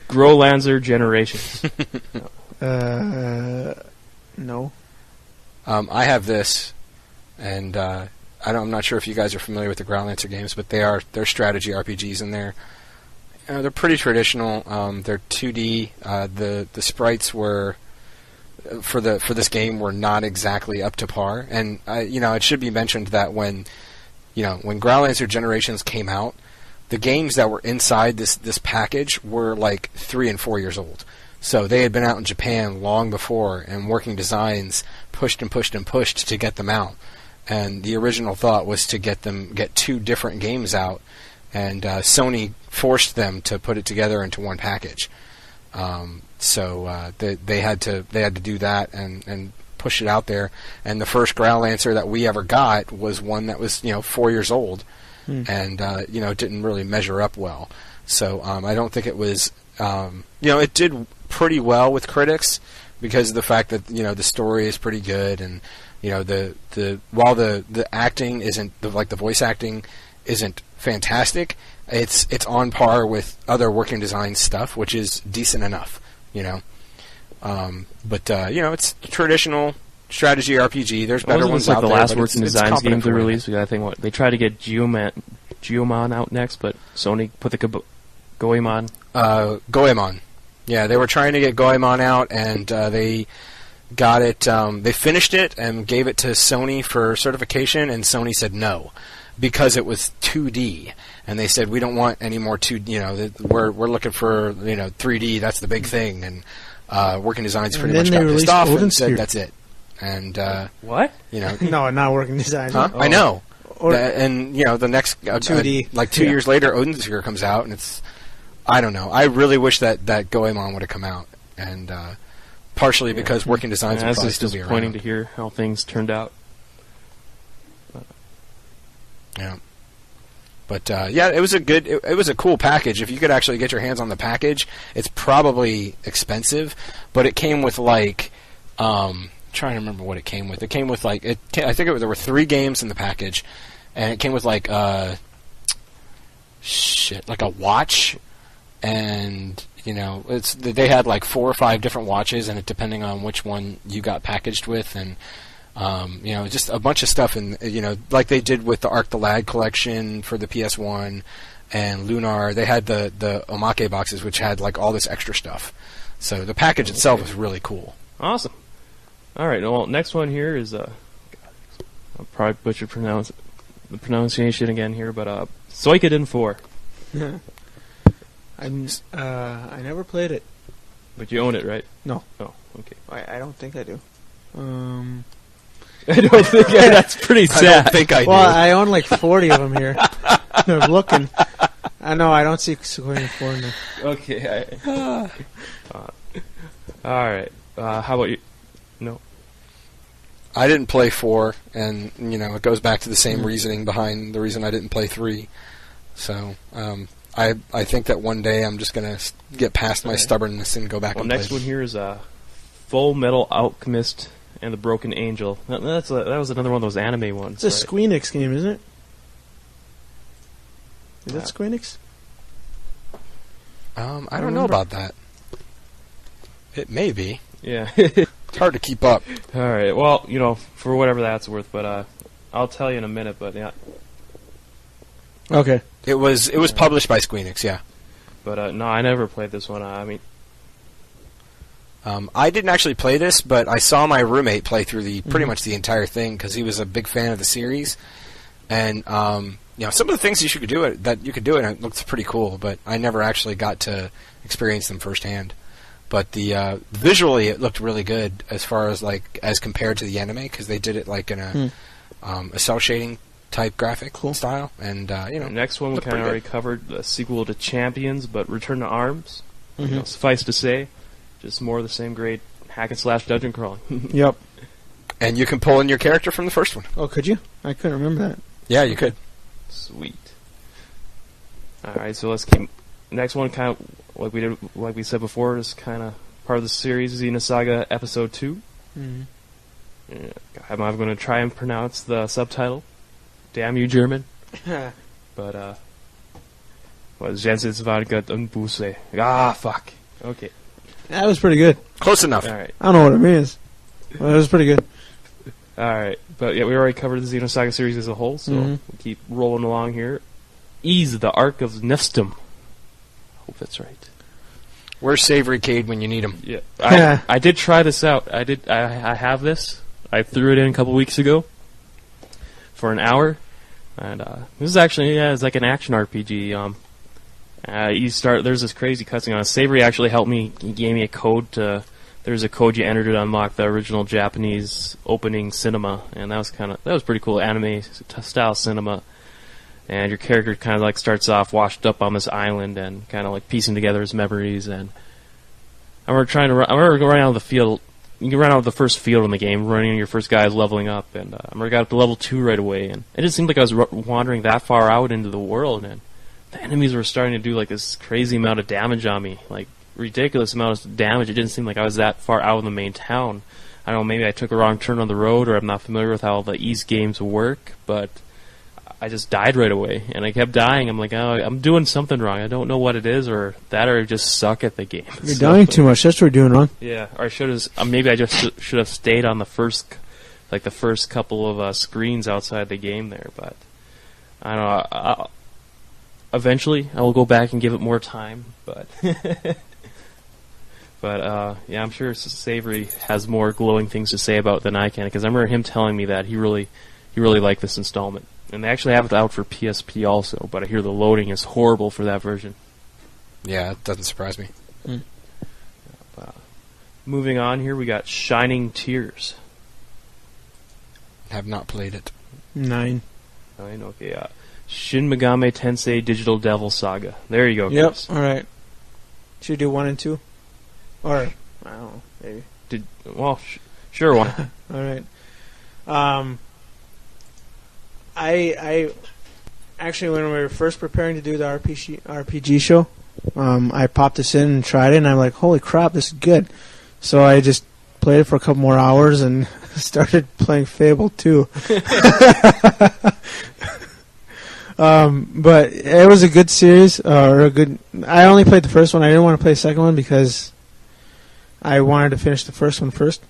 Growlancer Generations. No. I have this, and I'm not sure if you guys are familiar with the Growlancer games, but they're strategy RPGs, and they're pretty traditional. They're 2D. The sprites were for this game were not exactly up to par, and it should be mentioned that when Growlancer Generations came out, the games that were inside this package were like 3 and 4 years old. So they had been out in Japan long before, and Working Designs pushed and pushed and pushed to get them out. And the original thought was to get 2 different games out, and Sony forced them to put it together into one package. So they had to do that and push it out there. And the first Growlancer that we ever got was one that was 4 years old. And it didn't really measure up well. So I don't think it was. It did pretty well with critics because of the fact that the story is pretty good, and while the acting isn't the voice acting isn't fantastic, it's on par with other Working Design stuff, which is decent enough. But it's traditional strategy RPG. There's better ones out like the there. last Working Designs game they released. I think they tried to get Geomon out next, but Sony put the Goemon. Goemon. Yeah, they were trying to get Goemon out, and they got it. They finished it and gave it to Sony for certification, and Sony said no because it was 2D, and they said we don't want any more 2D. We're looking for 3D. That's the big thing, and Working Designs pretty much got pissed off and said that's it. And what? No, not Working Design. Huh? Oh. I know. And the next 2D, like 2 years later, Odin Sphere comes out, and it's I don't know. I really wish that Goemon would have come out, and partially because Working Designs would probably still be around. It's disappointing to hear how things turned out. Yeah. But it was it was a cool package. If you could actually get your hands on the package, it's probably expensive, but it came with like trying to remember what it came with. It came with like there were 3 games in the package, and it came with like like a watch, and they had like 4 or 5 different watches, and it depending on which one you got packaged with, and just a bunch of stuff, and like they did with the Arc the Lad collection for the PS1 and Lunar. They had the Omake boxes, which had like all this extra stuff. So the package itself was really cool. Awesome. All right. Well, next one here is I'll probably butcher the pronunciation again here, but Suikoden 4. I never played it. But you own it, right? No. Oh, okay. I don't think I do. I don't think that's pretty sad. I don't think I do. Well, I own like 40 of them here. I'm looking. I know, I don't see Suikoden 4 in there. Okay. All right. How about you? No. I didn't play 4, and it goes back to the same reasoning behind the reason I didn't play 3. So I think that one day I'm just gonna get past my stubbornness and go back. Well, and next play. one here is Full Metal Alchemist and the Broken Angel. That was another one of those anime ones. It's a Squeenix game, isn't it? Is that Squeenix? I don't know about that. It may be. Yeah. It's hard to keep up. All right. Well, for whatever that's worth, but I'll tell you in a minute. But yeah. Okay. It was published by Squeenix, yeah. But no, I never played this one. I didn't actually play this, but I saw my roommate play through pretty much the entire thing because he was a big fan of the series, and some of the things you could do it, and it looks pretty cool. But I never actually got to experience them firsthand. But the visually, it looked really good as far as as compared to the anime because they did it in a cell shading type graphic style, and next one we kind of already covered the sequel to Champions, but Return to Arms. Suffice to say. Just more of the same great hack-and-slash dungeon crawling. Yep. And you can pull in your character from the first one. Oh, could you? I couldn't remember that. Yeah, you could. Sweet. Alright, so let's keep... Next one, kind of, like we said before, is kind of part of the series, Xenosaga Episode 2. Yeah, I'm going to try and pronounce the subtitle. Damn you, German. But, Jensitzvargat Unbuse. Fuck. Okay. That was pretty good. Close enough. All right. I don't know what it means. But it was pretty good. Alright. But yeah, we already covered the Xenosaga series as a whole, so we'll keep rolling along here. Ys, the Ark of Nifstum. Hope that's right. Where's Savory Cade when you need him? Yeah. I did try this out. I have this. I threw it in a couple weeks ago for an hour. And this is actually, it's like an action RPG. There's this crazy cutscene on it. Savory actually helped me. He gave me a code there's a code you entered to unlock the original Japanese opening cinema, and that was pretty cool, anime style cinema. And your character kind of starts off washed up on this island and kind of piecing together his memories. And I remember going out of the field. You can run out of the first field in the game, running your first guys leveling up, and I remember I got up to level 2 right away, and it just seemed like I was wandering that far out into the world, and the enemies were starting to do this crazy amount of damage on me, ridiculous amount of damage. It didn't seem like I was that far out in the main town. I don't know, maybe I took a wrong turn on the road, or I'm not familiar with how the Ys games work, but I just died right away, and I kept dying. I'm like, oh, I'm doing something wrong. I don't know what it is, or I just suck at the game. You're dying too much. That's what you're doing wrong. Yeah, or I should have. Maybe I just should have stayed on the first couple of screens outside the game there. But I don't know. Eventually, I will go back and give it more time. But yeah, I'm sure Savory has more glowing things to say about it than I can, because I remember him telling me that he really liked this installment. And they actually have it out for PSP also, but I hear the loading is horrible for that version. Yeah, it doesn't surprise me. Moving on here, we got Shining Tears. Have not played it. 9. Okay. Shin Megami Tensei Digital Devil Saga. There you go, Yep, Chris. alright. Should we do 1 and 2? Or, I don't know, maybe. Sure, one. Alright. I actually, when we were first preparing to do the RPG show, I popped this in and tried it, and I'm like, holy crap, this is good. So I just played it for a couple more hours and started playing Fable 2. But it was a good series, I only played the first one. I didn't want to play the second one because I wanted to finish the first one first.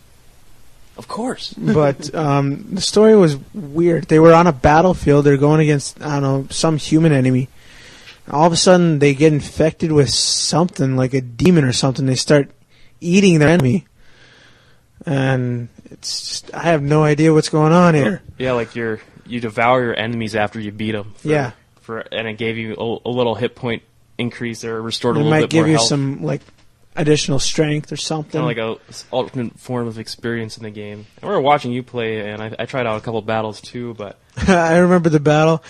Of course. But the story was weird. They were on a battlefield. They're going against, I don't know, some human enemy. All of a sudden, they get infected with something, like a demon or something. They start eating their enemy. And it's just, I have no idea what's going on here. Yeah, you devour your enemies after you beat them. And it gave you a little hit point increase or restored a little bit more health. It might give you some, additional strength or something. Kind of like a alternate form of experience in the game. I remember watching you play, and I tried out a couple battles too, but I remember the battle.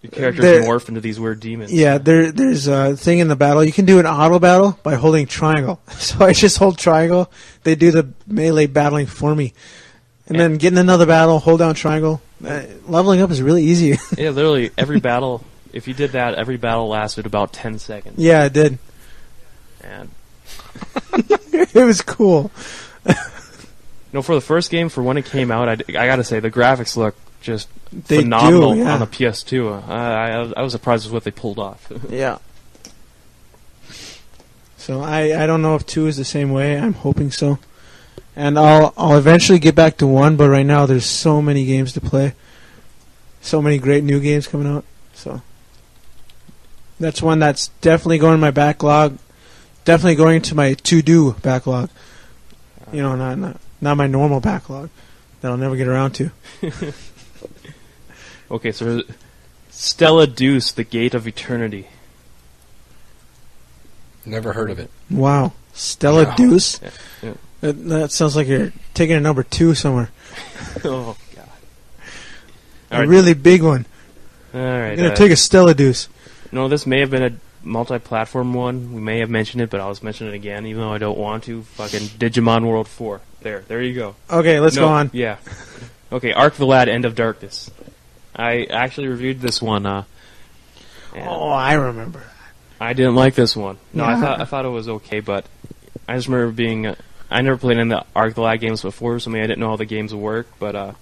Your characters morph into these weird demons. Yeah, there's a thing in the battle. You can do an auto battle by holding triangle. So I just hold triangle. They do the melee battling for me. And then get in another battle, hold down triangle. Leveling up is really easy. Yeah, literally every battle, if you did that, every battle lasted about 10 seconds. Yeah, it did. And it was cool. For the first game, for when it came out, I gotta say, the graphics look just phenomenal on the PS2. I was surprised with what they pulled off. Yeah. So I don't know if 2 is the same way. I'm hoping so. And I'll eventually get back to 1, but right now there's so many games to play. So many great new games coming out. So that's one that's definitely going in my backlog. Definitely going into my to-do backlog. You know, not my normal backlog that I'll never get around to. Okay, so Stella Deuce, The Gate of Eternity. Never heard of it. Wow. Stella Deuce? Yeah. That sounds like you're taking a number 2 somewhere. Oh, God. A really big one. All right. I'm going to take a Stella Deuce. No, this may have been a multi-platform one. We may have mentioned it, but I'll just mention it again, even though I don't want to. Fucking Digimon World 4. There you go. Okay, let's go on. Yeah. Okay, Arc Vlad, End of Darkness. I actually reviewed this one. I remember. I didn't like this one. No, Yeah. I thought it was okay, but I just remember being... I never played any of the Arc Vlad games before, so maybe I didn't know how the games work, but I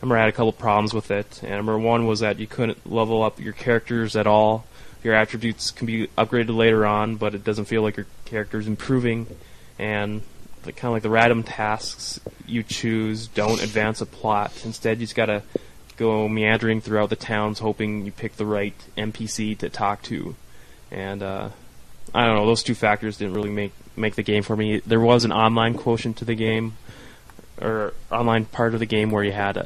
remember I had a couple problems with it. And I remember one was that you couldn't level up your characters at all. Your attributes can be upgraded later on, but it doesn't feel like your character's improving. And kind of like the random tasks you choose don't advance a plot. Instead, you just gotta go meandering throughout the towns, hoping you pick the right NPC to talk to. And I don't know, those two factors didn't really make the game for me. There was an online quotient to the game, or online part of the game where you had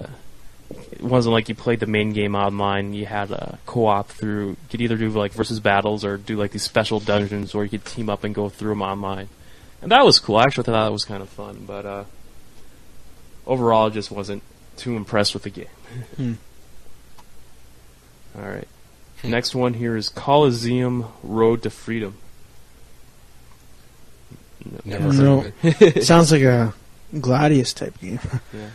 it wasn't like you played the main game online. You had a co-op through. You could either do like versus battles or do like these special dungeons where you could team up and go through them online. And that was cool. I actually thought that was kind of fun, but overall, I just wasn't too impressed with the game. All right. Next one here is Coliseum Road to Freedom. Never heard of it. Sounds like a Gladius type game. Yeah.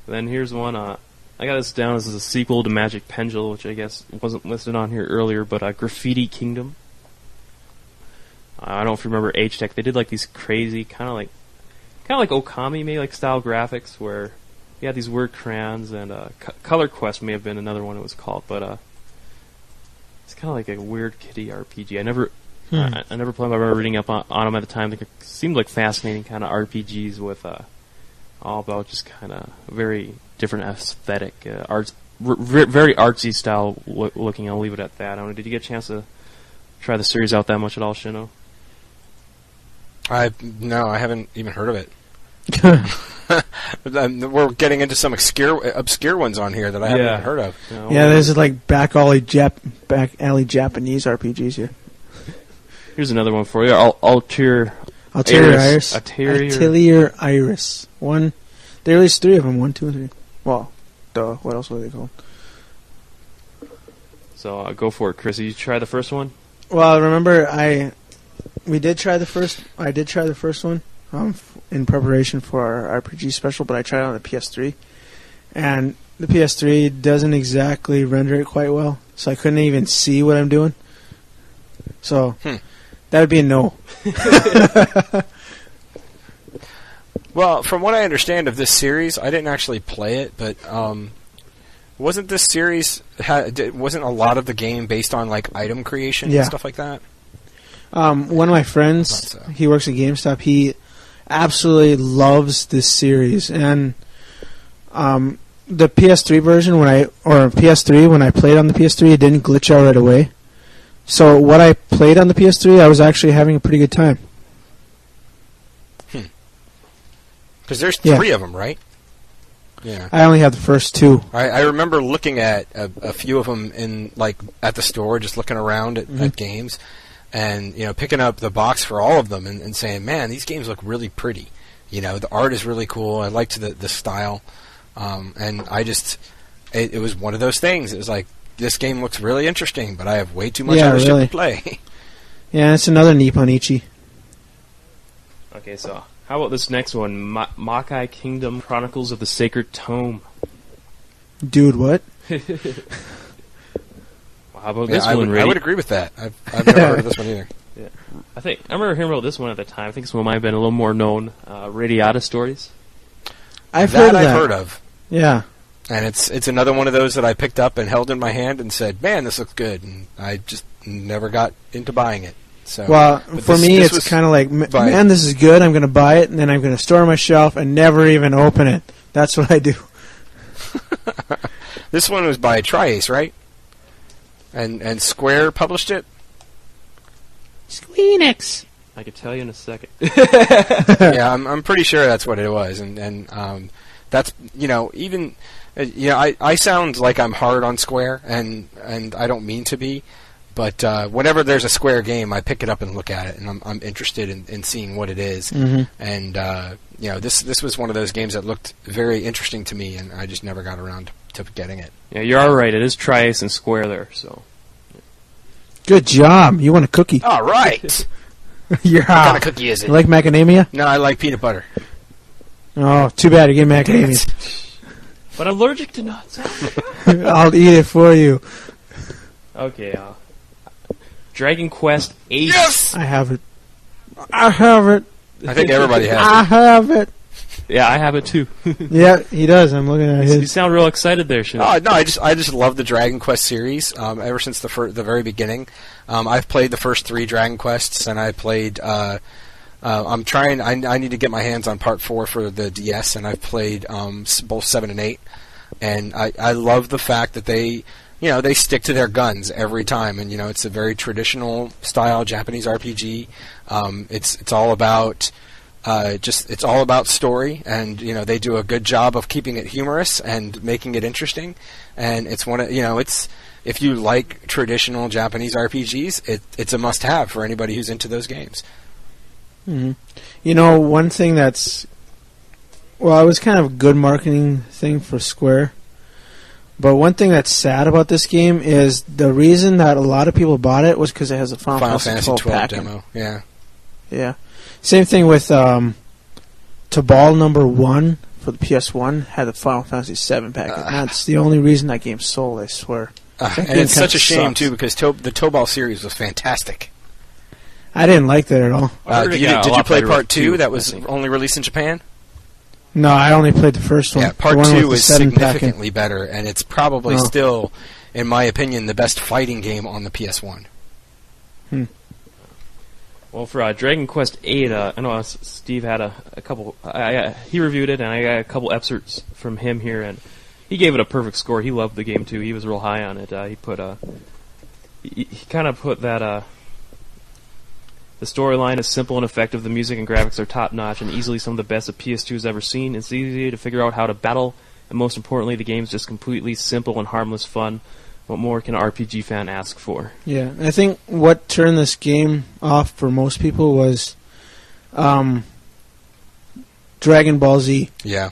Then here's one. I got this down as a sequel to Magic Pendulum, which I guess wasn't listed on here earlier, but Graffiti Kingdom. I don't know if you remember H-Tech. They did like these crazy kind of like Okami maybe like style graphics where you had these weird crayons, and Color Quest may have been another one it was called, but it's kind of like a weird kiddie RPG. I never played them. I remember reading up on them at the time. They seemed like fascinating kind of RPGs with all about just kind of very different aesthetic, very artsy style looking. I'll leave it at that. I don't know. Did you get a chance to try the series out that much at all, Shino? No, I haven't even heard of it. We're getting into some obscure ones on here that I haven't even heard of. Yeah, there's like back alley Japanese RPGs here. Here's another one for you. Altair Iris. Atelier Iris. One. There released 3 of them. 1, 2, and 3. Well, duh. What else were they called? So go for it, Chris. Did you try the first one? Well, remember I did try the first one in preparation for our RPG special, but I tried it on the PS3, and the PS3 doesn't exactly render it quite well, so I couldn't even see what I'm doing. So that would be a no. Well, from what I understand of this series, I didn't actually play it, but wasn't this series wasn't a lot of the game based on like item creation and stuff like that? One of my friends, he works at GameStop. He absolutely loves this series, and the PS3 version when I played on the PS3, it didn't glitch out right away. So what I played on the PS3, I was actually having a pretty good time. Because there's 3 of them, right? Yeah. I only have the first 2. I remember looking at a few of them in at the store, just looking around at games, and picking up the box for all of them and saying, "Man, these games look really pretty." The art is really cool. I liked the style, and it was one of those things. It was like, this game looks really interesting, but I have way too much other shit to play. Yeah, it's another Nipponichi. Okay, so how about this next one? Makai Kingdom Chronicles of the Sacred Tome. Dude, what? How about this one, I would agree with that. I've never heard of this one either. Yeah. I remember hearing about this one at the time. I think this one might have been a little more known. Radiata Stories. I've heard of. Yeah. And it's another one of those that I picked up and held in my hand and said, "Man, this looks good," and I just never got into buying it. So, well, for me, it's kind of like, man, this is good. I'm going to buy it, and then I'm going to store it on my shelf and never even open it. That's what I do. This one was by Tri-Ace, right? And Square published it? Squeenix. I could tell you in a second. Yeah, I'm pretty sure that's what it was, and that's even I sound like I'm hard on Square, and I don't mean to be, but whenever there's a Square game, I pick it up and look at it, and I'm interested in seeing what it is, and this was one of those games that looked very interesting to me, and I just never got around to getting it. Yeah, you're all right. It is Tri-Ace and Square there, so. Good job. You want a cookie? All right. Yeah. What kind of cookie is it? You like macadamia? No, I like peanut butter. Oh, too bad you get macadamia. But I'm allergic to nuts. I'll eat it for you. Okay, Dragon Quest VIII. Yes! I have it. I have it. I think everybody has it. I have it. Yeah, I have it too. Yeah, he does. I'm looking at his. You sound real excited there, Shino. Oh, no, I just love the Dragon Quest series. Ever since the very beginning, I've played the first 3 Dragon Quests, and I played. I'm trying. I need to get my hands on Part 4 for the DS, and I've played both 7 and 8. And I love the fact that they stick to their guns every time, and it's a very traditional style Japanese RPG. It's all about. It's all about story, and they do a good job of keeping it humorous and making it interesting. And it's one of it's if you like traditional Japanese RPGs, it's a must-have for anybody who's into those games. Mm-hmm. One thing it was kind of a good marketing thing for Square. But one thing that's sad about this game is the reason that a lot of people bought it was because it has a Final Fantasy XII demo. Yeah. Yeah. Same thing with Tabal number 1 for the PS1 had the Final Fantasy VII packet. That's the only reason that game sold, I swear. And it's such a shame, too, because the Tobal series was fantastic. I didn't like that at all. Did you play Part 2 that was only released in Japan? No, I only played the first one. Yeah, Part 2 is significantly better, and it's probably still, in my opinion, the best fighting game on the PS1. Well, for Dragon Quest VIII, I know Steve had a couple. He reviewed it, and I got a couple excerpts from him here, and he gave it a perfect score. He loved the game too. He was real high on it. He put he kind of put that the storyline is simple and effective. The music and graphics are top notch, and easily some of the best that PS2 has ever seen. It's easy to figure out how to battle, and most importantly, the game's just completely simple and harmless fun. What more can an RPG fan ask for? Yeah, I think what turned this game off for most people was Dragon Ball Z. Yeah,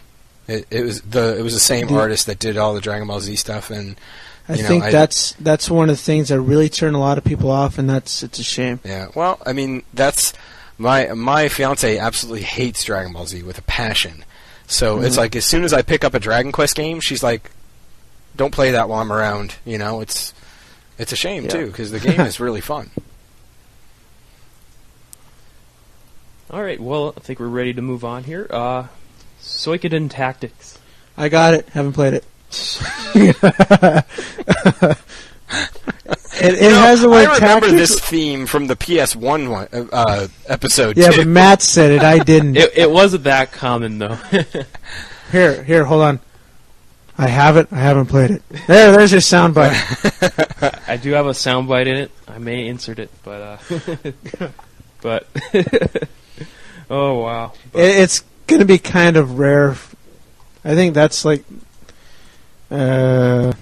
it was the same artist that did all the Dragon Ball Z stuff, and I think that's one of the things that really turned a lot of people off, and it's a shame. Yeah, well, I mean, that's my fiance absolutely hates Dragon Ball Z with a passion. So it's like as soon as I pick up a Dragon Quest game, she's like, don't play that while I'm around. It's a shame too, because the game is really fun. All right, well, I think we're ready to move on here. Suikoden Tactics. I got it. Haven't played it. It has the word I remember tactics. this theme from the PS1 episode. Yeah, too. but Matt said it. I didn't. It wasn't that common though. Here, hold on. I have it. I haven't played it. There's your soundbite. I do have a soundbite in it. I may insert it, but but oh wow, it's gonna be kind of rare. I think that's like, I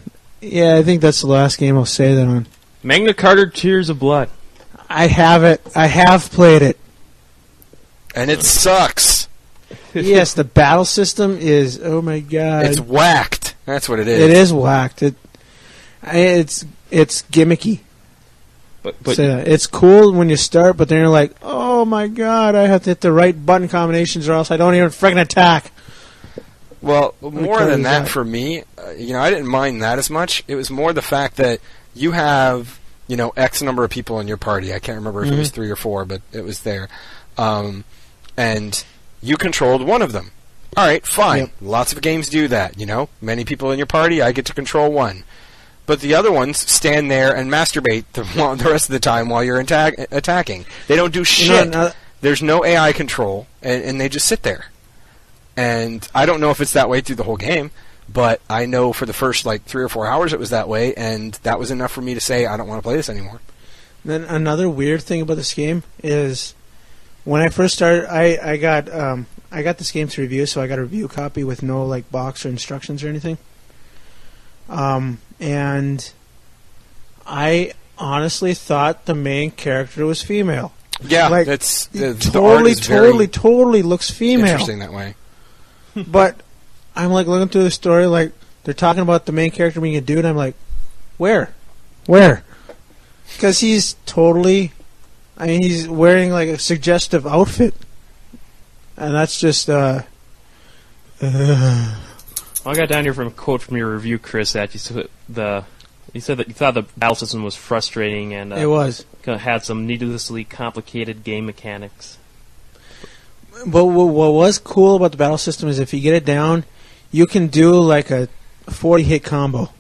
think that's the last game I'll say that on. Magna Carta: Tears of Blood. I have it. I have played it, and it sucks. Yes, the battle system is. Oh my god, it's whacked. That's what it is. It is whacked. It's gimmicky. But it's cool when you start, but then you're like, oh my god, I have to hit the right button combinations, or else I don't even freaking attack. Well, more than that for me, I didn't mind that as much. It was more the fact that you have, X number of people in your party. I can't remember if it was 3 or 4, but it was there. And you controlled one of them. All right, fine. Yep. Lots of games do that, Many people in your party, I get to control one. but the other ones stand there and masturbate the rest of the time while you're attacking. They don't do shit. There's no AI control, and they just sit there. And I don't know if it's that way through the whole game, but I know for the first 3 or 4 hours it was that way, and that was enough for me to say I don't want to play this anymore. Then another weird thing about this game is when I first started, I got this game to review, so I got a review copy with no box or instructions or anything. And I honestly thought the main character was female. Yeah, that's totally looks female. Interesting that way. But I'm looking through the story, they're talking about the main character being a dude. I'm like, where? Because he's totally, he's wearing a suggestive outfit, and that's just. I got down here from a quote from your review, Chris, that you said that you thought the battle system was frustrating and it was had some needlessly complicated game mechanics. But what was cool about the battle system is if you get it down, you can do a 40-hit combo.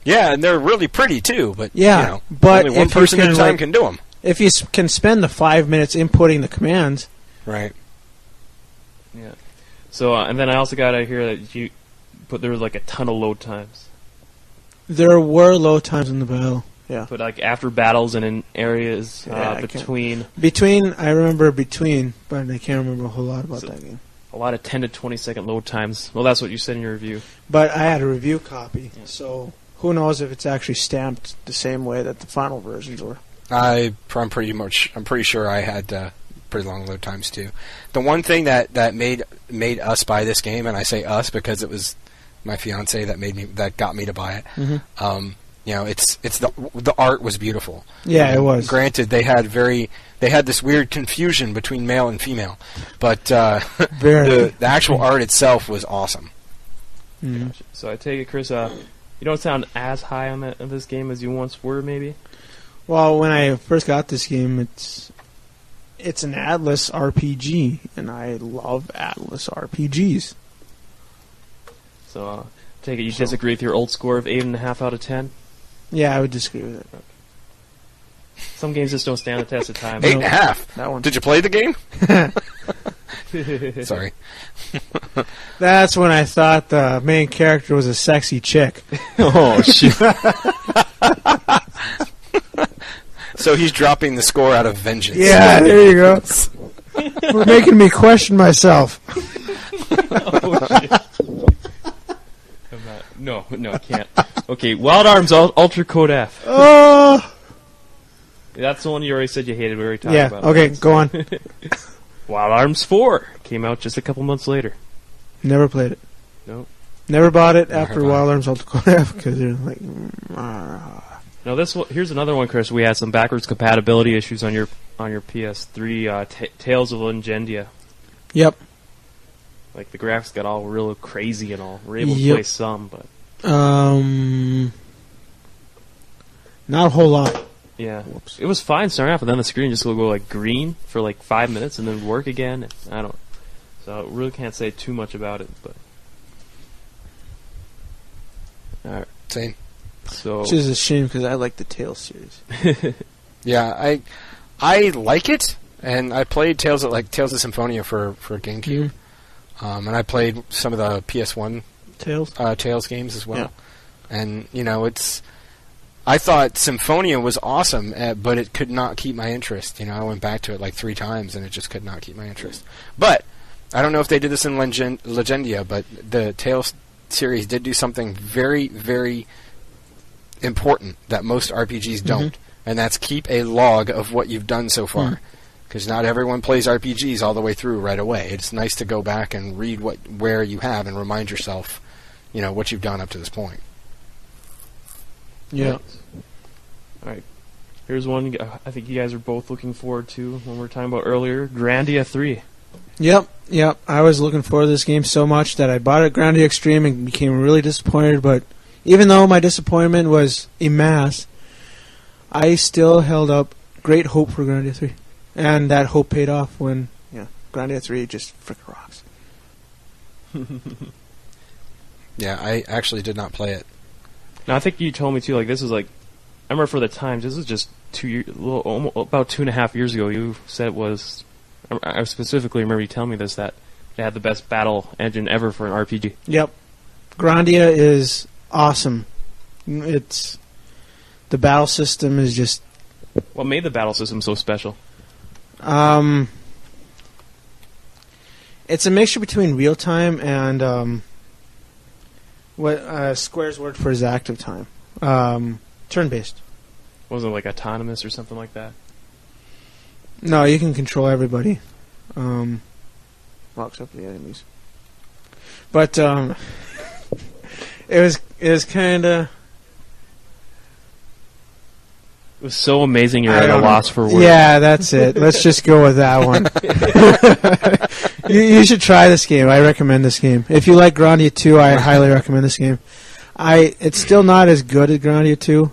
Yeah, and they're really pretty too. But but only one person at a time can do them. If you can spend the 5 minutes inputting the commands, right? Yeah. So and then I also got out here that there was a ton of load times. There were load times in the battle. Yeah. But after battles and in areas between, I remember between, but I can't remember a whole lot about that game. A lot of 10 to 20 second load times. Well, that's what you said in your review. But I had a review copy, so who knows if it's actually stamped the same way that the final versions were. I'm pretty sure I had pretty long load times too. The one thing that made us buy this game, and I say us because it was my fiance that got me to buy it. Mm-hmm. It's the art was beautiful. Yeah, it was. Granted, they had this weird confusion between male and female, but the actual art itself was awesome. Mm-hmm. Gotcha. So I take it, Chris, you don't sound as high on this game as you once were, maybe? Well, when I first got this game, it's an Atlas RPG, and I love Atlas RPGs. So take it you disagree with your old score of 8.5 out of 10? Yeah, I would disagree with it. Okay. Some games just don't stand the test of time. 8.5? That one. Did you play the game? Sorry. That's when I thought the main character was a sexy chick. Oh, shit. So he's dropping the score out of vengeance. Yeah, there you go. We're making me question myself. Oh, shit. No, I can't. Okay, Wild Arms Ultra Code F. Oh! That's the one you already said you hated. We already talked about it. Okay, go on. Wild Arms 4 came out just a couple months later. Never played it. Nope. Never bought it after Wild Arms Ultra Code F because they're like... Now here's another one, Chris. We had some backwards compatibility issues on your PS3, Tales of Legendia. Yep. The graphics got all real crazy and all. We're able to play some, but... not a whole lot. Yeah. Whoops. It was fine starting off, and then the screen just will go green for 5 minutes and then work again. So I really can't say too much about it, but... Alright. Same. So... Which is a shame, because I like the Tales series. Yeah, I like it, and I played Tales of Symphonia for GameCube. Mm-hmm. And I played some of the PS1 Tales games as well. Yeah. And, I thought Symphonia was awesome, but it could not keep my interest. I went back to it 3 times, and it just could not keep my interest. But, I don't know if they did this in Legendia, but the Tales series did do something very, very important that most RPGs don't, and that's keep a log of what you've done so far. Because not everyone plays RPGs all the way through right away. It's nice to go back and read where you have and remind yourself, what you've done up to this point. Yeah. All right. Here's one I think you guys are both looking forward to when we were talking about earlier, Grandia 3. Yep. I was looking forward to this game so much that I bought it at Grandia Extreme and became really disappointed, but even though my disappointment was en masse, I still held up great hope for Grandia 3. And that hope paid off when, Grandia 3 just frickin' rocks. Yeah, I actually did not play it. Now I think you told me too. Like this is like, I remember for the times. This is just about 2.5 years ago. You said it was. I specifically remember you telling me this, that it had the best battle engine ever for an RPG. Yep, Grandia is awesome. The battle system is just. What made the battle system so special? It's a mixture between real time and what Square's word for is active time. Turn-based. Wasn't it like autonomous or something like that? No, you can control everybody. Locks up the enemies. But it was kind of. It was so amazing you're at a loss for words. Yeah, that's it. Let's just go with that one. you should try this game. I recommend this game. If you like Grandia 2, I highly recommend this game. It's still not as good as Grandia 2,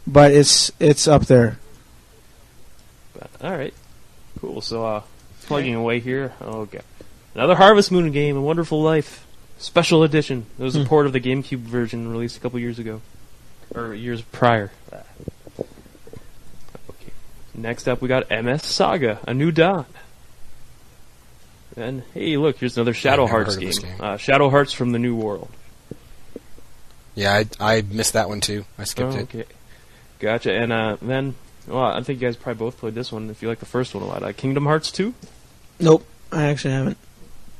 but it's up there. All right, cool. So plugging away here. Okay, another Harvest Moon game, A Wonderful Life, Special Edition. It was a port of the GameCube version released a couple years ago, or years prior. Next up, we got MS Saga, A New Dawn. And, hey, look, here's another Shadow Hearts game. Shadow Hearts from the New World. Yeah, I missed that one, too. I skipped it. Okay. Gotcha. And then, well, I think you guys probably both played this one, if you like the first one a lot. Kingdom Hearts 2? Nope, I actually haven't.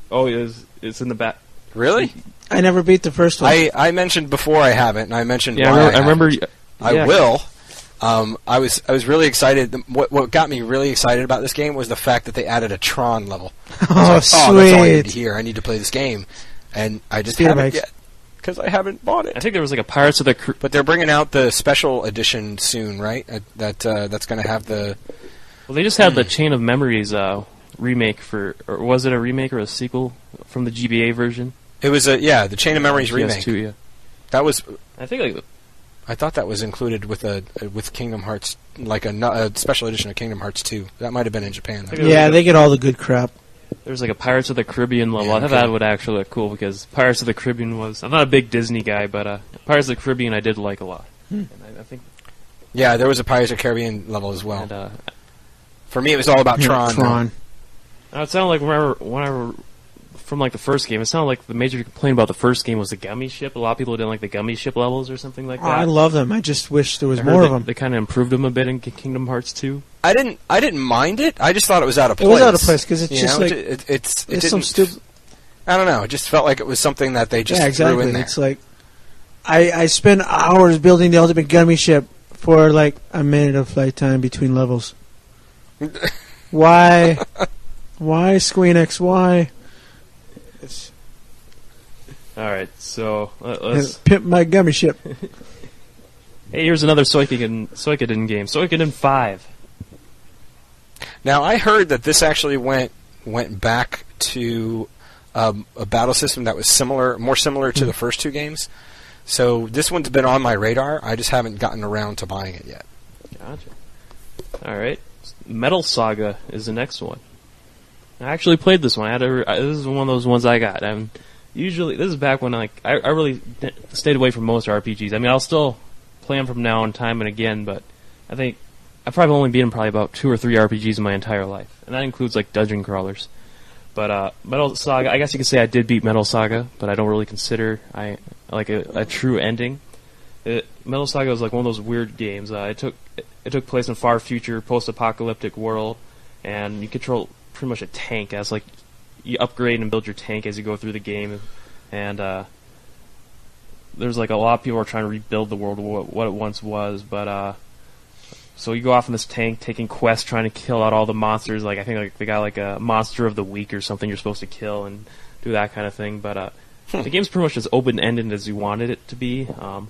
Oh, it's in the back. Really? I never beat the first one. I mentioned before I haven't, and I mentioned why I remember. I will. I was really excited. What got me really excited about this game was the fact that they added a Tron level. Oh, sweet! That's all I need to hear. I need to play this game, and I just haven't yet because I haven't bought it. I think there was like a Pirates of the Caribbean. But they're bringing out the special edition soon, right? That's going to have the. Well, they just had the Chain of Memories remake or was it a remake or a sequel from the GBA version? It was the Chain of Memories remake. PS2, yeah. That was. I think I thought that was included with Kingdom Hearts, like a special edition of Kingdom Hearts 2. That might have been in Japan. Yeah, they get all the good crap. There's like a Pirates of the Caribbean level. I thought that would actually look cool because Pirates of the Caribbean was. I'm not a big Disney guy, but Pirates of the Caribbean I did like a lot. And I think. Yeah, there was a Pirates of the Caribbean level as well. And, for me, it was all about Tron. Tron. Now, it sounded like whenever from like the first game, it sounded like the major complaint about the first game was the gummy ship. A lot of people didn't like the gummy ship levels or something like that. I love them. I just wish there was more of them. They kind of improved them a bit in Kingdom Hearts 2. I didn't mind it. I just thought it was out of place. It was out of place because it's just like it's some stupid. I don't know. It just felt like it was something that they just threw in there. It's like I spent hours building the ultimate gummy ship for like a minute of flight time between levels. Why? Why, Squeenix? Why? All right, so let's pimp my gummy ship. Hey, here's another Suikoden game, Suikoden 5. Now, I heard that this actually went back to a battle system that was more similar to the first two games. So this one's been on my radar. I just haven't gotten around to buying it yet. Gotcha. All right, Metal Saga is the next one. I actually played this one. This is one of those ones I got. Usually, this is back when I really stayed away from most RPGs. I mean, I'll still play them from now on time and again, but I think I've probably only beaten probably about 2 or 3 RPGs in my entire life, and that includes like dungeon crawlers. But Metal Saga, I guess you could say I did beat Metal Saga, but I don't really consider a true ending. Metal Saga was like one of those weird games. It took place in a far future, post-apocalyptic world, and you control pretty much a tank as like. You upgrade and build your tank as you go through the game, and there's like a lot of people are trying to rebuild the world what it once was, but so you go off in this tank taking quests trying to kill out all the monsters. Like I think like they got like a monster of the week or something you're supposed to kill and do that kind of thing. But the game's pretty much as open-ended as you wanted it to be. I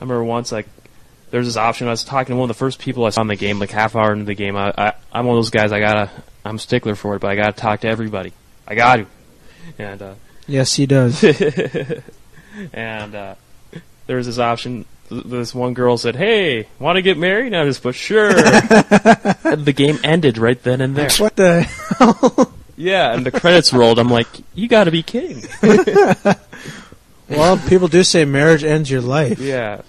remember once like there's this option. I was talking to one of the first people I saw in the game, like half hour into the game. I'm one of those guys. I'm a stickler for it, but I gotta talk to everybody. I got to. And yes, he does. And there was this option. This one girl said, "Hey, want to get married?" And I just put, "Sure." And the game ended right then and there. What the hell? Yeah, and the credits rolled. I'm like, "You got to be kidding." Well, people do say marriage ends your life. Yeah,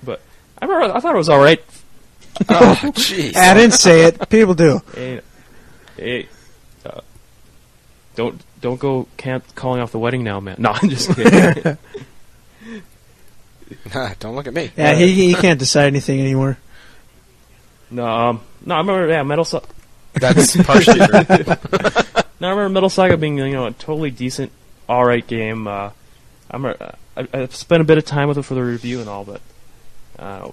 but I thought it was all right. Oh, jeez. I didn't say it. People do. Hey, don't go calling off the wedding now, man. No, I'm just kidding. Don't look at me. Yeah, he can't decide anything anymore. No, I remember, Metal Saga. That's partially true. No, I remember Metal Saga being, a totally decent, alright game. I spent a bit of time with it for the review and all, but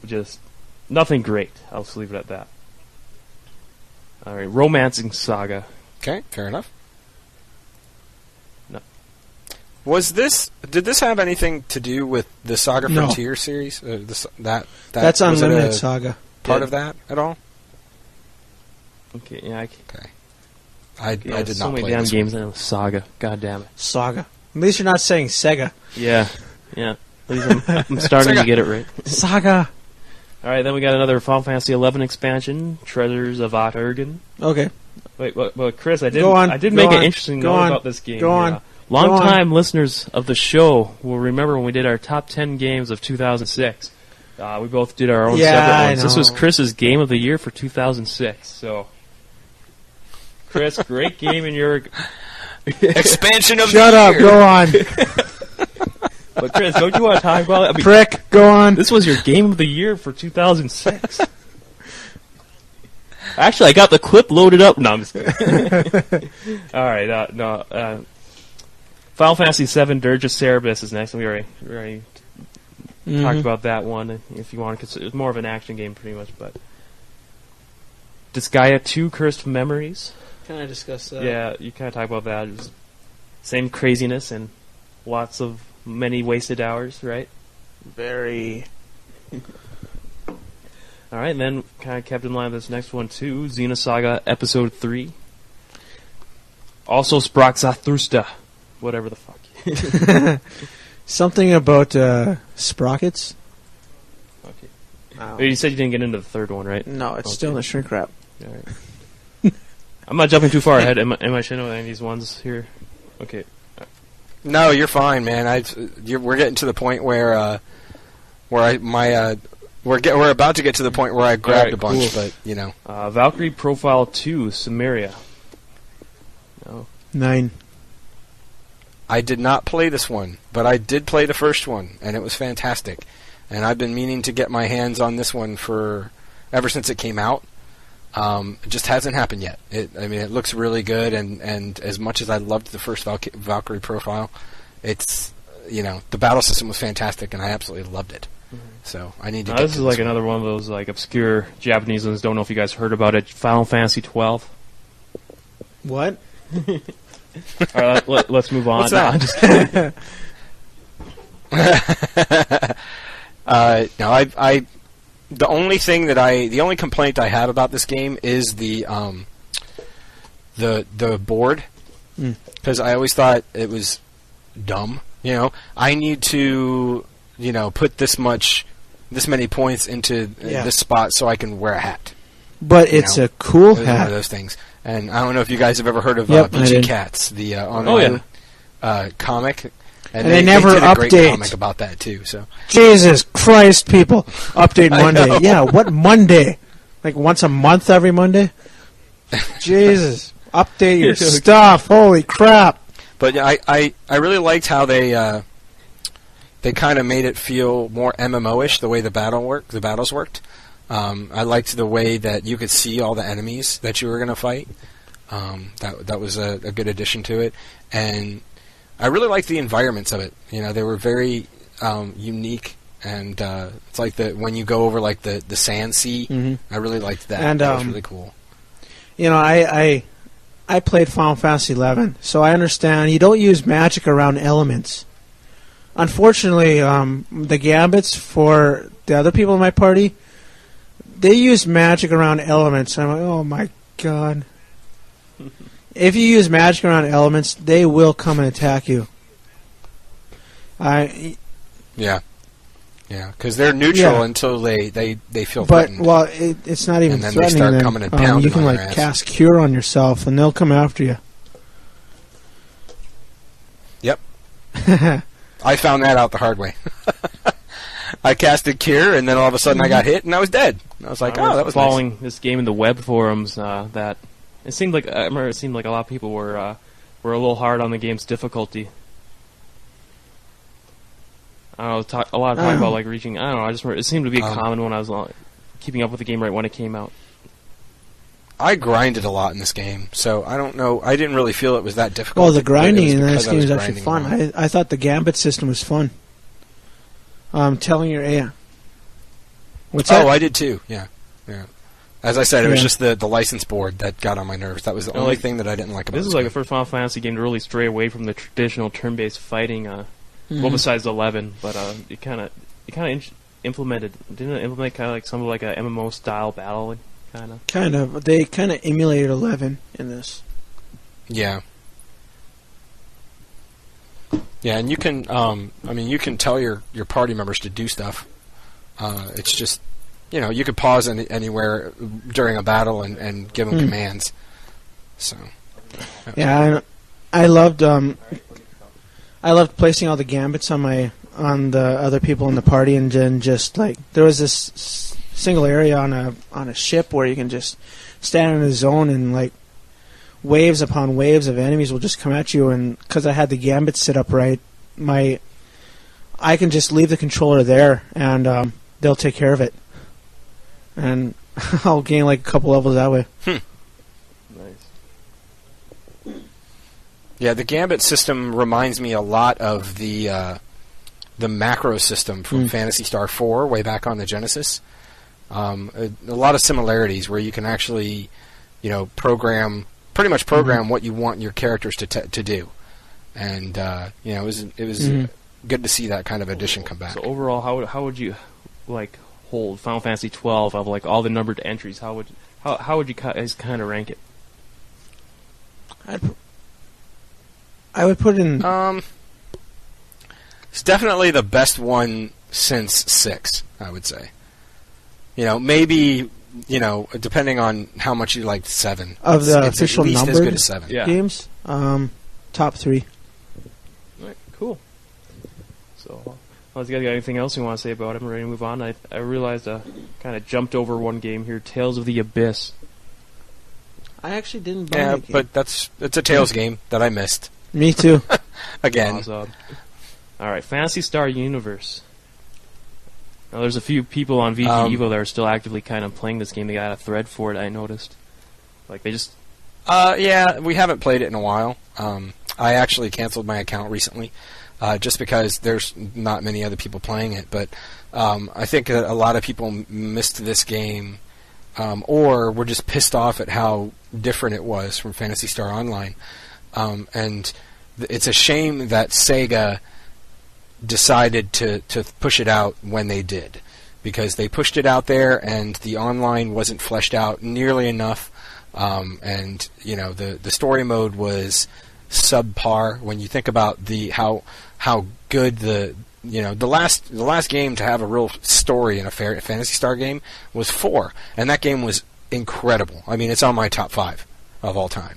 just nothing great. I'll just leave it at that. Alright, Romancing Saga. Okay, fair enough. No. Did this have anything to do with the Saga No. Frontier series? That's was it Unlimited a Saga. part of that at all? Okay, yeah, Okay. I did not so many play damn this games in Saga. God damn it. Saga. At least you're not saying Sega. Yeah. At least I'm starting to get it right. Saga. Alright, then we got another Final Fantasy XI expansion, Treasures of Ot Urgen. Okay. Wait, but Chris, I did Go on, make go an on, interesting go note on, about this game. go on, Long-time listeners of the show will remember when we did our top 10 games of 2006. We both did our own separate ones. This was Chris's game of the year for 2006. So, Chris, great game in your expansion of Shut the up, year. go on. But Chris, don't you want to talk about it? I mean, Prick, go on. this was your game of the year for 2006. Actually, I got the clip loaded up. No, I'm just kidding. All right, Final Fantasy VII Dirge of Cerberus is next, and we already talked about that one. If you want to consider, it's more of an action game, pretty much. But Disgaea 2: Cursed Memories. Can I discuss that? Yeah, you kind of talk about that. It was same craziness and many wasted hours, right? Very. All right, and then kind of kept in line with this next one too, Xenosaga Episode 3. Also Spraxathrusta, whatever the fuck. Something about sprockets? Okay. Oh. You said you didn't get into the third one, right? No, it's Okay. still in the shrink wrap. All right. I'm not jumping too far ahead. Am I Shino any of these ones here? Okay. No, you're fine, man. We're getting to the point where we're about to get to the point where I grabbed a bunch, cool. but Valkyrie Profile 2, Samaria. No. 9. I did not play this one, but I did play the first one, and it was fantastic. And I've been meaning to get my hands on this one ever since it came out. It just hasn't happened yet. It looks really good, and as much as I loved the first Valkyrie Profile, it's the battle system was fantastic, and I absolutely loved it. So I need to. This is like another one of those like obscure Japanese ones. Don't know if you guys heard about it. Final Fantasy 12. What? All right, let's move on. What's that? No, I'm just kidding. No, the only complaint I have about this game is the board, because I always thought it was dumb. I need to put this many points into this spot so I can wear a hat. But it's a cool It was hat. one of those things. And I don't know if you guys have ever heard of Yep, BG Cats, the online comic. And they never did a great update. comic about that too. So Jesus Christ, people. Update Monday. Yeah, what Monday? Like once a month every Monday? Jesus. Update your stuff. Holy crap. But I really liked how they kind of made it feel more MMO-ish, the way the battles worked. I liked the way that you could see all the enemies that you were going to fight. That was a good addition to it. And I really liked the environments of it. They were very unique, and it's like when you go over like the sand sea. Mm-hmm. I really liked that. And that was really cool. I played Final Fantasy XI, so I understand you don't use magic around elements. Unfortunately, the Gambits for the other people in my party, they use magic around elements. I'm like, oh my god. If you use magic around elements, they will come and attack you. Yeah, because they're neutral until they feel threatened. But, well, it's not even and then threatening. they start them. coming and pounding you can on like your ass. cast Cure on yourself, and they'll come after you. Yep. I found that out the hard way. I casted Cure, and then all of a sudden I got hit, and I was dead. And I was like, "Oh, that was following nice." this game in the web forums. That it seemed like I remember it seemed like a lot of people were a little hard on the game's difficulty. I don't know, a lot of talk about like reaching. I don't know. I just remember, it seemed to be common when I was keeping up with the game right when it came out. I grinded a lot in this game, so I don't know. I didn't really feel it was that difficult. Well, the grinding in this game is actually fun. I thought the gambit system was fun. Telling your What's that? Oh, I did too. Yeah. As I said, it was just the license board that got on my nerves. That was the only thing that I didn't like about this. This is like the first Final Fantasy game to really stray away from the traditional turn-based fighting. Well, besides 11, but it kind of implemented. Didn't it implement kind of like some of like a MMO style battling kind of? Kind of. They kind of emulated 11 in this. Yeah. Yeah, and you can, you can tell your party members to do stuff. It's just, you could pause anywhere during a battle and give them commands. So. Yeah, I loved placing all the gambits on the other people in the party, and then just like there was this single area on a ship where you can just stand in a zone and like. Waves upon waves of enemies will just come at you, and because I had the gambit set up right, I can just leave the controller there, and they'll take care of it, and I'll gain like a couple levels that way. Nice. Yeah, the gambit system reminds me a lot of the macro system from Phantasy Star 4 way back on the Genesis. A lot of similarities where you can actually, pretty much program what you want your characters to do, and it was good to see that kind of addition come back. So overall, how would you like hold Final Fantasy 12 of like all the numbered entries? How would you guys kind of rank it? I would put in. It's definitely the best one since 6. I would say. Maybe. Depending on how much you liked 7. Of the official at least numbered as good as 7. games, top 3. All right, cool. So, you guys got anything else you want to say about it? I'm ready to move on. I realized I kind of jumped over one game here, Tales of the Abyss. I actually didn't buy that game. But it's a Tales game that I missed. Me too. Again. Awesome. All right, Phantasy Star Universe. Now, there's a few people on VG Evo that are still actively kind of playing this game. They got a thread for it, I noticed. Like, they just... yeah, we haven't played it in a while. I actually canceled my account recently, just because there's not many other people playing it. But I think a lot of people missed this game, or were just pissed off at how different it was from Phantasy Star Online. And it's a shame that Sega decided to push it out when they did, because they pushed it out there and the online wasn't fleshed out nearly enough, and the story mode was subpar. When you think about how good the last game to have a real story in a Phantasy Star game was 4, and that game was incredible. I mean, it's on my top 5 of all time.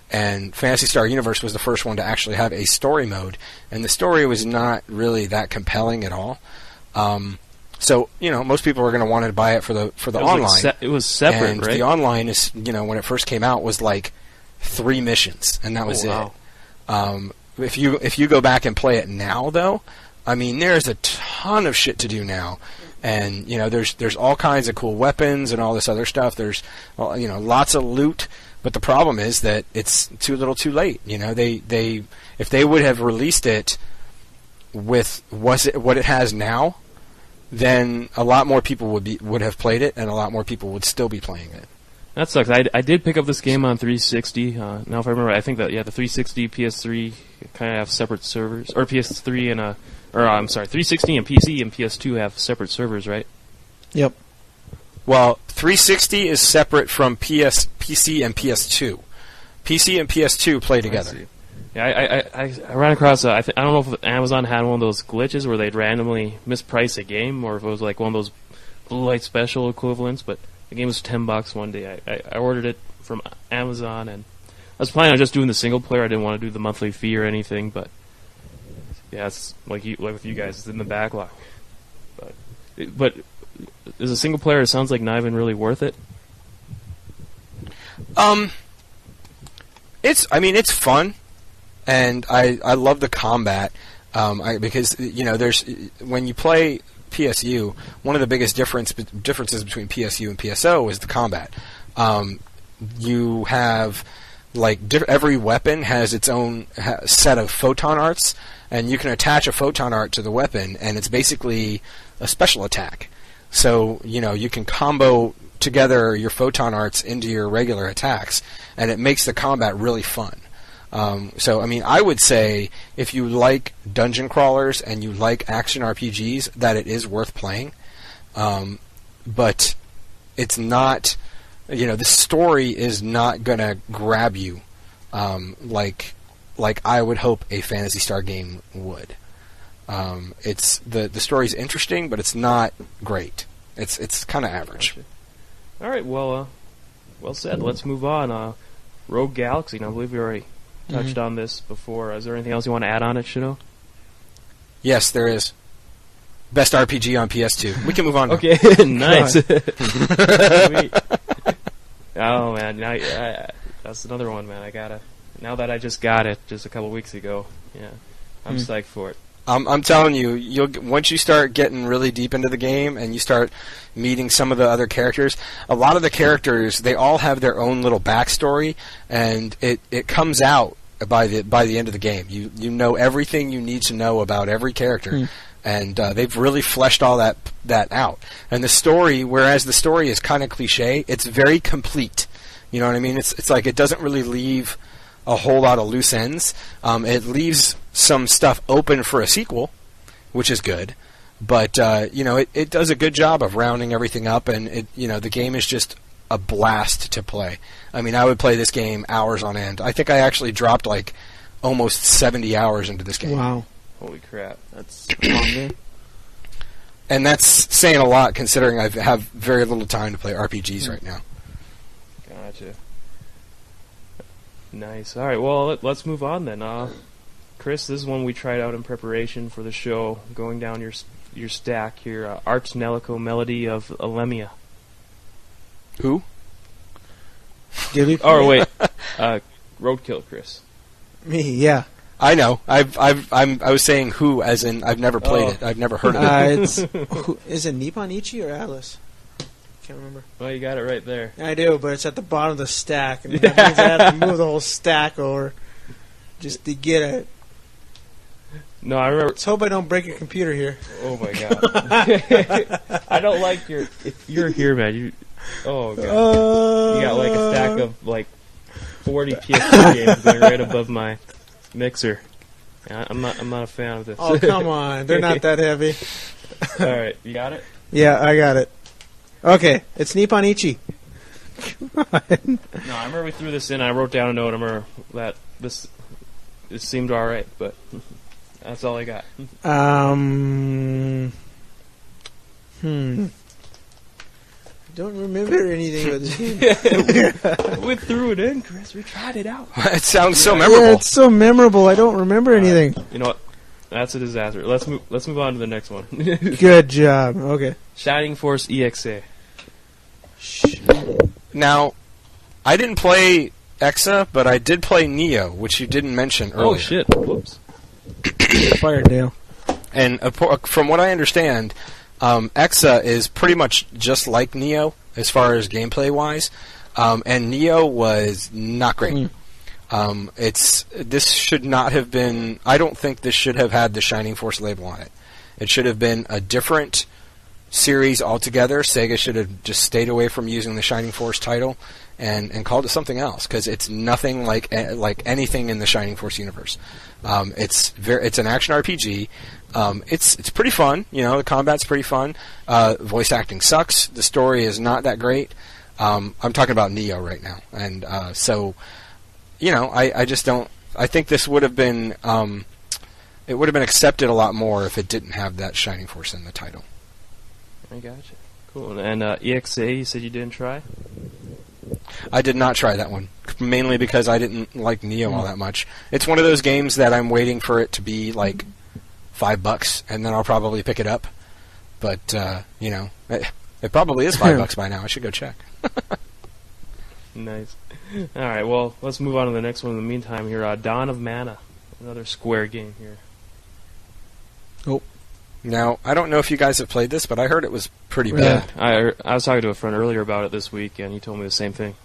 And Phantasy Star Universe was the first one to actually have a story mode, and the story was not really that compelling at all. So most people are going to want to buy it for the online. It was separate, and right? The online is when it first came out was like 3 missions, and that was it. If you go back and play it now, though, I mean, there's a ton of shit to do now. And there's all kinds of cool weapons and all this other stuff. There's lots of loot. But the problem is that it's too little, too late. They if they would have released it with what it has now, then a lot more people would have played it, and a lot more people would still be playing it. That sucks. I did pick up this game on 360. Now, if I remember, I think that the 360, PS3 kind of have separate servers, or PS3 and 360 and PC and PS2 have separate servers, right? Yep. Well, 360 is separate from PC and PS2. PC and PS2 play together. Yeah, I ran across. I don't know if Amazon had one of those glitches where they'd randomly misprice a game, or if it was like one of those Blue Light Special equivalents. But the game was $10 one day. I ordered it from Amazon, and I was planning on just doing the single player. I didn't want to do the monthly fee or anything, but Yeah, it's like with you guys, it's in the backlog. But as a single player, it sounds like not even really worth it. It's fun, and I love the combat. Because there's when you play PSU, one of the biggest differences between PSU and PSO is the combat. You have every weapon has its own set of photon arts, and you can attach a photon art to the weapon, and it's basically a special attack. So you can combo together your photon arts into your regular attacks, and it makes the combat really fun. I would say if you like dungeon crawlers and you like action RPGs, that it is worth playing. But it's not, the story is not going to grab you like I would hope a Phantasy Star game would. It's the story's interesting, but it's not great. It's kind of average. Gotcha. All right, well said. Let's move on. Rogue Galaxy. Now, I believe we already touched on this before. Is there anything else you want to add on it, Shino? Yes, there is. Best RPG on PS2. We can move on now. Okay, nice. Oh, man. Now, that's another one, man. Now that I just got it just a couple weeks ago, yeah, I'm psyched for it. I'm telling you, once you start getting really deep into the game and you start meeting some of the other characters, a lot of the characters, they all have their own little backstory, and it comes out by the end of the game. You know everything you need to know about every character, and they've really fleshed all that out. And the story, whereas the story is kind of cliche, it's very complete. You know what I mean? It's like it doesn't really leave a whole lot of loose ends. It leaves some stuff open for a sequel, which is good, but it does a good job of rounding everything up, and the game is just a blast to play. I mean, I would play this game hours on end. I think I actually dropped almost 70 hours into this game. Wow. Holy crap. That's a long game. And that's saying a lot considering I have very little time to play RPGs right now. Gotcha. Nice. All right, well, let's move on then. Chris, this is one we tried out in preparation for the show, going down your stack here. Arch Nelico Melody of Alemia. Who? Gilly? Oh, wait. Roadkill, Chris. Me, yeah. I know. I was saying who, as in I've never played it. I've never heard of it. Is it Nippon Ichi or Alice? Can't remember. Well, you got it right there. I do, but it's at the bottom of the stack, and that means I have to move the whole stack over just to get it. No, I remember. Let's hope I don't break your computer here. Oh my god! I don't like your. If you're here, man. Oh god! You got a stack of 40 PS2 games going right above my mixer. I'm not a fan of this. Oh come on! They're not that heavy. All right, you got it. Yeah, I got it. Okay, it's Nippon Ichi. No, I remember we threw this in. I wrote down a note. I remember that it seemed all right, but that's all I got. I don't remember anything about this game. We threw it in, Chris. We tried it out. It sounds so memorable. Yeah, it's so memorable. I don't remember anything. You know what? That's a disaster. Let's move on to the next one. Good job. Okay. Shining Force EXA. Now, I didn't play Exa, but I did play Neo, which you didn't mention earlier. Oh shit! Whoops. Fire Dale. And from what I understand, Exa is pretty much just like Neo as far as gameplay wise, and Neo was not great. This should not have been. I don't think this should have had the Shining Force label on it. It should have been a different series altogether. Sega should have just stayed away from using the Shining Force title and called it something else, because it's nothing like anything in the Shining Force universe. It's an action RPG. It's pretty fun. The combat's pretty fun. Voice acting sucks. The story is not that great. I'm talking about Neo right now, and so. I just don't. I think this would have been. It would have been accepted a lot more if it didn't have that Shining Force in the title. I gotcha. Cool. And EXA, you said you didn't try? I did not try that one, mainly because I didn't like Neo all that much. It's one of those games that I'm waiting for it to be $5, and then I'll probably pick it up. But it probably is $5 by now. I should go check. Nice. All right, well, let's move on to the next one in the meantime here. Dawn of Mana, another Square game here. Oh. Now, I don't know if you guys have played this, but I heard it was pretty bad. I was talking to a friend earlier about it this week, and he told me the same thing.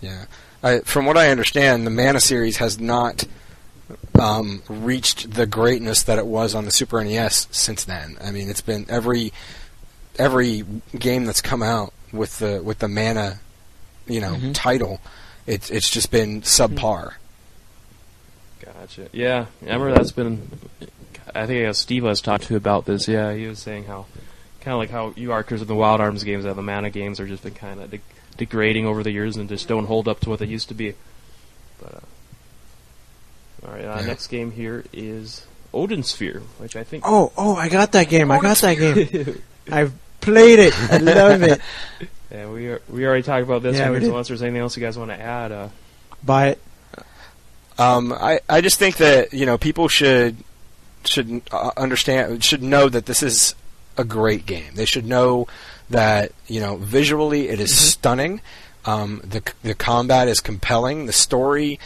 Yeah. From what I understand, the Mana series has not reached the greatness that it was on the Super NES since then. I mean, it's been every game that's come out with the Mana, title, it's just been subpar. Gotcha. Yeah, I remember that's been. I think Steve was talking to about this. Yeah, he was saying how, kind of like how you are, because of the Wild Arms games, that the Mana games are just been kind of degrading over the years and just don't hold up to what they used to be. But all right, next game here is Odin Sphere, which I think. Oh, I got that game. I've played it. I love it. Yeah, we already talked about this. Yeah, so unless there's anything else you guys want to add, buy it. I just think that people should understand, should know that this is a great game. They should know that visually it is stunning. The combat is compelling. The story,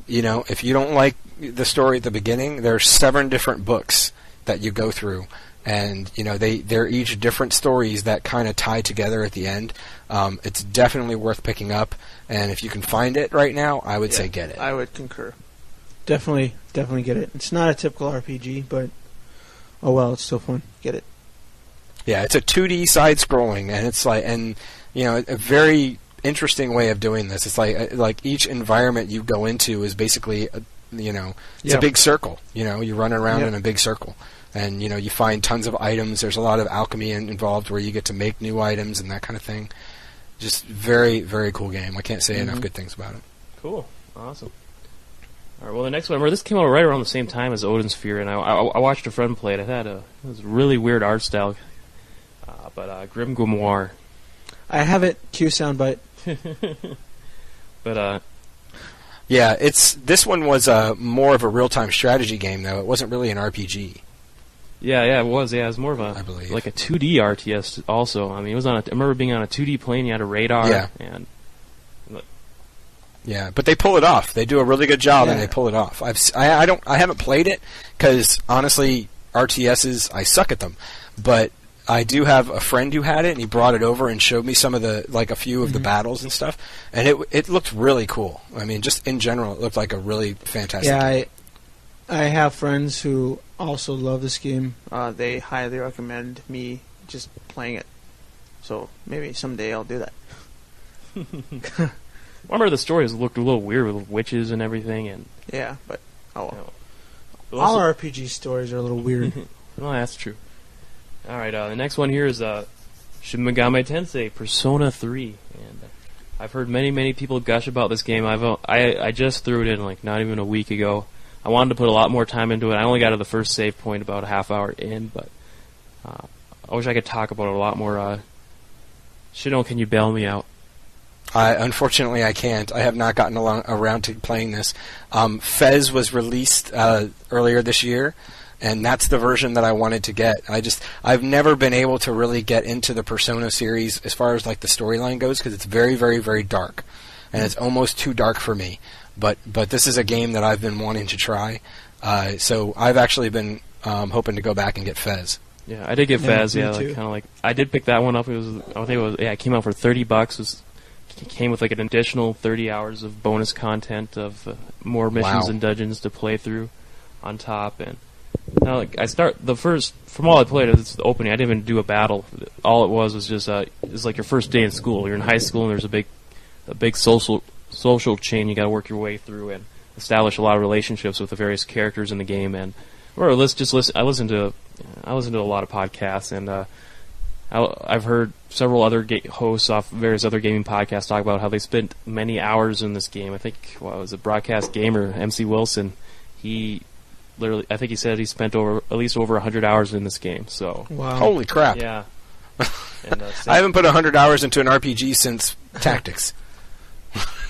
if you don't like the story at the beginning, there's 7 different books that you go through, and they're each different stories that kind of tie together at the end. It's definitely worth picking up, and if you can find it right now, I would say get it. I would concur. Definitely get it. It's not a typical RPG, but oh well, it's still fun. Get it. Yeah, it's a 2D side-scrolling, and it's like, a very interesting way of doing this. It's like each environment you go into is basically, it's a big circle. You run around in a big circle, and you find tons of items. There's a lot of alchemy involved where you get to make new items and that kind of thing. Just very, very cool game. I can't say enough good things about it. Cool, awesome. All right, well, the next one, this came out right around the same time as Odin Sphere, and I watched a friend play it. It was a really weird art style, but Grim Grimoire. I have it. Cue soundbite. But yeah, this one was more of a real-time strategy game, though. It wasn't really an RPG. Yeah, it was. Yeah, it was more of a, I believe, like a 2D RTS. Also, I mean, it was on. I remember being on a 2D plane. You had a radar. And yeah, but they pull it off. They do a really good job, and they pull it off. I haven't played it because honestly, RTSs, I suck at them. But I do have a friend who had it, and he brought it over and showed me some of a few of the battles and stuff, and it looked really cool. I mean, just in general, it looked like a really fantastic game. I have friends who also love this game. They highly recommend me just playing it. So maybe someday I'll do that. I remember the stories looked a little weird with witches and everything, and yeah, but all RPG stories are a little weird. Well, that's true. All right, the next one here is Shin Megami Tensei Persona 3, and I've heard many people gush about this game. I just threw it in like not even a week ago. I wanted to put a lot more time into it. I only got to the first save point about a half hour in, but I wish I could talk about it a lot more. Shino, can you bail me out? Unfortunately, I can't. I have not gotten around to playing this. Fez was released earlier this year, and that's the version that I wanted to get. I've never been able to really get into the Persona series as far as like the storyline goes, because it's very, very, very dark, and it's almost too dark for me. But this is a game that I've been wanting to try, so I've actually been hoping to go back and get Fez. Yeah, I did get Fez. Yeah, kind of like I did pick that one up. It came out for $30. It came with like an additional 30 hours of bonus content of more missions and dungeons to play through on top. And now, like, from all I played, it's the opening. I didn't even do a battle. All it was just it's like your first day in school. You're in high school, and there's a big social chain you got to work your way through and establish a lot of relationships with the various characters in the game. And I listened to a lot of podcasts, and I've heard several other hosts off various other gaming podcasts talk about how they spent many hours in this game. I think was a Broadcast Gamer, MC Wilson. I think he said he spent at least over 100 hours in this game. So wow, holy crap! Yeah, and, I haven't put 100 hours into an RPG since Tactics.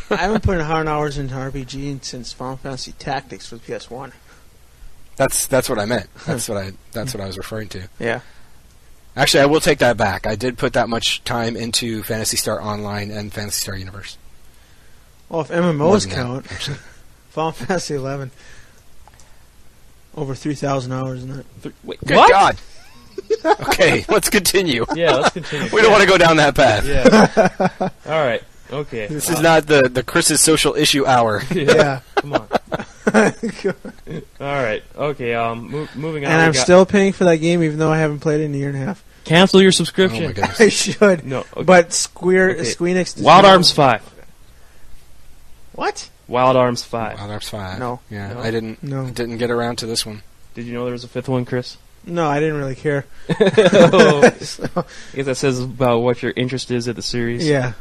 I haven't put 100 hours into RPG since Final Fantasy Tactics for the PS1. That's what I meant. That's what I was referring to. Yeah. Actually, I will take that back. I did put that much time into Phantasy Star Online and Phantasy Star Universe. Well, if MMOs count, Final Fantasy 11, over 3,000 hours in that. Wait, good God! Okay, let's continue. Yeah, let's continue. We don't want to go down that path. Yeah. All right. Okay. This is not the Chris's social issue hour. Yeah. Come on. All right. Okay. Moving on. And I'm still paying for that game, even though I haven't played it in a year and a half. Cancel your subscription. Oh my goodness. I should. No. Okay. But Squeenix. Wild Arms 5. What? Wild Arms 5. Wild Arms 5. No. Yeah, No? I didn't get around to this one. Did you know there was a fifth one, Chris? No, I didn't really care. So, I guess that says about what your interest is at the series. Yeah.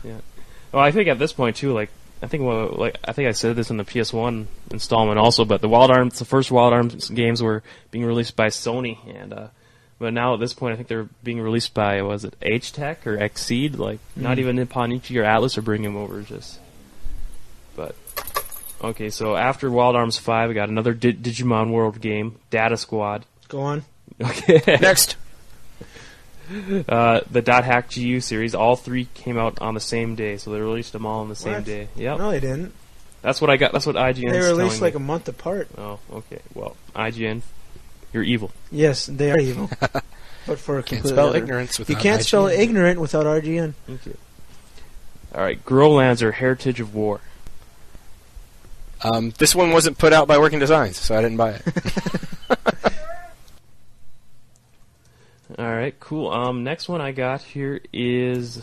Well, I think at this point too, I think I said this in the PS1 installment also, but the first Wild Arms games were being released by Sony, and but now at this point I think they're being released by was it H-Tech or Exceed? Not even Nippon Ichi or Atlas are bringing them over. But okay, so after Wild Arms 5, we got another Digimon World game, Data Squad. Go on. Okay. Next. The .hack GU series, all three came out on the same day, so they released them all on the same day. Yep. No, they didn't. That's what I got. That's what IGN. They released like a month apart. Oh, okay. Well, IGN, you're evil. Yes, they are evil. But for a Can't completely spell other- ignorance without You can't IGN. spell ignorant without RGN. Okay. All right, Growlands Heritage of War. This one wasn't put out by Working Designs, so I didn't buy it. All right, cool. Next one I got here is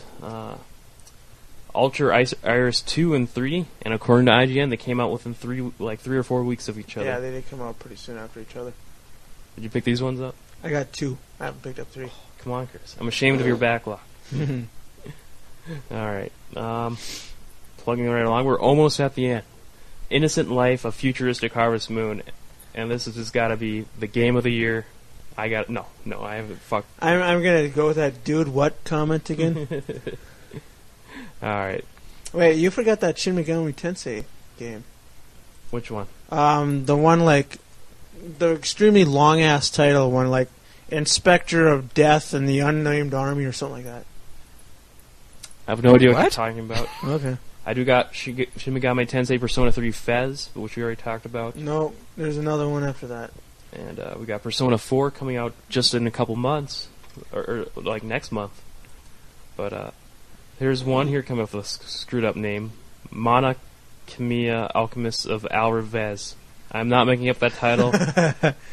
Ultra Iris 2 and 3, and according to IGN, they came out within 3 or 4 weeks of each other. Yeah, they did come out pretty soon after each other. Did you pick these ones up? I got 2. I haven't picked up 3. Come on, Chris. I'm ashamed of your backlog. All right. Plugging right along. We're almost at the end. Innocent Life of Futuristic Harvest Moon, and this has just got to be the game of the year. I haven't fucked. I'm gonna go with that dude. What comment again? All right. Wait, you forgot that Shin Megami Tensei game. Which one? The one the extremely long ass title one, like Inspector of Death and the Unnamed Army or something like that. I have no idea what What? you're talking about. Okay. I do got Shin Megami Tensei Persona 3 Fez, which we already talked about. No, there's another one after that. And we got Persona 4 coming out just in a couple months, or like next month. But here's one here coming up with a screwed up name, Mana Khemia Alchemists of Al-Revez. I'm not making up that title,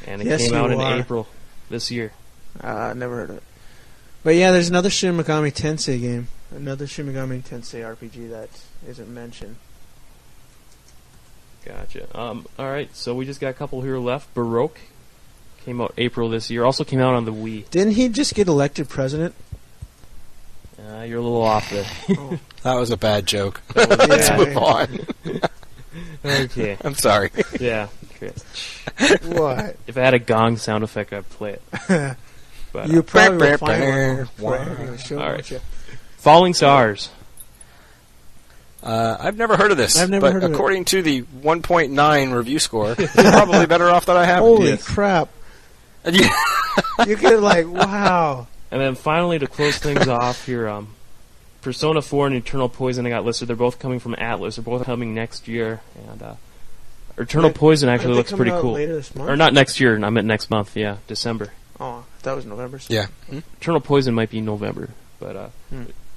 and it Yes, came out you in are. April this year. Never heard of it. But yeah, there's another Shin Megami Tensei game. Another Shin Megami Tensei RPG that isn't mentioned. Gotcha. All right, so we just got a couple here left. Baroque came out April this year. Also came out on the Wii. Didn't he just get elected president? You're a little off there. Oh. That was a bad joke. Yeah, Let's move on. Okay. I'm sorry. Yeah, Chris. What? If I had a gong sound effect, I'd play it. But, You probably will find Brr, one. brr, for the show, All right. won't you? Falling Stars. I've never heard of this, I've never but heard of it. according to the 1.9 review score, you're probably better off that I haven't. Holy Yes. crap. Yeah. You could, wow. And then finally, to close things off here, Persona 4 and Eternal Poison I got listed. They're both coming from Atlas. They're both coming next year. And Eternal Wait, Poison Aren't actually they looks coming pretty out cool. Later this month? Or not next year, I meant next month. Yeah, December. Oh, that was November. Yeah. Eternal Poison might be November, but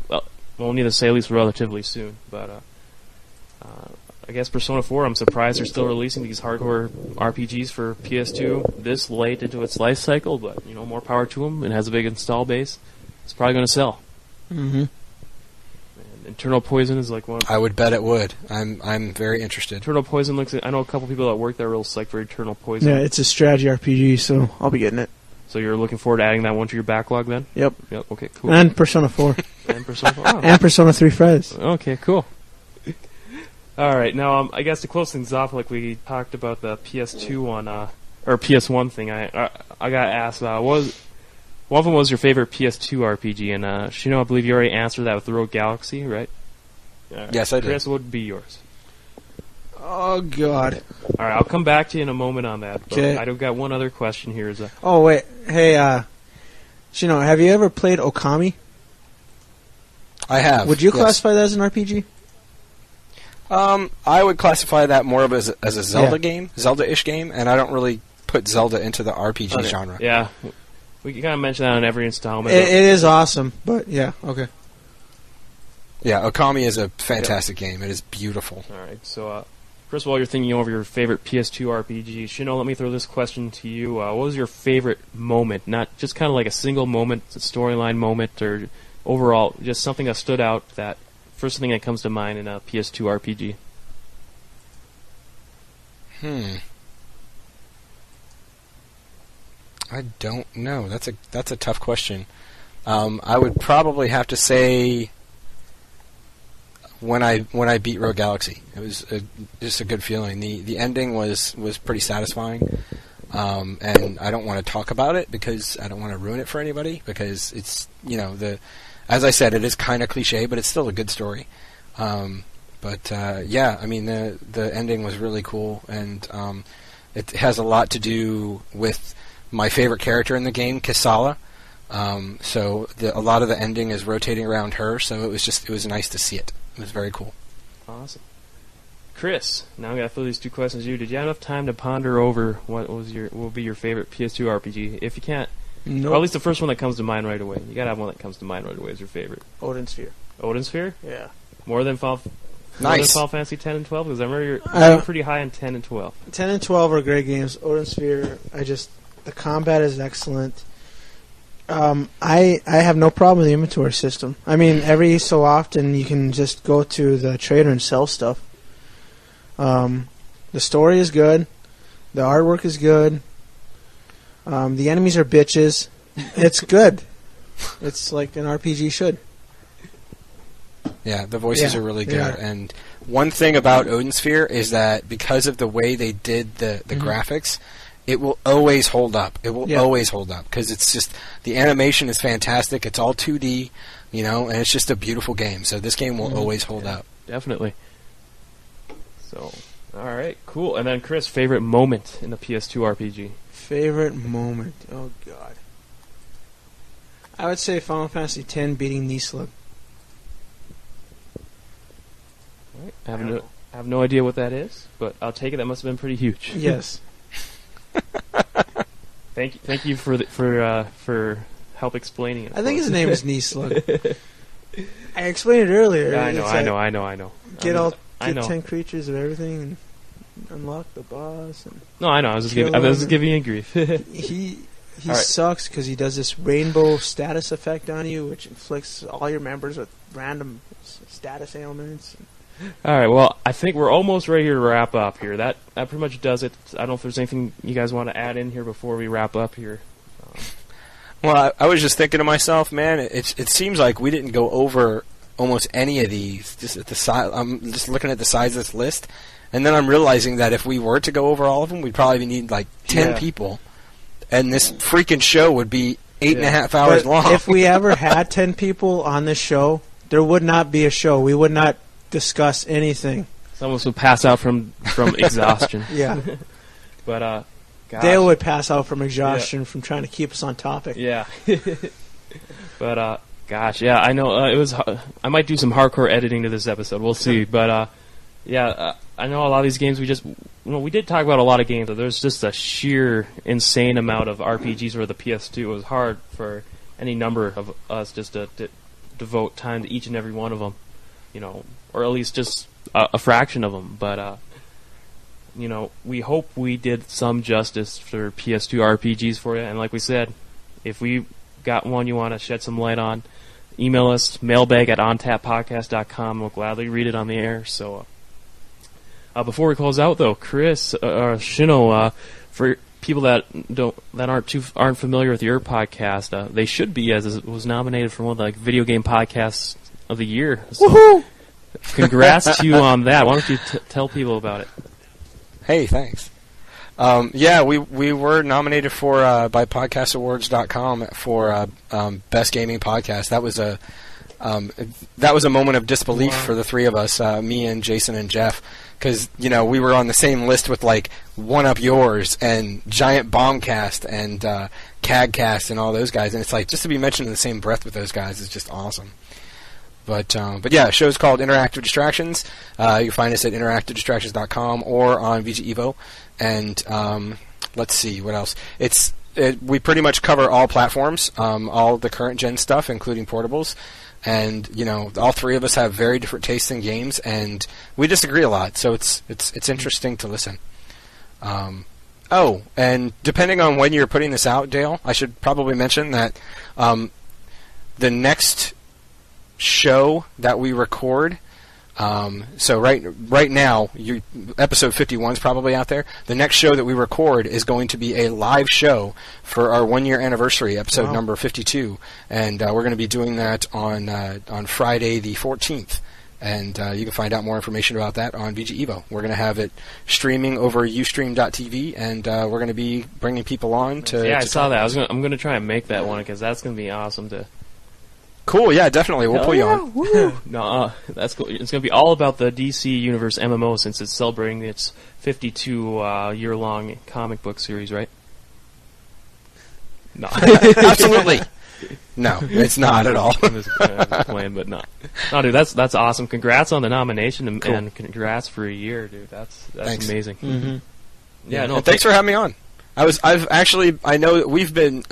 well, we'll need to say at least relatively soon. But I guess Persona 4, I'm surprised they're still releasing these hardcore RPGs for PS2 this late into its life cycle. But more power to them. It has a big install base. It's probably going to sell. Mm-hmm. And Eternal Poison is like one. I would bet it would. I'm very interested. Eternal Poison looks. I know a couple people that work there real psyched for Eternal Poison. Yeah, it's a strategy RPG, so I'll be getting it. So you're looking forward to adding that one to your backlog then? Yep. Yep. Okay. Cool. And Persona 4. And Persona 4. Oh. And Persona 3 Fez. Okay, cool. All right, now I guess to close things off, like we talked about the PS2 one, or PS1 thing, I got asked, one of them was your favorite PS2 RPG, and Shino, I believe you already answered that with Rogue Galaxy, right? Yes, I did. Chris, what would be yours? Oh, God. All right, I'll come back to you in a moment on that. Okay. I've got one other question here. Oh, wait. Hey, Shino, have you ever played Okami? I have. Would you yes. classify that as an RPG? I would classify that more of as a Zelda game, Zelda-ish game, and I don't really put Zelda into the RPG genre. Yeah, we kind of mention that on every installment. It is awesome, but yeah, okay. Yeah, Okami is a fantastic game. It is beautiful. All right, so first of all, you're thinking over your favorite PS2 RPG. Shino, let me throw this question to you. What was your favorite moment? Not just kind of like a single moment, a storyline moment, or overall, just something that stood out, that first thing that comes to mind in a PS2 RPG. I don't know. That's a tough question. I would probably have to say when I beat Rogue Galaxy. It was just a good feeling. The ending was pretty satisfying. And I don't want to talk about it because I don't want to ruin it for anybody, because it's, as I said, it is kind of cliche, but it's still a good story. Yeah, I mean, the ending was really cool, and it has a lot to do with my favorite character in the game, Kisala. So a lot of the ending is rotating around her, so it was nice to see it. It was very cool. Awesome. Chris, now I'm gonna throw these two questions to you. Did you have enough time to ponder over what will be your favorite PS2 RPG? If you can't, Nope. or at least the first one that comes to mind right away. You gotta have one that comes to mind right away as your favorite. Odin Sphere. Odin Sphere? Yeah. More than Final Fantasy 10 and 12? Because I remember you're pretty high on 10 and 12. 10 and 12 are great games. Odin Sphere, the combat is excellent. I have no problem with the inventory system. I mean, every so often you can just go to the trader and sell stuff. The story is good. The artwork is good. The enemies are bitches. It's good. It's like an RPG should. Yeah, the voices are really good. And one thing about Odin Sphere is that because of the way they did the graphics, it will always hold up. It will always hold up, because it's just, the animation is fantastic. It's all 2D, and it's just a beautiful game. So this game will always hold up. Definitely. So, all right, cool. And then Chris, favorite moment in the PS2 RPG? Favorite moment? Oh God. I would say Final Fantasy X beating Nisla. Right. I have no idea what that is, but I'll take it. That must have been pretty huge. Yes. Thank you for help explaining it. I think his name is Nisla. I explained it earlier. Yeah, I know. Get 10 creatures of everything and unlock the boss. And no, I know. I was just giving you grief. He sucks because he does this rainbow status effect on you, which inflicts all your members with random status ailments. All right, well, I think we're almost ready to wrap up here. That pretty much does it. I don't know if there's anything you guys want to add in here before we wrap up here. Well, I was just thinking to myself, man, it seems like we didn't go over almost any of these. Just at the side, I'm just looking at the size of this list, and then I'm realizing that if we were to go over all of them, we'd probably need like 10 people, and this freaking show would be 8.5 hours long. If we ever had 10 people on this show, there would not be a show. We would not discuss anything. Someone would pass out from exhaustion. Yeah. But Dale would pass out from exhaustion from trying to keep us on topic. Yeah. But gosh, yeah, I know it was. I might do some hardcore editing to this episode. We'll see. But I know a lot of these games. We did talk about a lot of games. But there's just a sheer insane amount of RPGs for the PS2. It was hard for any number of us just to devote time to each and every one of them. Or at least just a fraction of them. But we hope we did some justice for PS2 RPGs for you. And like we said, if we got one you want to shed some light on, email us, mailbag@ontappodcast.com. We'll gladly read it on the air. So before we close out, though, Chris, Shino, for people that aren't familiar with your podcast, they should be, as it was nominated for one of the video game podcasts of the year. So woohoo! Congrats to you on that. Why don't you tell people about it? Hey, thanks. We were nominated for by podcastawards.com for best gaming podcast. That was a moment of disbelief for the three of us, me and Jason and Jeff. because we were on the same list with like One Up Yours and Giant Bombcast and CAGcast and all those guys, and it's like just to be mentioned in the same breath with those guys is just awesome. But yeah, the show's called Interactive Distractions. You can find us at interactivedistractions.com or on VG Evo. And let's see what else. We pretty much cover all platforms, all the current gen stuff, including portables. And all three of us have very different tastes in games, and we disagree a lot. So it's interesting to listen. Oh, and depending on when you're putting this out, Dale, I should probably mention that the next show that we record, so right now, episode 51 is probably out there. The next show that we record is going to be a live show for our 1-year anniversary, episode number 52, and we're going to be doing that on Friday the 14th. And you can find out more information about that on VG Evo. We're going to have it streaming over Ustream.tv, and we're going to be bringing people on to. Yeah, I saw that. I'm going to try and make that one because that's going to be awesome to. Cool, yeah, definitely. We'll pull you on. No, that's cool. It's going to be all about the DC Universe MMO since it's celebrating its 52-year-long comic book series, right? No. Absolutely. No, it's not at all. I'm just playing, but no. No, dude, that's awesome. Congrats on the nomination and congrats for a year, dude. That's amazing. Mm-hmm. Yeah, no. And thanks for having me on. I know that we've been.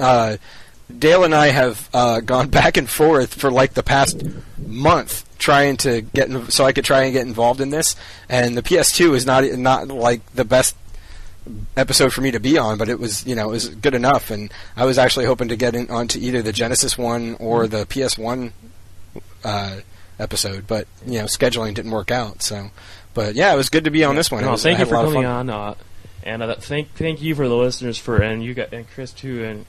Dale and I have gone back and forth for like the past month trying to so I could try and get involved in this. And the PS2 is not like the best episode for me to be on, but it was it was good enough. And I was actually hoping to get onto either the Genesis one or the PS1 episode, but scheduling didn't work out. So, but yeah, it was good to be on this one. Thank you for coming on, and thank you for the listeners and Chris too, and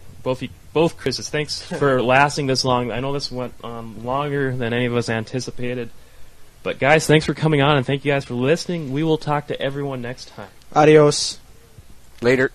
both Chris's. Thanks for lasting this long. I know this went on longer than any of us anticipated. But guys, thanks for coming on, and thank you guys for listening. We will talk to everyone next time. Adios. Later.